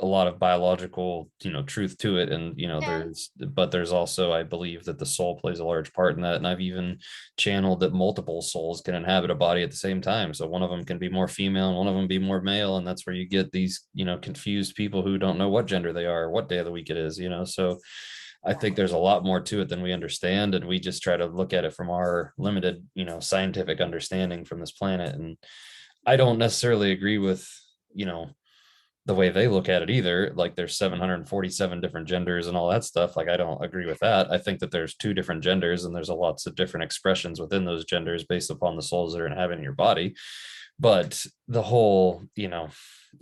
a lot of biological, truth to it. And, Yeah. but there's also, I believe that the soul plays a large part in that. And I've even channeled that multiple souls can inhabit a body at the same time. So one of them can be more female and one of them be more male. And that's where you get these, confused people who don't know what gender they are, what day of the week it is, so I think there's a lot more to it than we understand, and we just try to look at it from our limited, scientific understanding from this planet. And I don't necessarily agree with, you know, the way they look at it either. Like there's 747 different genders and all that stuff. Like I don't agree with that. I think that there's two different genders and there's a lots of different expressions within those genders based upon the souls that are inhabiting your body. But the whole,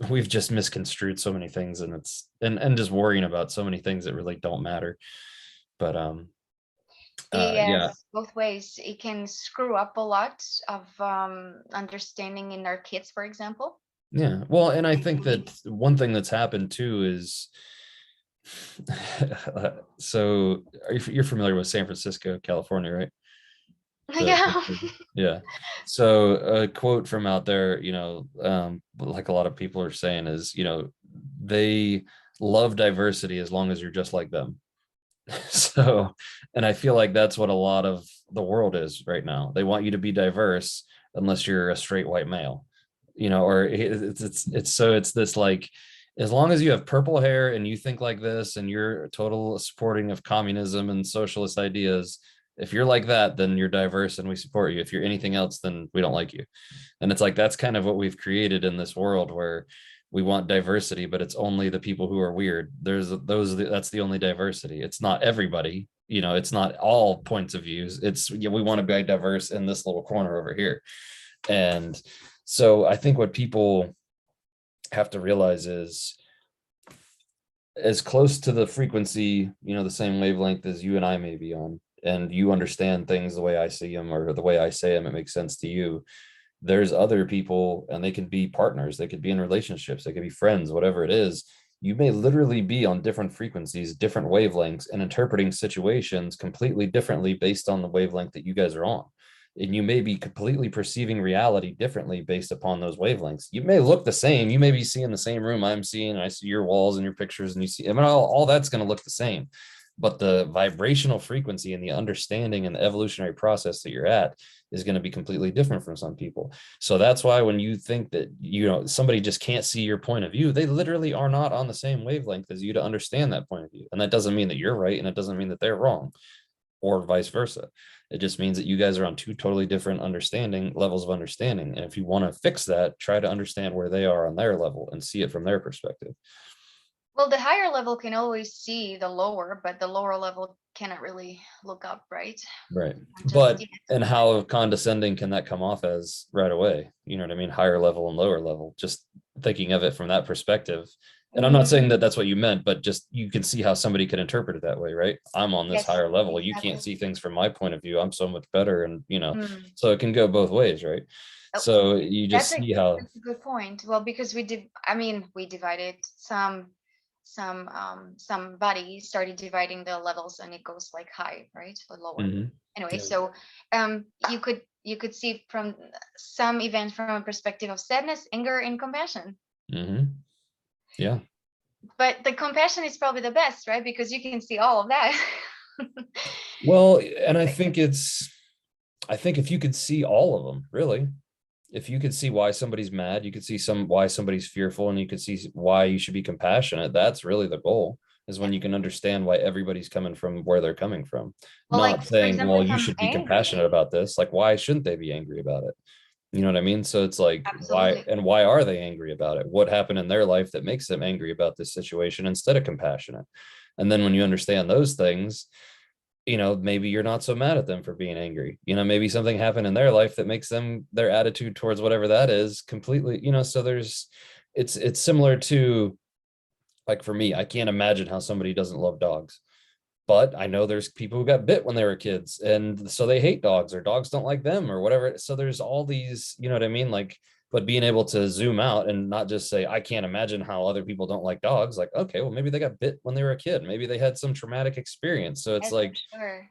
we've just misconstrued so many things, and it's and just worrying about so many things that really don't matter. But Yeah, Yes, both ways. It can screw up a lot of understanding in our kids, for example. yeah. Well, and I think We, that one thing that's happened too is so you're familiar with San Francisco, California, right? The yeah. yeah. So a quote from out there, like a lot of people are saying is, they love diversity as long as you're just like them. So, and I feel like that's what a lot of the world is right now. They want you to be diverse unless you're a straight white male, or it's this like, as long as you have purple hair and you think like this and you're total supporting of communism and socialist ideas, if you're like that, then you're diverse and we support you. If you're anything else, then we don't like you. And it's like that's kind of what we've created in this world where we want diversity, but it's only the people who are weird. That's the only diversity. It's not everybody, it's not all points of views. It's, we want to be diverse in this little corner over here. And so I think what people have to realize is, as close to the frequency, the same wavelength as you and I may be on, and you understand things the way I see them or the way I say them, it makes sense to you. There's other people, and they can be partners, they could be in relationships, they could be friends, whatever it is. You may literally be on different frequencies, different wavelengths, and interpreting situations completely differently based on the wavelength that you guys are on. And you may be completely perceiving reality differently based upon those wavelengths. You may look the same, you may be seeing the same room I'm seeing, I see your walls and your pictures, and you see, I mean, all that's going to look the same, but the vibrational frequency and the understanding and the evolutionary process that you're at is going to be completely different from some people. So that's why when you think that, somebody just can't see your point of view, they literally are not on the same wavelength as you to understand that point of view. And that doesn't mean that you're right, and it doesn't mean that they're wrong, or vice versa. It just means that you guys are on two totally different levels of understanding. And if you want to fix that, try to understand where they are on their level and see it from their perspective. Well, the higher level can always see the lower, but the lower level cannot really look up, right? Right. Just But, see it. and how condescending can that come off as right away? You know what I mean? Higher level and lower level, just thinking of it from that perspective. And I'm not saying that that's what you meant, but just you can see how somebody could interpret it that way, right? I'm on this Yes, higher level. You can't exactly. see things from my point of view. I'm so much better. And, Mm. so it can go both ways, right? Oh, So you just that's a see how, that's a good point. Well, because I mean, we divided somebody started dividing the levels, and it goes like high, right, or lower. Mhm. Anyway, Yeah. so you could see from some event from a perspective of sadness, anger, and compassion. Yeah. But the compassion is probably the best, right? Because you can see all of that. Well, and I think if you could see all of them, really, if you could see why somebody's mad, you could see why somebody's fearful, and you could see why you should be compassionate. That's really the goal, is Yeah. when you can understand why everybody's coming from where they're coming from. Well, like Not for saying, example, well, if you I'm should be compassionate angry, about this. Like, why shouldn't they be angry about it? You know what I mean? So it's like, absolutely. why are they angry about it? What happened in their life that makes them angry about this situation instead of compassionate? And then when you understand those things, maybe you're not so mad at them for being angry. Maybe something happened in their life that makes their attitude towards whatever that is completely, so it's similar to, like, for me, I can't imagine how somebody doesn't love dogs. But I know there's people who got bit when they were kids, and so they hate dogs, or dogs don't like them, or whatever. So there's all these, you know what I mean? Like, but being able to zoom out and not just say, I can't imagine how other people don't like dogs. Like, okay, well, maybe they got bit when they were a kid. Maybe they had some traumatic experience. So it's Yes, for like, sure.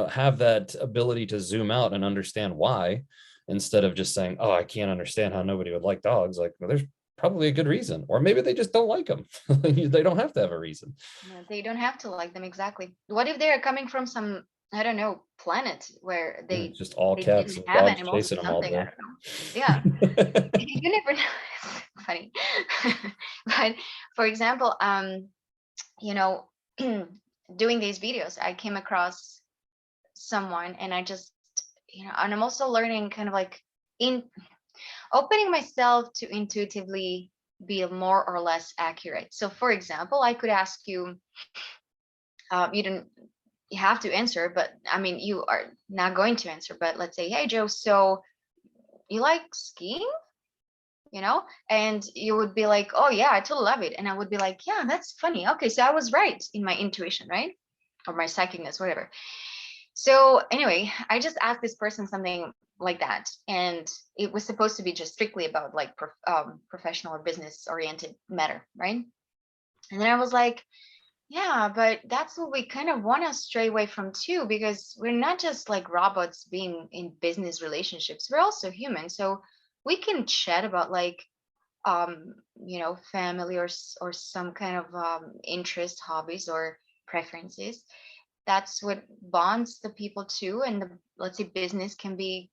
have that ability to zoom out and understand why, instead of just saying, oh, I can't understand how nobody would like dogs. Like, well, there's probably a good reason, or maybe they just don't like them. They don't have to have a reason. No, they don't have to like them exactly. What if they are coming from some, I don't know, planet where Yeah, they just all they cats didn't and have dogs animals or chasing them all something? I day. don't know. Yeah, you never know. It's funny. But for example, you know, doing these videos, I came across someone, and I just, and I'm also learning kind of like in opening myself to intuitively be more or less accurate. So, for example, I could ask you, you don't you have to answer, but I mean, you are not going to answer. But let's say, hey, Joe, so you like skiing? And you would be like, oh yeah, I totally love it. And I would be like, yeah, that's funny. Okay, so I was right in my intuition, right? Or my psychicness, whatever. So anyway, I just asked this person something like that, and it was supposed to be just strictly about like professional or business oriented matter, right? And then I was like, yeah, but that's what we kind of want to stray away from too, because we're not just like robots being in business relationships. We're also human. So we can chat about like family or some kind of interest, hobbies or preferences. That's what bonds the people too. And the, let's say business can be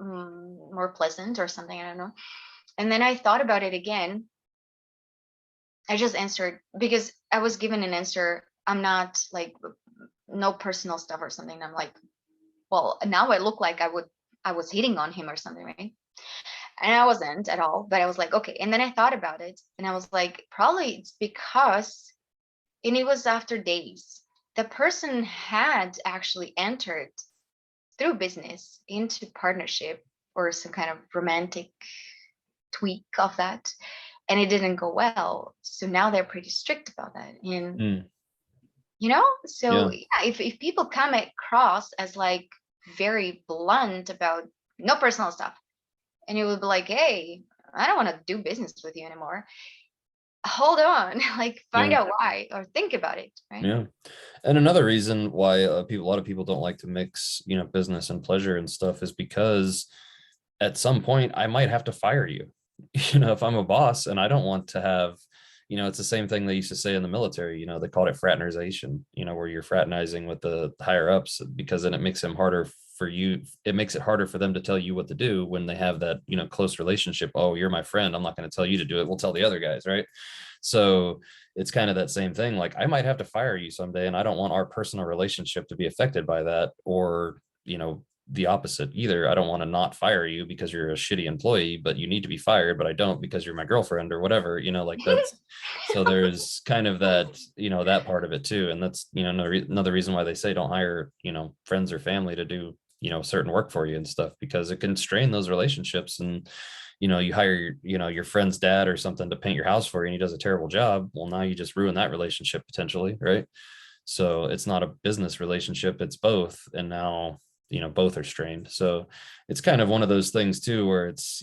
more pleasant or something. I don't know. And then I thought about it again. I just answered because I was given an answer. I'm not like no personal stuff or something. I'm like, well, now I look like I was hitting on him or something, right? And I wasn't at all, but I was like, okay. And then I thought about it and I was like, probably it's because, and it was after days, the person had actually entered through business into partnership or some kind of romantic tweak of that, and it didn't go well. So now they're pretty strict about that. And Mm, so yeah. yeah, if people come across as like very blunt about no personal stuff, and it would be like, hey, I don't want to do business with you anymore. Hold on, like find Yeah. out why or think about it, right? Yeah. And another reason why a lot of people don't like to mix, business and pleasure and stuff is because at some point I might have to fire you. If I'm a boss and I don't want to have, it's the same thing they used to say in the military, they called it fraternization, where you're fraternizing with the higher ups because then it makes them harder for you. It makes it harder for them to tell you what to do when they have that, close relationship. Oh, you're my friend. I'm not going to tell you to do it. We'll tell the other guys, right? So it's kind of that same thing. Like I might have to fire you someday, and I don't want our personal relationship to be affected by that, or the opposite either. I don't want to not fire you because you're a shitty employee, but you need to be fired, but I don't because you're my girlfriend or whatever, like that's, so there's kind of that, that part of it too. And that's, another reason why they say don't hire, friends or family to do, certain work for you and stuff, because it can strain those relationships. And you hire your friend's dad or something to paint your house for you and he does a terrible job. Well, now you just ruin that relationship potentially, right? So it's not a business relationship, it's both. And now, both are strained. So it's kind of one of those things too, where it's,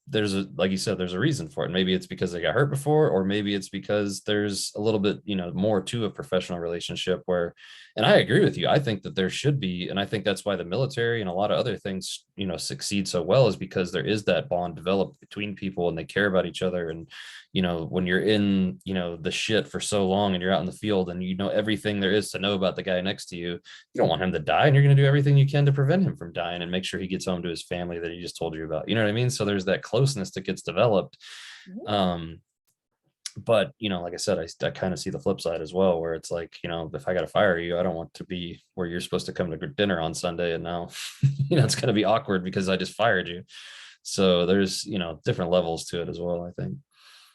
there's a, like you said, there's a reason for it. Maybe it's because they got hurt before, or maybe it's because there's a little bit, more to a professional relationship where, and I agree with you. I think that there should be, and I think that's why the military and a lot of other things, succeed so well, is because there is that bond developed between people and they care about each other. And, when you're in, the shit for so long and you're out in the field and you know everything there is to know about the guy next to you, you don't want him to die, and you're going to do everything you can to prevent him from dying and make sure he gets home to his family that he just told you about. You know what I mean? So there's that closeness that gets developed. um but like I said, I kind of see the flip side as well, where it's like, if I got to fire you, I don't want to be where you're supposed to come to dinner on Sunday and now it's going to be awkward because I just fired you. So there's different levels to it as well, I think.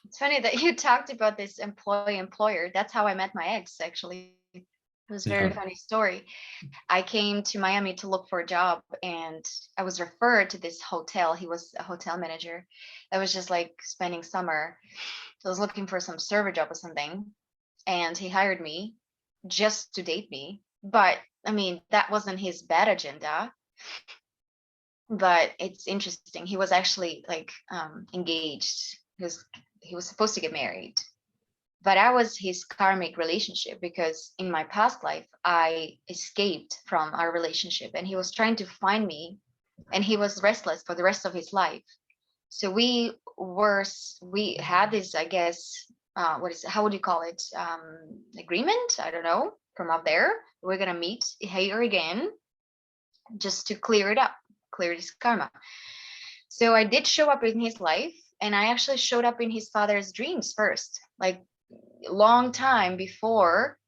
It's funny that you talked about this employee employer. That's how I met my ex, actually. It was a very Yeah. funny story. I came to Miami to look for a job and I was referred to this hotel. He was a hotel manager. I was just like spending summer. So I was looking for some server job or something. And he hired me just to date me. But I mean, that wasn't his bad agenda. But it's interesting. He was actually like engaged. He was supposed to get married. But I was his karmic relationship because in my past life I escaped from our relationship and he was trying to find me and he was restless for the rest of his life. So we had this, I guess, how would you call it, agreement, I don't know, from up there, we're gonna meet here again just to clear it up, clear this karma. So I did show up in his life, and I actually showed up in his father's dreams first, like long time before.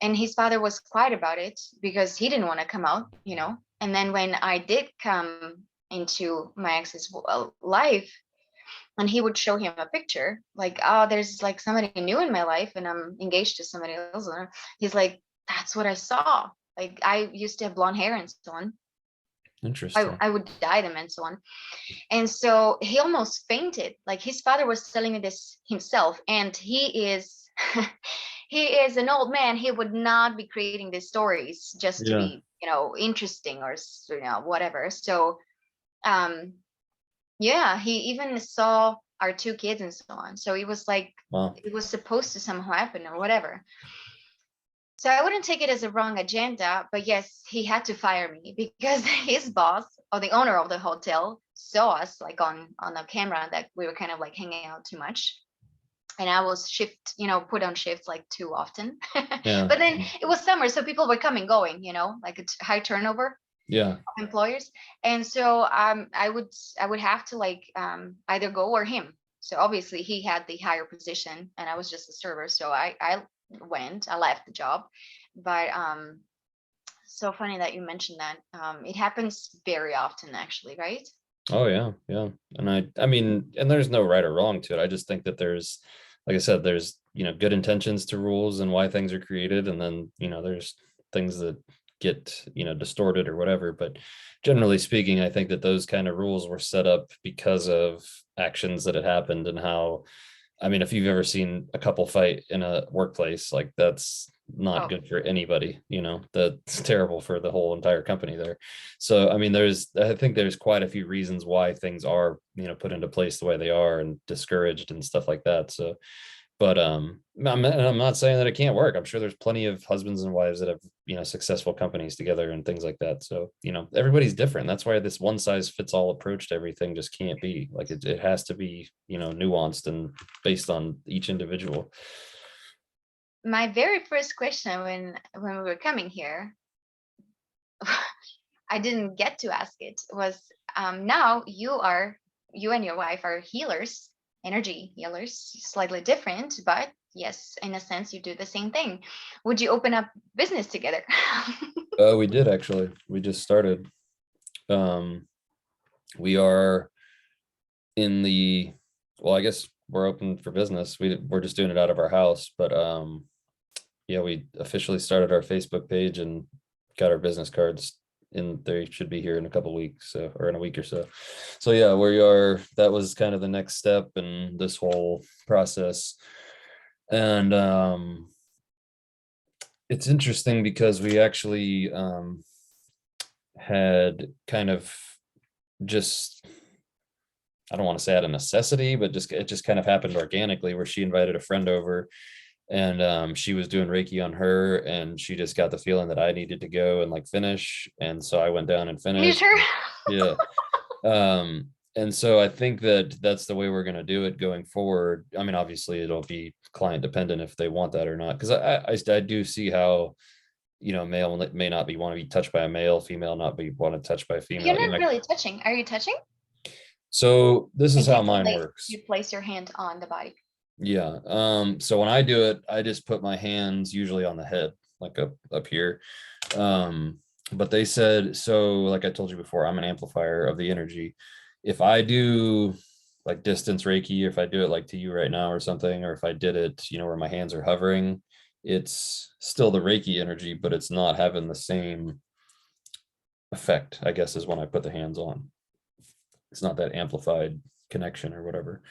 And his father was quiet about it because he didn't want to come out. And then when I did come into my ex's life, and he would show him a picture, like, oh, there's like somebody new in my life, and I'm engaged to somebody else. He's like, that's what I saw. Like I used to have blonde hair and so on. Interesting. I would dye them and so on. And so he almost fainted. Like his father was telling me this himself, and he is he is an old man. He would not be creating these stories just to Yeah. be interesting or whatever. So yeah, he even saw our 2 kids and so on. So it was like Wow. it was supposed to somehow happen or whatever. So I wouldn't take it as a wrong agenda, but yes, he had to fire me because his boss or the owner of the hotel saw us like on a camera that we were kind of like hanging out too much. And I was put on shifts like too often. Yeah. But then it was summer, so people were coming, going, like it's high turnover Yeah. of employers. And so I would have to like either go or him. So obviously he had the higher position and I was just a server. So I left the job. But so funny that you mentioned that. It happens very often actually, right? Oh yeah, yeah. And I mean, and there's no right or wrong to it. I just think that there's, like I said, there's, good intentions to rules and why things are created. And then, there's things that get, distorted or whatever. But generally speaking, I think that those kind of rules were set up because of actions that had happened and how, I mean, if you've ever seen a couple fight in a workplace, like that's not Oh, good for anybody, that's terrible for the whole entire company there. So, I mean, I think there's quite a few reasons why things are, put into place the way they are and discouraged and stuff like that. So, but I'm not saying that it can't work. I'm sure there's plenty of husbands and wives that have, successful companies together and things like that. So, everybody's different. That's why this one size fits all approach to everything just can't be. Like it has to be, nuanced and based on each individual. my very first question when we were coming here, I didn't get to ask it, was now you and your wife are healers, energy healers, slightly different, but yes, in a sense, you do the same thing. Would you open up business together? We did actually. We just started. Um, we are in the, well, I guess we're open for business. We're just doing it out of our house, but yeah, we officially started our Facebook page and got our business cards in. They should be here in a couple weeks, or in a week or so. So yeah, we are. That was kind of the next step in this whole process, and it's interesting because we actually had kind of just, I don't want to say out of necessity, but it just kind of happened organically where she invited a friend over and she was doing Reiki on her and she just got the feeling that I needed to go and like finish. And so I went down and You finished. sure? Yeah. And so I think that that's the way we're going to do it going forward. I mean, obviously it'll be client dependent if they want that or not. Cause I do see how, male may not want to be touched by a male, female not be want to touch by a You're female, not really touching. Are you touching? so this is And how mine works. you place your hand on the body. Yeah. So when I do it, I just put my hands usually on the head, like up here. But they said, so like I told you before, I'm an amplifier of the energy. If I do like distance Reiki, if I do it like to you right now or something, or if I did it, where my hands are hovering, it's still the Reiki energy, but it's not having the same effect, I guess, as when I put the hands on. It's not that amplified connection or whatever.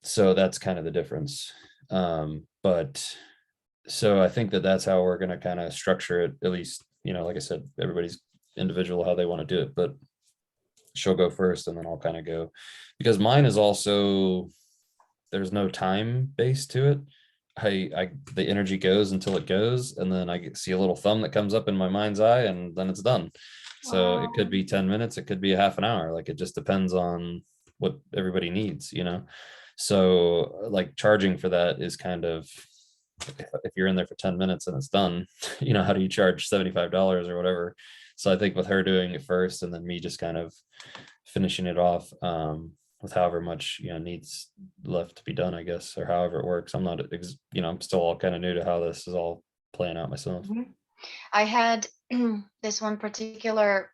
So that's kind of the difference. But so I think that that's how we're going to kind of structure it, at least, like I said, everybody's individual how they want to do it, but she'll go first and then I'll kind of go, because mine is also, there's no time base to it. The energy goes until it goes, and then I see a little thumb that comes up in my mind's eye, and then it's done. So it could Wow. be 10 minutes, it could be a half an hour. Like it just depends on what everybody needs, So like charging for that is kind of, if you're in there for 10 minutes and it's done, how do you charge $75 or whatever? So I think with her doing it first and then me just kind of finishing it off, with however much needs left to be done, I guess, or however it works. I'm not I'm still all kind of new to how this is all playing out myself. Mhm. I had this one particular,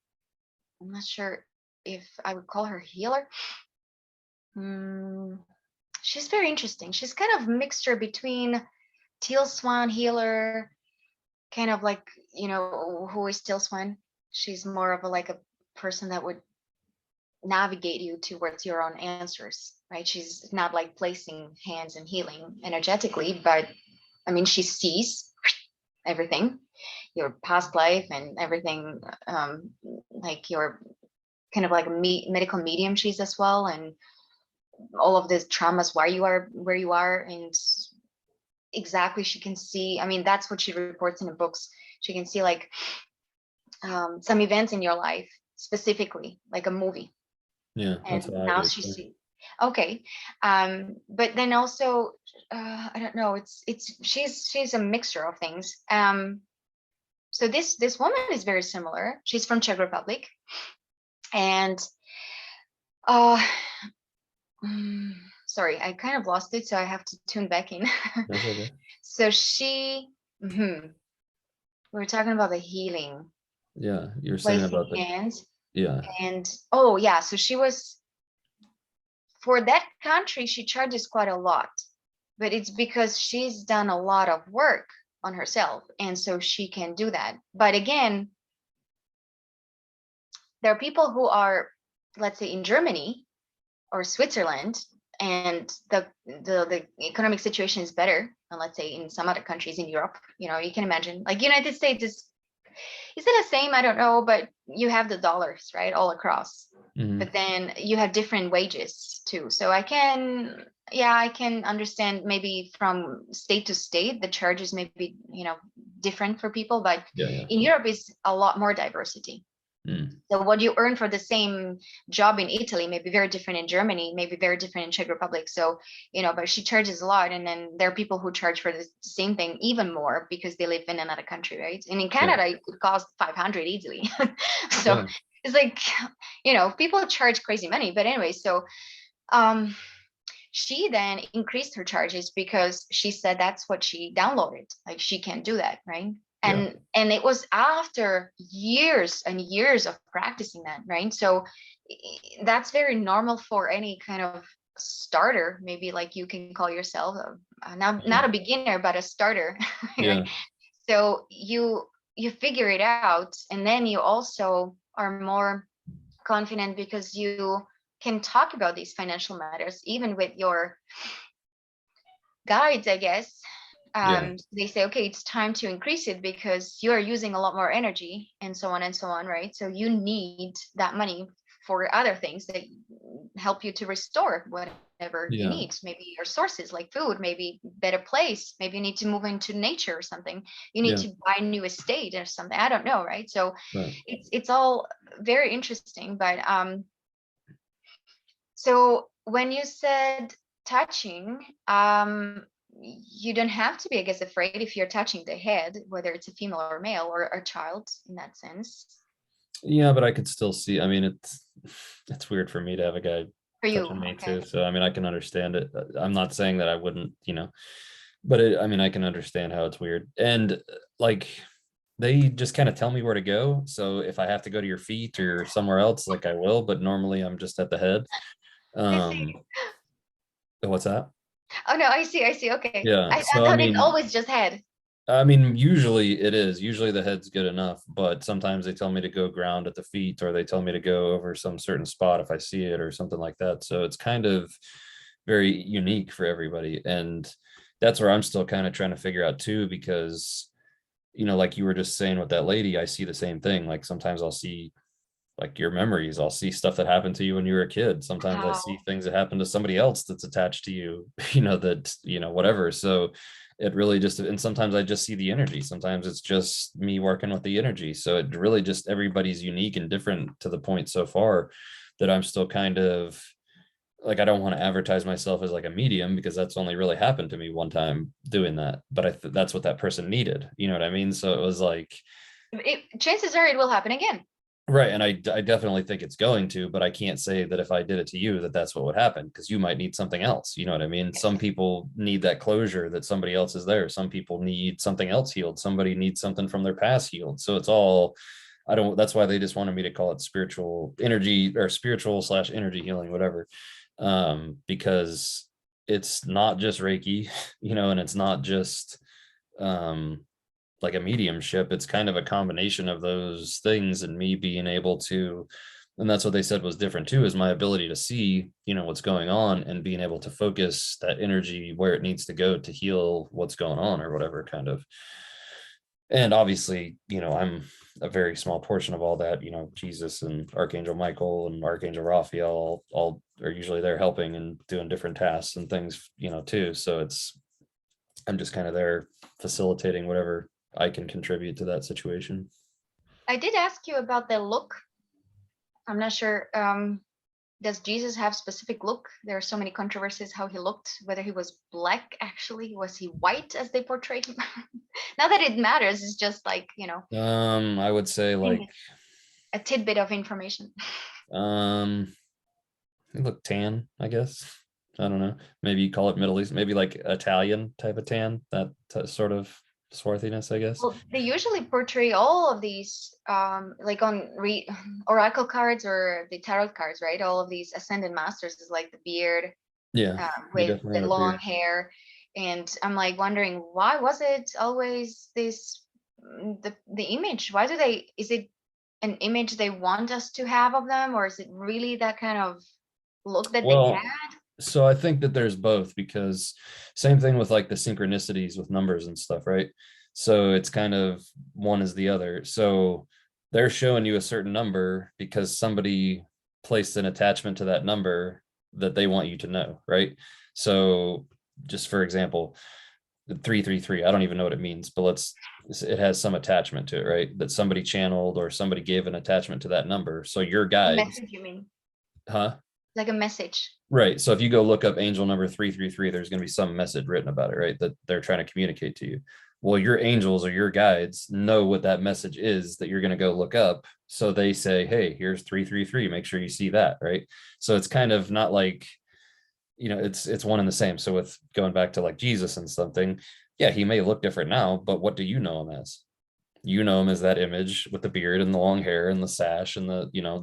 I'm not sure if I would call her healer. She's very interesting. She's kind of mixture between Teal Swan healer, kind of like, who is Teal Swan? She's more of like a person that would navigate you towards your own answers, right? She's not like placing hands and healing energetically, but I mean, she sees everything. your past life and everything, like your kind of like a medical medium she's as well, and all of these traumas, why you are where you are, and exactly she can see, I mean, that's what she reports in the books. She can see like some events in your life specifically, like a movie. Yeah, And that's how I now do she too. see, okay. But then also, I don't know, she's a mixture of things. So this woman is very similar. She's from Czech Republic, and uh mm, sorry, I kind of lost it, so I have to tune back in. That's okay. So we were talking about the healing, Yeah, you were saying placing about the, hands, yeah, and oh yeah, so she was, for that country, she charges quite a lot, but it's because she's done a lot of work on herself, and so she can do that. But again, there are people who are, let's say, in Germany or Switzerland, and the economic situation is better, and let's say in some other countries in Europe, you can imagine, like United States is it the same? I don't know, but you have the dollars, right, all across. mhm, But then you have different wages too. So I can understand maybe from state to state, the charges may be, different for people, but yeah, yeah, in Europe is a lot more diversity. mm, So what you earn for the same job in Italy may be very different in Germany, maybe very different in Czech Republic. So, but she charges a lot. And then there are people who charge for the same thing even more because they live in another country, right? And in yeah, Canada, it could cost 500 easily. So yeah, it's like, people charge crazy money. But anyway, so um, she then increased her charges because she said that's what she downloaded. Like she can't do that, right? yeah, And it was after years and years of practicing that, right? So that's very normal for any kind of starter, maybe like you can call yourself not mhm, a beginner but a starter, right? yeah, So you figure it out, and then you also are more confident because you can talk about these financial matters even with your guides, I guess. yeah, They say, okay, it's time to increase it because you're using a lot more energy and so on and so on, right? So you need that money for other things that help you to restore whatever you yeah, need. Maybe your sources like food, maybe better place, maybe you need to move into nature or something. You need yeah, to buy a new estate or something. I don't know, right? So right. it's all very interesting. But so when you said touching, you don't have to be, I guess, afraid if you're touching the head, whether it's a female or male or a child in that sense. Yeah, but I could still see. I mean, it's weird for me to have a guy For you, touching me too. okay. So I mean, I can understand it. I'm not saying that I wouldn't, but I mean, I can understand how it's weird. And like they just kind of tell me where to go. So if I have to go to your feet or somewhere else, like I will, but normally I'm just at the head. I see. Um, what's that? Oh no, I see. Okay. Yeah. I So I thought it's mean, always just head. usually it is. Usually the head's good enough, but sometimes they tell me to go ground at the feet, or they tell me to go over some certain spot if I see it or something like that. So it's kind of very unique for everybody. And that's where I'm still kind of trying to figure out too, because, like you were just saying with that lady, I see the same thing. Like sometimes I'll see like your memories. I'll see stuff that happened to you when you were a kid. Sometimes I see Wow. things that happen to somebody else that's attached to you, whatever. So it really just, and sometimes I just see the energy. Sometimes it's just me working with the energy. So it really just, everybody's unique and different to the point so far that I'm still kind of like, I don't want to advertise myself as like a medium because that's only really happened to me one time doing that. But that's what that person needed. You know what I mean? So it was like, Chances are it will happen again. right. And I definitely think it's going to, but I can't say that if I did it to you, that that's what would happen because you might need something else. You know what I mean? Some people need that closure that somebody else is there. Some people need something else healed. Somebody needs something from their past healed. So it's all, that's why they just wanted me to call it spiritual energy or spiritual/energy healing, whatever. Because it's not just Reiki, and it's not just, um, like a mediumship. It's kind of a combination of those things, and me being able to, and that's what they said was different too, is my ability to see, what's going on and being able to focus that energy where it needs to go to heal what's going on or whatever kind of. And obviously, I'm a very small portion of all that. Jesus and Archangel Michael and Archangel Raphael all are usually there helping and doing different tasks and things, too. So I'm just kind of there facilitating whatever I can contribute to that situation. I did ask you about the look. I'm not sure. Does Jesus have specific look? There are so many controversies how he looked, whether he was black actually, was he white as they portrayed him? Not that it matters, it's just like, I would say like a tidbit of information. he looked tan, I guess. I don't know. Maybe you call it Middle East, maybe like Italian type of tan, that sort of swarthiness, I guess. Well, they usually portray all of these, like on oracle cards or the tarot cards, right? All of these ascended masters is like the beard, Yeah, they with definitely the have a long beard. hair. And I'm like wondering, why was it always this, the image? Why do they, is it an image they want us to have of them, or is it really that kind of look that they Well, had? so I think that there's both, because same thing with like the synchronicities with numbers and stuff, right? So it's kind of one is the other. So they're showing you a certain number because somebody placed an attachment to that number that they want you to know, right? So just for example, the 333, I don't even know what it means, but it has some attachment to it, right? That somebody channeled or somebody gave an attachment to that number. So your A guides, message, you mean? huh? Like a message. Right. So if you go look up angel number 333, there's going to be some message written about it, right? That they're trying to communicate to you. Well, your angels or your guides know what that message is that you're going to go look up. So they say, hey, here's 333. Make sure you see that, right? So it's kind of not like, it's one and the same. So with going back to like Jesus and something, yeah, he may look different now, but what do you know him as? You know him as that image with the beard and the long hair and the sash and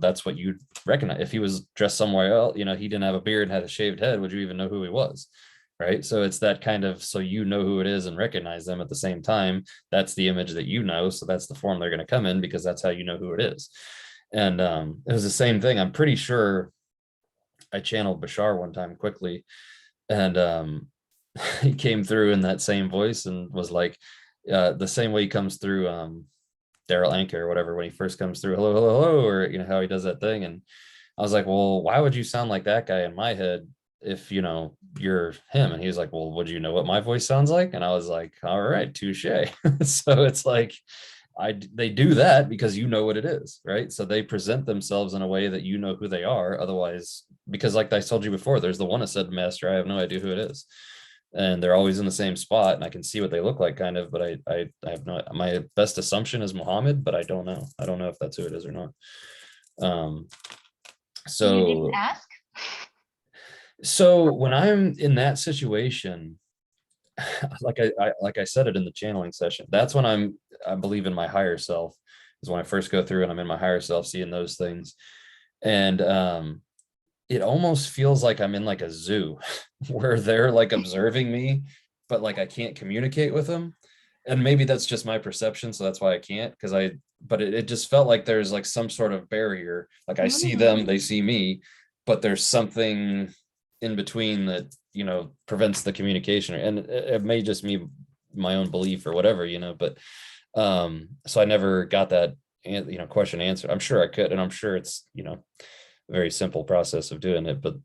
that's what you recognize. If he was dressed somewhere else, he didn't have a beard and had a shaved head, would you even know who he was? Right. So it's that kind of, so who it is and recognize them at the same time. That's the image that you know. So that's the form they're going to come in, because that's how you know who it is. And it was the same thing. I'm pretty sure I channeled Bashar one time quickly, and he came through in that same voice and was like, the same way he comes through Daryl Anker or whatever when he first comes through, hello, hello, hello, or how he does that thing. And I was like, well, why would you sound like that guy in my head if you're him? And he was like, well, would you know what my voice sounds like? And I was like, all right, touche. So it's like they do that because you know what it is, right? So they present themselves in a way that you know who they are. Otherwise, because like I told you before, there's the one Ascended master, I have no idea who it is, and they're always in the same spot, and I can see what they look like kind of, but I have no, my best assumption is Muhammad, but I don't know if that's who it is or not. um You didn't so ask? so when I'm in that situation, like I said it in the channeling session, that's when I believe in my higher self, is when I first go through and I'm in my higher self seeing those things. And it almost feels like I'm in like a zoo where they're like observing me, but like I can't communicate with them. And maybe that's just my perception, so that's why I can't, because but it just felt like there's like some sort of barrier. Like I see them, they see me, but there's something in between that, prevents the communication. And it may just be my own belief or whatever, but so I never got that question answered. I'm sure I could, and I'm sure it's a very simple process of doing it, but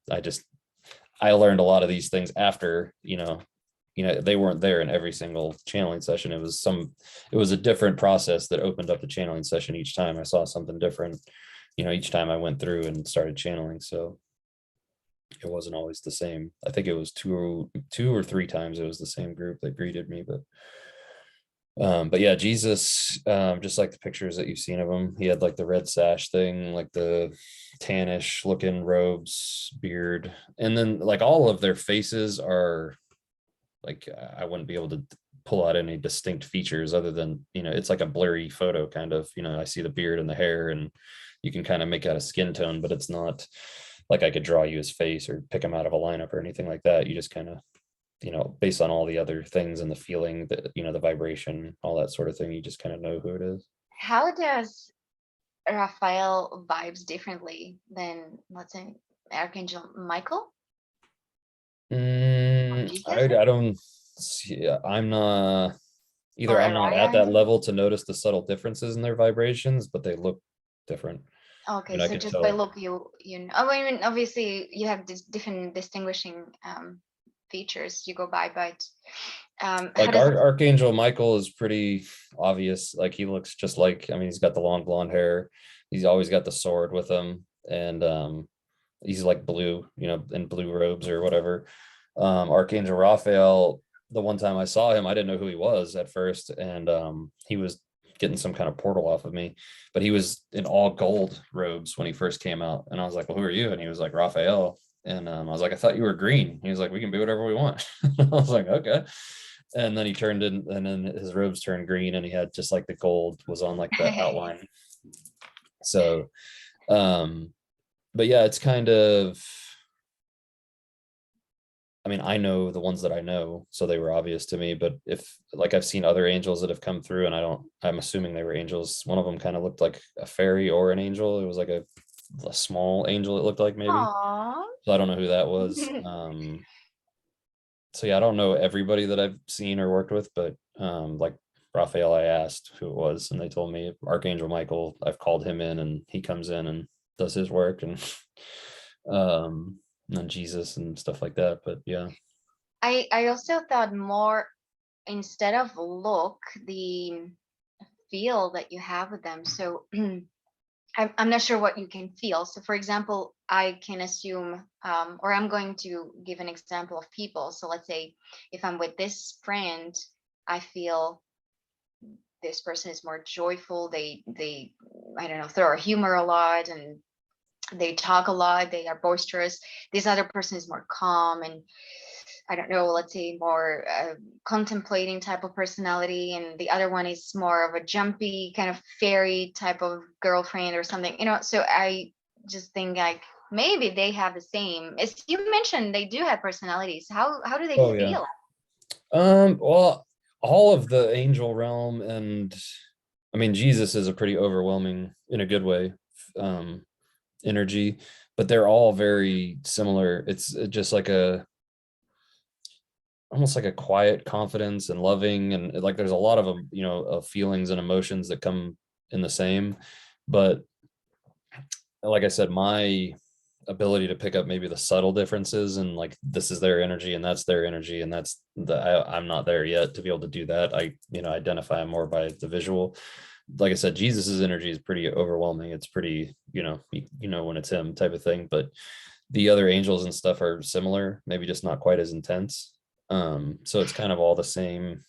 I learned a lot of these things after, they weren't there in every single channeling session. It was a different process that opened up the channeling session each time. I saw something different, each time I went through and started channeling. So it wasn't always the same. I think it was two or three times it was the same group that greeted me, but yeah, Jesus, just like the pictures that you've seen of him, he had like the red sash thing, like the tannish looking robes, beard, and then like all of their faces are like, I wouldn't be able to pull out any distinct features other than, it's like a blurry photo kind of, I see the beard and the hair, and you can kind of make out a skin tone, but it's not like I could draw you his face or pick him out of a lineup or anything like that. You just kind of, based on all the other things and the feeling that, the vibration, all that sort of thing, you just kind of know who it is. How does Raphael vibes differently than, let's say, Archangel Michael or Jesus? I don't see, I'm not, Either or I'm not Ariah, at I that mean? level to notice the subtle differences in their vibrations, but they look different. I Okay, mean, I so could just by tell. look, you know, I mean, obviously you have this different distinguishing features you go by, but how Like does it? Archangel Michael is pretty obvious. Like he looks just like, I mean, he's got the long blonde hair. He's always got the sword with him. And he's like blue, you know, in blue robes or whatever. Archangel Raphael, the one time I saw him, I didn't know who he was at first. And he was getting some kind of portal off of me, but he was in all gold robes when he first came out. And I was like, well, who are you? And he was like, Raphael. And I was like, I thought you were green. He was like, we can be whatever we want. I was like, okay. And then he turned in, and then his robes turned green, and he had just like the gold was on like the outline. So, um, but yeah, it's kind of, I mean, I know the ones that I know, so they were obvious to me. But if like I've seen other angels that have come through, and I'm assuming they were angels. One of them kind of looked like a fairy or an angel. It was like a small angel, it looked like maybe. Aw. So I don't know who that was. So yeah, I don't know everybody that I've seen or worked with, but like Raphael, I asked who it was, and they told me Archangel Michael. I've called him in, and he comes in and does his work, um, and then Jesus and stuff like that. But yeah. I also thought more, instead of look, the feel that you have with them. So I'm not sure what you can feel. So for example, I can assume, or I'm going to give an example of people. So let's say if I'm with this friend, I feel this person is more joyful. They I don't know, throw humor a lot, and they talk a lot. They are boisterous. This other person is more calm and, I don't know, let's say more contemplating type of personality, and the other one is more of a jumpy kind of fairy type of girlfriend or something. You know, so I just think like maybe they have the same. As you mentioned, they do have personalities. How do they Oh yeah. feel? Well, all of the angel realm, and I mean Jesus is a pretty overwhelming in a good way, um, energy, but they're all very similar. It's just like a almost like a quiet confidence and loving, and like there's a lot of them, you know, of feelings and emotions that come in the same. But like I said, my ability to pick up maybe the subtle differences, and like this is their energy and that's their energy, and I'm not there yet to be able to do that. I, you know, identify more by the visual. Like I said, Jesus's energy is pretty overwhelming. It's pretty, you know when it's him type of thing. But the other angels and stuff are similar, maybe just not quite as intense. So it's kind of all the same,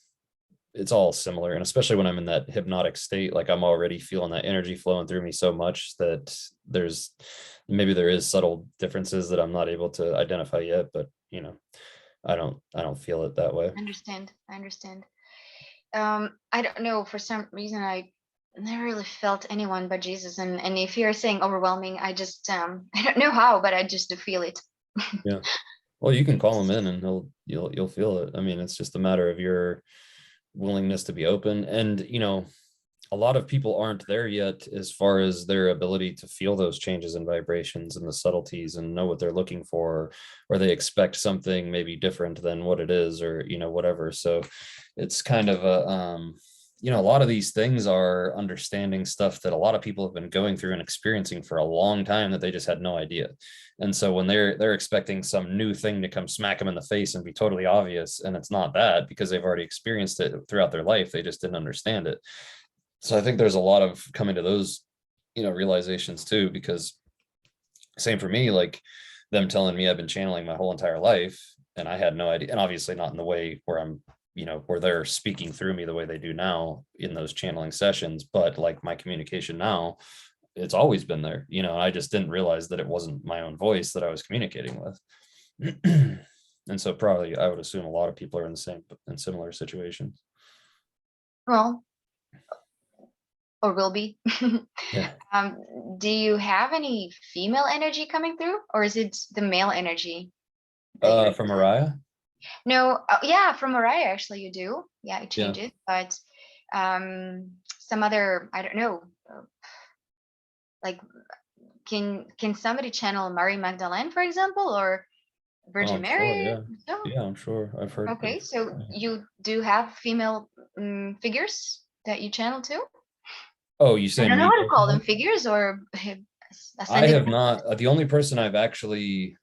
it's all similar. And especially when I'm in that hypnotic state, like I'm already feeling that energy flowing through me so much that there is subtle differences that I'm not able to identify yet. But I don't feel it that way. I understand. I don't know, for some reason I never really felt anyone but Jesus, and if you're saying overwhelming, I just I don't know how, but I just do feel it. Yeah. Well, you can call him in and you'll feel it. I mean, it's just a matter of your willingness to be open. And a lot of people aren't there yet as far as their ability to feel those changes in vibrations and the subtleties and know what they're looking for, or they expect something maybe different than what it is, or whatever. So it's kind of a lot of these things are understanding stuff that a lot of people have been going through and experiencing for a long time that they just had no idea. And so when they're expecting some new thing to come smack them in the face and be totally obvious, and it's not that, because they've already experienced it throughout their life, they just didn't understand it. So I think there's a lot of coming to those realizations too, because same for me, like them telling me I've been channeling my whole entire life and I had no idea, and obviously not in the way where I'm where they're speaking through me the way they do now in those channeling sessions, but like my communication now, it's always been there. I just didn't realize that it wasn't my own voice that I was communicating with. And so probably I would assume a lot of people are in similar situations. Well, or will be. Yeah. um, do you have any female energy coming through, or is it the male energy that you're From feeling? Ariah. No, yeah, from Mariah actually you do. Yeah, it Yeah. changes, but some other, I don't know, like can somebody channel Mary Magdalene, for example, or Oh, Virgin I'm sure. Mary? Yeah. No. Yeah, I'm sure. I've heard of. Okay, so Yeah. you do have female figures that you channel too? Oh, you I saying don't know me how to call them, personally? figures or I ascended. have not. The only person I've actually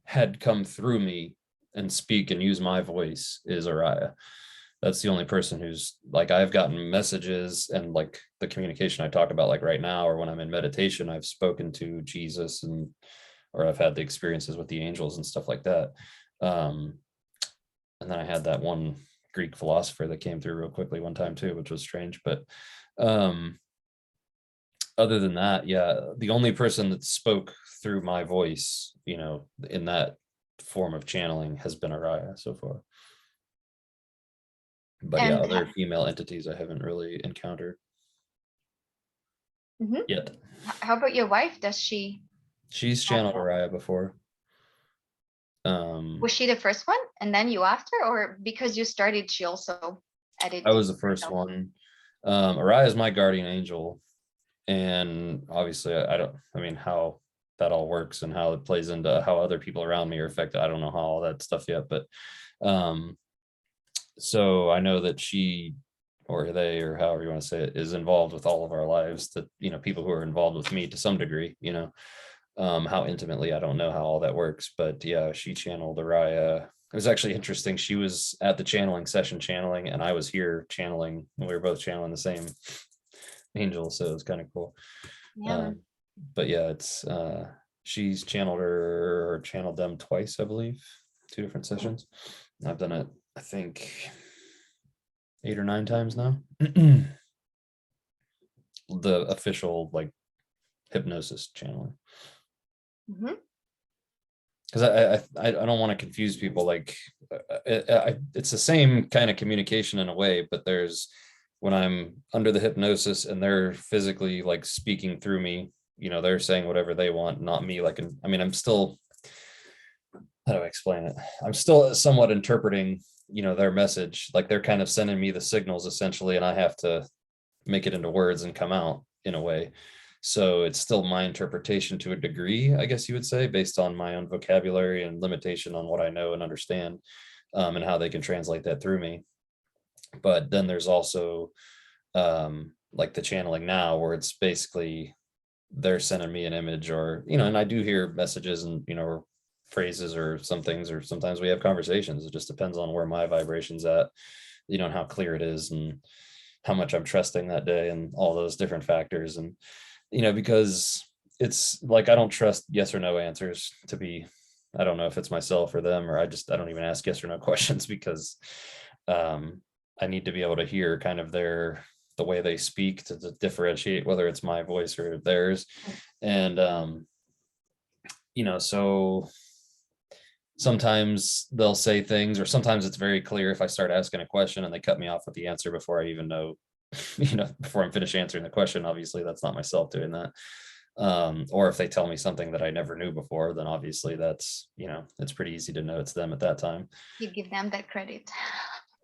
had come through me and speak and use my voice is Ariah. That's the only person who's like, I've gotten messages and like the communication I talk about, like right now, or when I'm in meditation, I've spoken to Jesus, and or I've had the experiences with the angels and stuff like that. Um, and then I had that one Greek philosopher that came through real quickly one time too, which was strange. But um, other than that, yeah, the only person that spoke through my voice, in that form of channeling has been Araya so far. But yeah, And other female entities I haven't really encountered mhm. yet. How about your wife? Does she, She's channeled Araya before. was she the first one and then you after, or because you started, she also added I was the first herself? one. Araya is my guardian angel, and obviously I mean how that all works and how it plays into how other people around me are affected. I don't know how all that stuff yet, but um so I know that she, or they, or however you want to say it, is involved with all of our lives, that people who are involved with me to some degree. How intimately, I don't know how all that works, but yeah, she channeled Araya. It was actually interesting. She was at the channeling session channeling, and I was here channeling, and we were both channeling the same angel, so it was kind of cool. Yeah. But yeah, it's she's channeled her, or channeled them twice, I believe, 2 different sessions. I've done it, I think, 8 or 9 times now. The official like hypnosis channeling. Mm-hmm. Because I don't want to confuse people. Like it's the same kind of communication in a way, but there's, when I'm under the hypnosis and they're physically like speaking through me, they're saying whatever they want, not me. Like, I mean, I'm still, how do I explain it? I'm still somewhat interpreting, their message. Like they're kind of sending me the signals essentially, and I have to make it into words and come out in a way. So it's still my interpretation to a degree, I guess you would say, based on my own vocabulary and limitation on what I know and understand, and how they can translate that through me. But then there's also like the channeling now, where it's basically they're sending me an image, or and I do hear messages and or phrases or some things, or sometimes we have conversations. It just depends on where my vibration's at, and how clear it is, and how much I'm trusting that day, and all those different factors. And because it's like I don't trust yes or no answers to be, I don't know if it's myself or them, or I don't even ask yes or no questions, because I need to be able to hear kind of the way they speak to differentiate whether it's my voice or theirs. And so sometimes they'll say things, or sometimes it's very clear if I start asking a question and they cut me off with the answer before I even know, before I'm finished answering the question. Obviously that's not myself doing that. Or if they tell me something that I never knew before, then obviously that's, it's pretty easy to know it's them at that time. You give them that credit.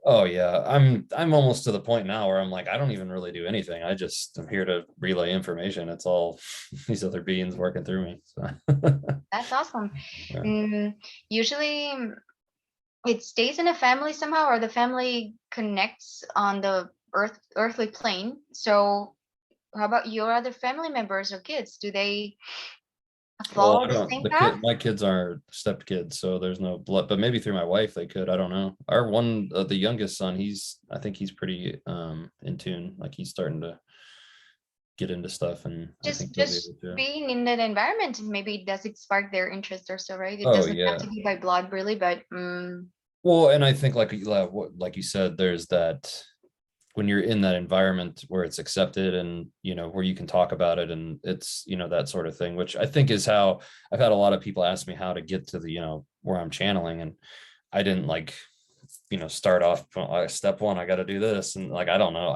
Oh yeah, I'm almost to the point now where I'm like, I don't even really do anything. I'm here to relay information. It's all these other beings working through me. So That's awesome. yeah. Usually it stays in a family somehow, or the family connects on the earthly plane. So how about your other family members or kids? Do they Well, follow I the don't, same path? my kids are step kids, so there's no blood, but maybe through my wife they could. I don't know. Our one, the youngest son, I think he's pretty in tune. Like he's starting to get into stuff, and I think he'll be Just able to. being in that environment, maybe does it spark their interest or so, right? It Oh doesn't have yeah. to be by blood really, but Well, and I think like you said, there's that, when you're in that environment where it's accepted, and where you can talk about it, and it's that sort of thing, which I think is how I've had a lot of people ask me how to get to the where I'm channeling, and I didn't like start off step one, I got to do this, and like I don't know,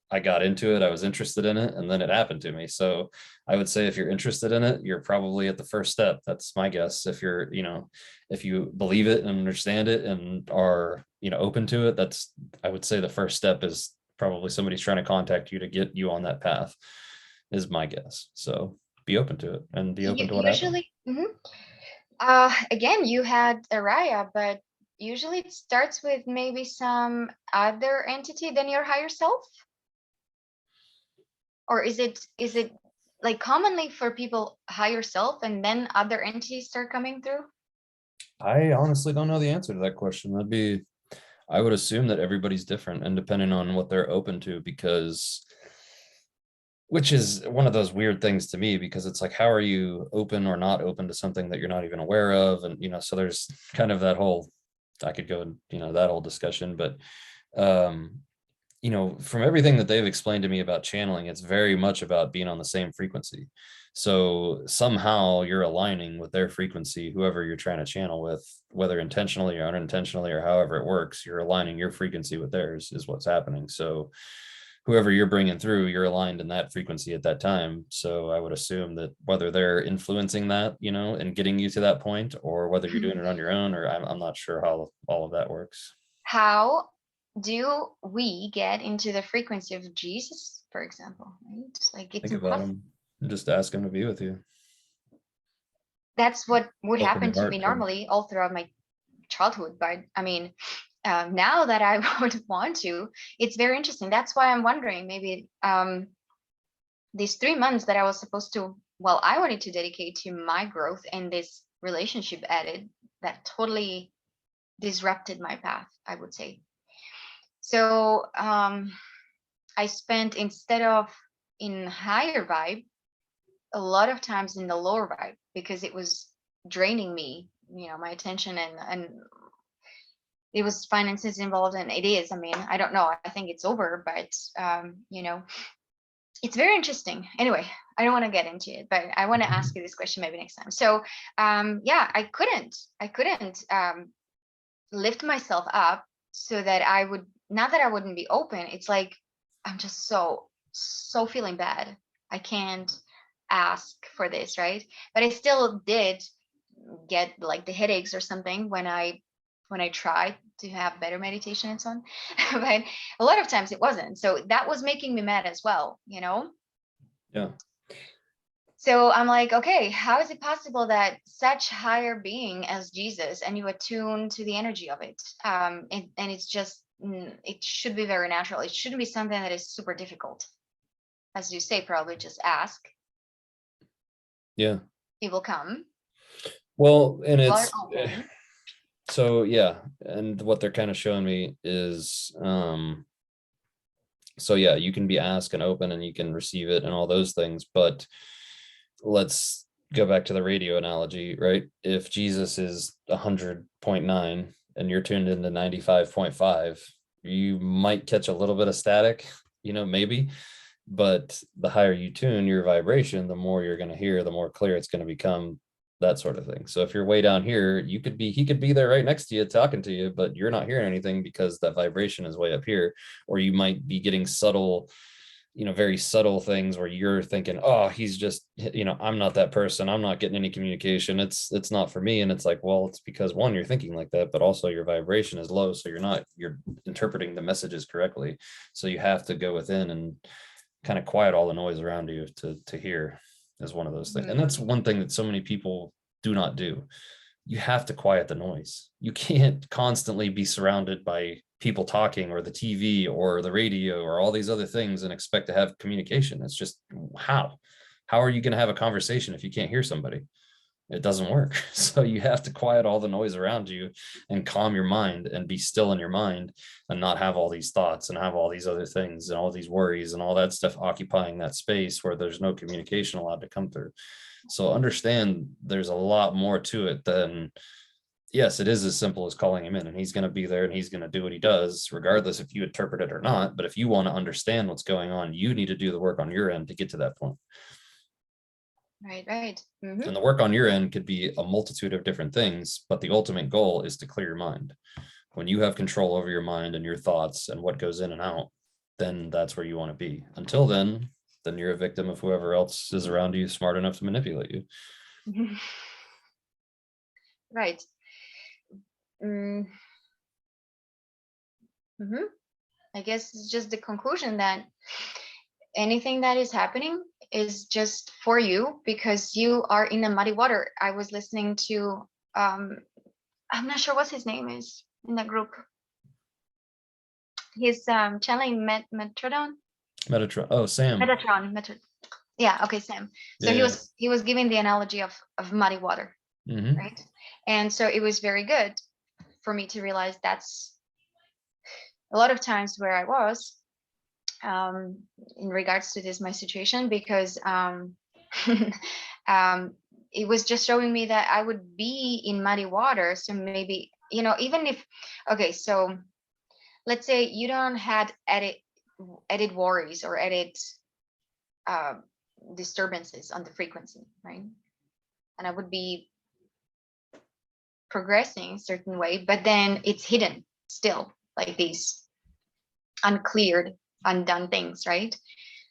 I got into it, I was interested in it, and then it happened to me. So I would say if you're interested in it, you're probably at the first step. That's my guess. If you're if you believe it and understand it and are open to it, that's, I would say the first step is probably somebody's trying to contact you to get you on that path, is my guess. So be open to it and be open to what happens. usually Again, you had Araya, but usually it starts with maybe some other entity than your higher self. Or is it like commonly for people higher self and then other entities start coming through? I honestly don't know the answer to that question. I would assume that everybody's different and depending on what they're open to, because which is one of those weird things to me, because it's like, how are you open or not open to something that you're not even aware of? And, so there's kind of that whole, I could go, that whole discussion, but, um, from everything that they've explained to me about channeling, it's very much about being on the same frequency. So somehow you're aligning with their frequency, whoever you're trying to channel with, whether intentionally or unintentionally or however it works, you're aligning your frequency with theirs is what's happening. So whoever you're bringing through, you're aligned in that frequency at that time. So I would assume that whether they're influencing that, and getting you to that point, or whether you're doing it on your own, or I'm not sure how all of that works. How do we get into the frequency of Jesus, for example? Right? Like it's Think about impossible. them and just ask them to be with you. That's what would Open happen your to me heart to 'em. normally all throughout my childhood. But I mean, now that I would want to, it's very interesting. That's why I'm wondering maybe these 3 months that I was supposed to, well, I wanted to dedicate to my growth, and this relationship added that totally disrupted my path, I would say. So I spent, instead of in higher vibe, a lot of times in the lower vibe, because it was draining me, my attention, and it was finances involved, and it is. I mean, I don't know. I think it's over, but it's very interesting. Anyway, I don't want to get into it, but I want to ask you this question maybe next time. So yeah, I couldn't lift myself up so that I would, not that I wouldn't be open. It's like I'm just so feeling bad. I can't ask for this, right? But I still did get like the headaches or something when I tried to have better meditation and so on. But a lot of times it wasn't. So that was making me mad as well. Yeah. So I'm like, okay, how is it possible that such higher being as Jesus, and you attune to the energy of it, and it's just, it should be very natural. It shouldn't be something that is super difficult. As you say, probably just ask. Yeah. It will come. Well, and People are it's open. so yeah, and what they're kind of showing me is so yeah, you can be asked and open and you can receive it and all those things, but let's go back to the radio analogy, right? If Jesus is 100.9 and you're tuned into 95.5, you might catch a little bit of static, maybe, but the higher you tune your vibration, the more you're going to hear, the more clear it's going to become, that sort of thing. So if you're way down here, he could be there right next to you talking to you, but you're not hearing anything because that vibration is way up here. Or you might be getting subtle, very subtle things where you're thinking, oh, he's just, I'm not that person, I'm not getting any communication, it's not for me. And it's like, well, it's because one, you're thinking like that, but also your vibration is low, so you're interpreting the messages correctly. So you have to go within and kind of quiet all the noise around you to hear, is one of those things. And that's one thing that so many people do not do. You have to quiet the noise. You can't constantly be surrounded by people talking or the TV or the radio or all these other things and expect to have communication. It's just, how are you going to have a conversation if you can't hear somebody? It doesn't work. So you have to quiet all the noise around you and calm your mind and be still in your mind and not have all these thoughts and have all these other things and all these worries and all that stuff occupying that space where there's no communication allowed to come through. So understand there's a lot more to it than, yes, it is as simple as calling him in and he's going to be there and he's going to do what he does, regardless if you interpret it or not. But if you want to understand what's going on, you need to do the work on your end to get to that point. Right. Mm-hmm. And the work on your end could be a multitude of different things, but the ultimate goal is to clear your mind. When you have control over your mind and your thoughts and what goes in and out, then that's where you want to be. Until then you're a victim of whoever else is around you smart enough to manipulate you. Right. Mm-hmm. I guess it's just the conclusion that anything that is happening is just for you because you are in a muddy water. I was listening to, I'm not sure what his name is in that group. He's channeling Metrodon. Metatron. Oh, Sam. Metatron. Yeah. Okay, Sam. So Yeah. he was giving the analogy of muddy water, right? And so it was very good for me to realize that's a lot of times where I was in regards to this my situation, because it was just showing me that I would be in muddy water. So maybe, you know, even if, okay, so let's say you don't had added worries or added disturbances on the frequency, right? And I would be progressing a certain way, but then it's hidden still, like these uncleared, undone things, right?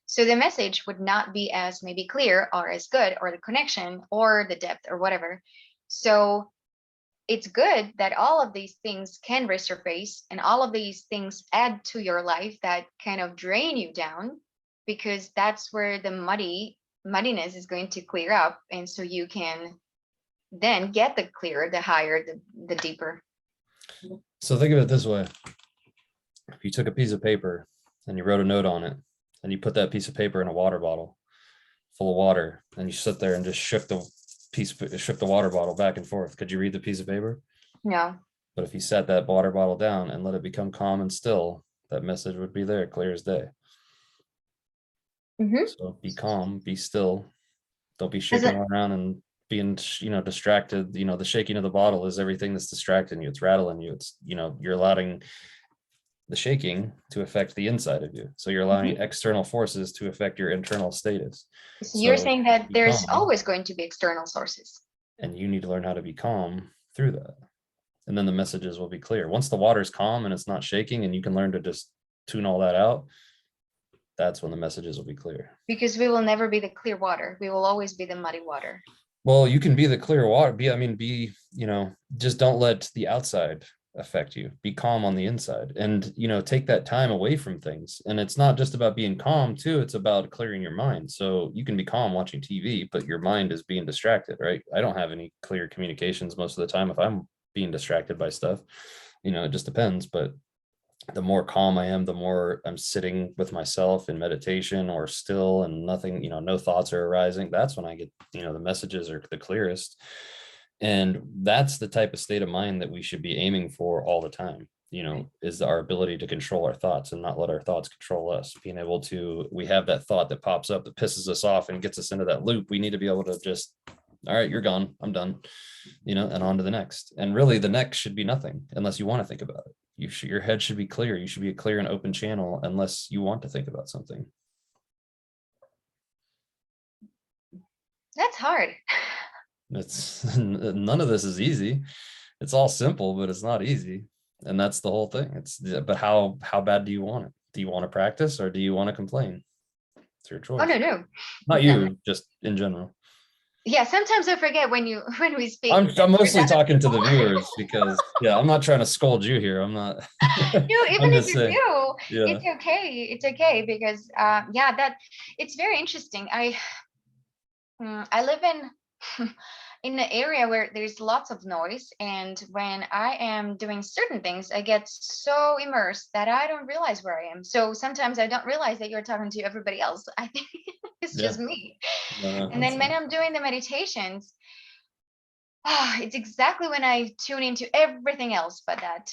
So the message would not be as maybe clear or as good, or the connection or the depth or whatever. So it's good that all of these things can resurface, and all of these things add to your life that kind of drain you down, because that's where the muddiness is going to clear up. And so you can then get the clearer, the higher, the deeper. So think of it this way. If you took a piece of paper and you wrote a note on it, and you put that piece of paper in a water bottle full of water, and you sit there and just shift the water bottle back and forth, could you read the piece of paper? No. But if you set that water bottle down and let it become calm and still, that message would be there, clear as day. So be calm, be still. Don't be shaking around and being, distracted. The shaking of the bottle is everything that's distracting you. It's rattling you. It's, you're allowing the shaking to affect the inside of you. So you're allowing external forces to affect your internal status. So you're saying that there's always going to be external sources. And you need to learn how to be calm through that. And then the messages will be clear. Once the water's calm and it's not shaking, and you can learn to just tune all that out, that's when the messages will be clear. Because we will never be the clear water. We will always be the muddy water. Well, you can be the clear water. Just don't let the outside affect you. Be calm on the inside, and take that time away from things. And it's not just about being calm too, it's about clearing your mind. So you can be calm watching TV, but your mind is being distracted, right? I don't have any clear communications most of the time if I'm being distracted by stuff. It just depends. But the more calm I am, the more I'm sitting with myself in meditation or still, and nothing, no thoughts are arising. That's when I get, the messages are the clearest. And that's the type of state of mind that we should be aiming for all the time, is our ability to control our thoughts and not let our thoughts control us. Being able to, we have that thought that pops up that pisses us off and gets us into that loop. We need to be able to just, all right, you're gone, I'm done, and on to the next. And really the next should be nothing unless you want to think about it. Your head should be clear. You should be a clear and open channel unless you want to think about something. That's hard. It's none of this is easy. It's all simple, but it's not easy. And that's the whole thing. But how bad do you want it? Do you want to practice, or do you want to complain? It's your choice. Oh, no. Not you, just in general. Yeah, sometimes I forget when we speak. I'm mostly talking to the viewers because I'm not trying to scold you here. I'm not. No, even if you do, yeah. it's okay. It's okay because that it's very interesting. I live in an area where there's lots of noise, and when I am doing certain things, I get so immersed that I don't realize where I am. So sometimes I don't realize that you're talking to everybody else. I think it's just me. And then when I'm doing the meditations, it's exactly when I tune into everything else but that.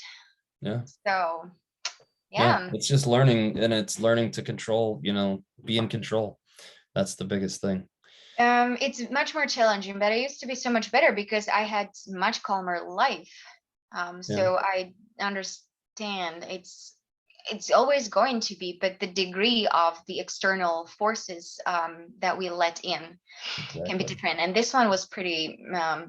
Yeah. So it's just learning, and it's learning to control, be in control. That's the biggest thing. It's much more challenging, but I used to be so much better because I had much calmer life. So I understand it's always going to be, but the degree of the external forces that we let in can be different. And this one was pretty, I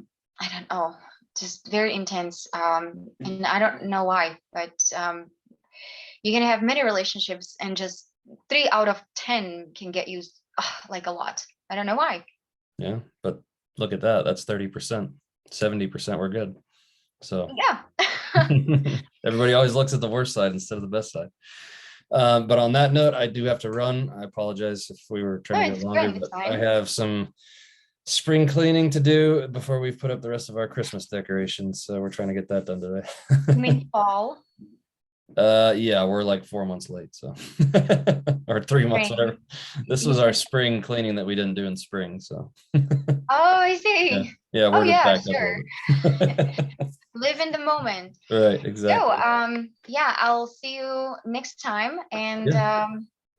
don't know, just very intense. And I don't know why, but you're going to have many relationships, and just 3 out of 10 can get you like a lot. I don't know why. Yeah, but look at that. That's 30%. 70% we're good. So yeah. everybody always looks at the worst side instead of the best side. But on that note, I do have to run. I apologize if we were No, trying to it's go longer, fine. It's but I fine. have some spring cleaning to do before we put up the rest of our Christmas decorations. So we're trying to get that done today. I mean, fall, Yeah, we're like 4 months late, so or 3 months, whatever. spring. This You was our said, spring cleaning that we didn't do in spring, so oh, I yeah, see. yeah, Oh, we're just yeah, backed up a sure. little bit. Live in the moment. Right, So, exactly. yeah, I'll see you next time, and Yeah,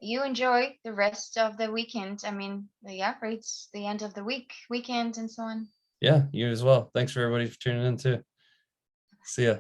you enjoy the rest of the weekend. I mean, yeah, it's the end of the weekend, and so on. yeah, you as well. Thanks for everybody for tuning in too. See ya.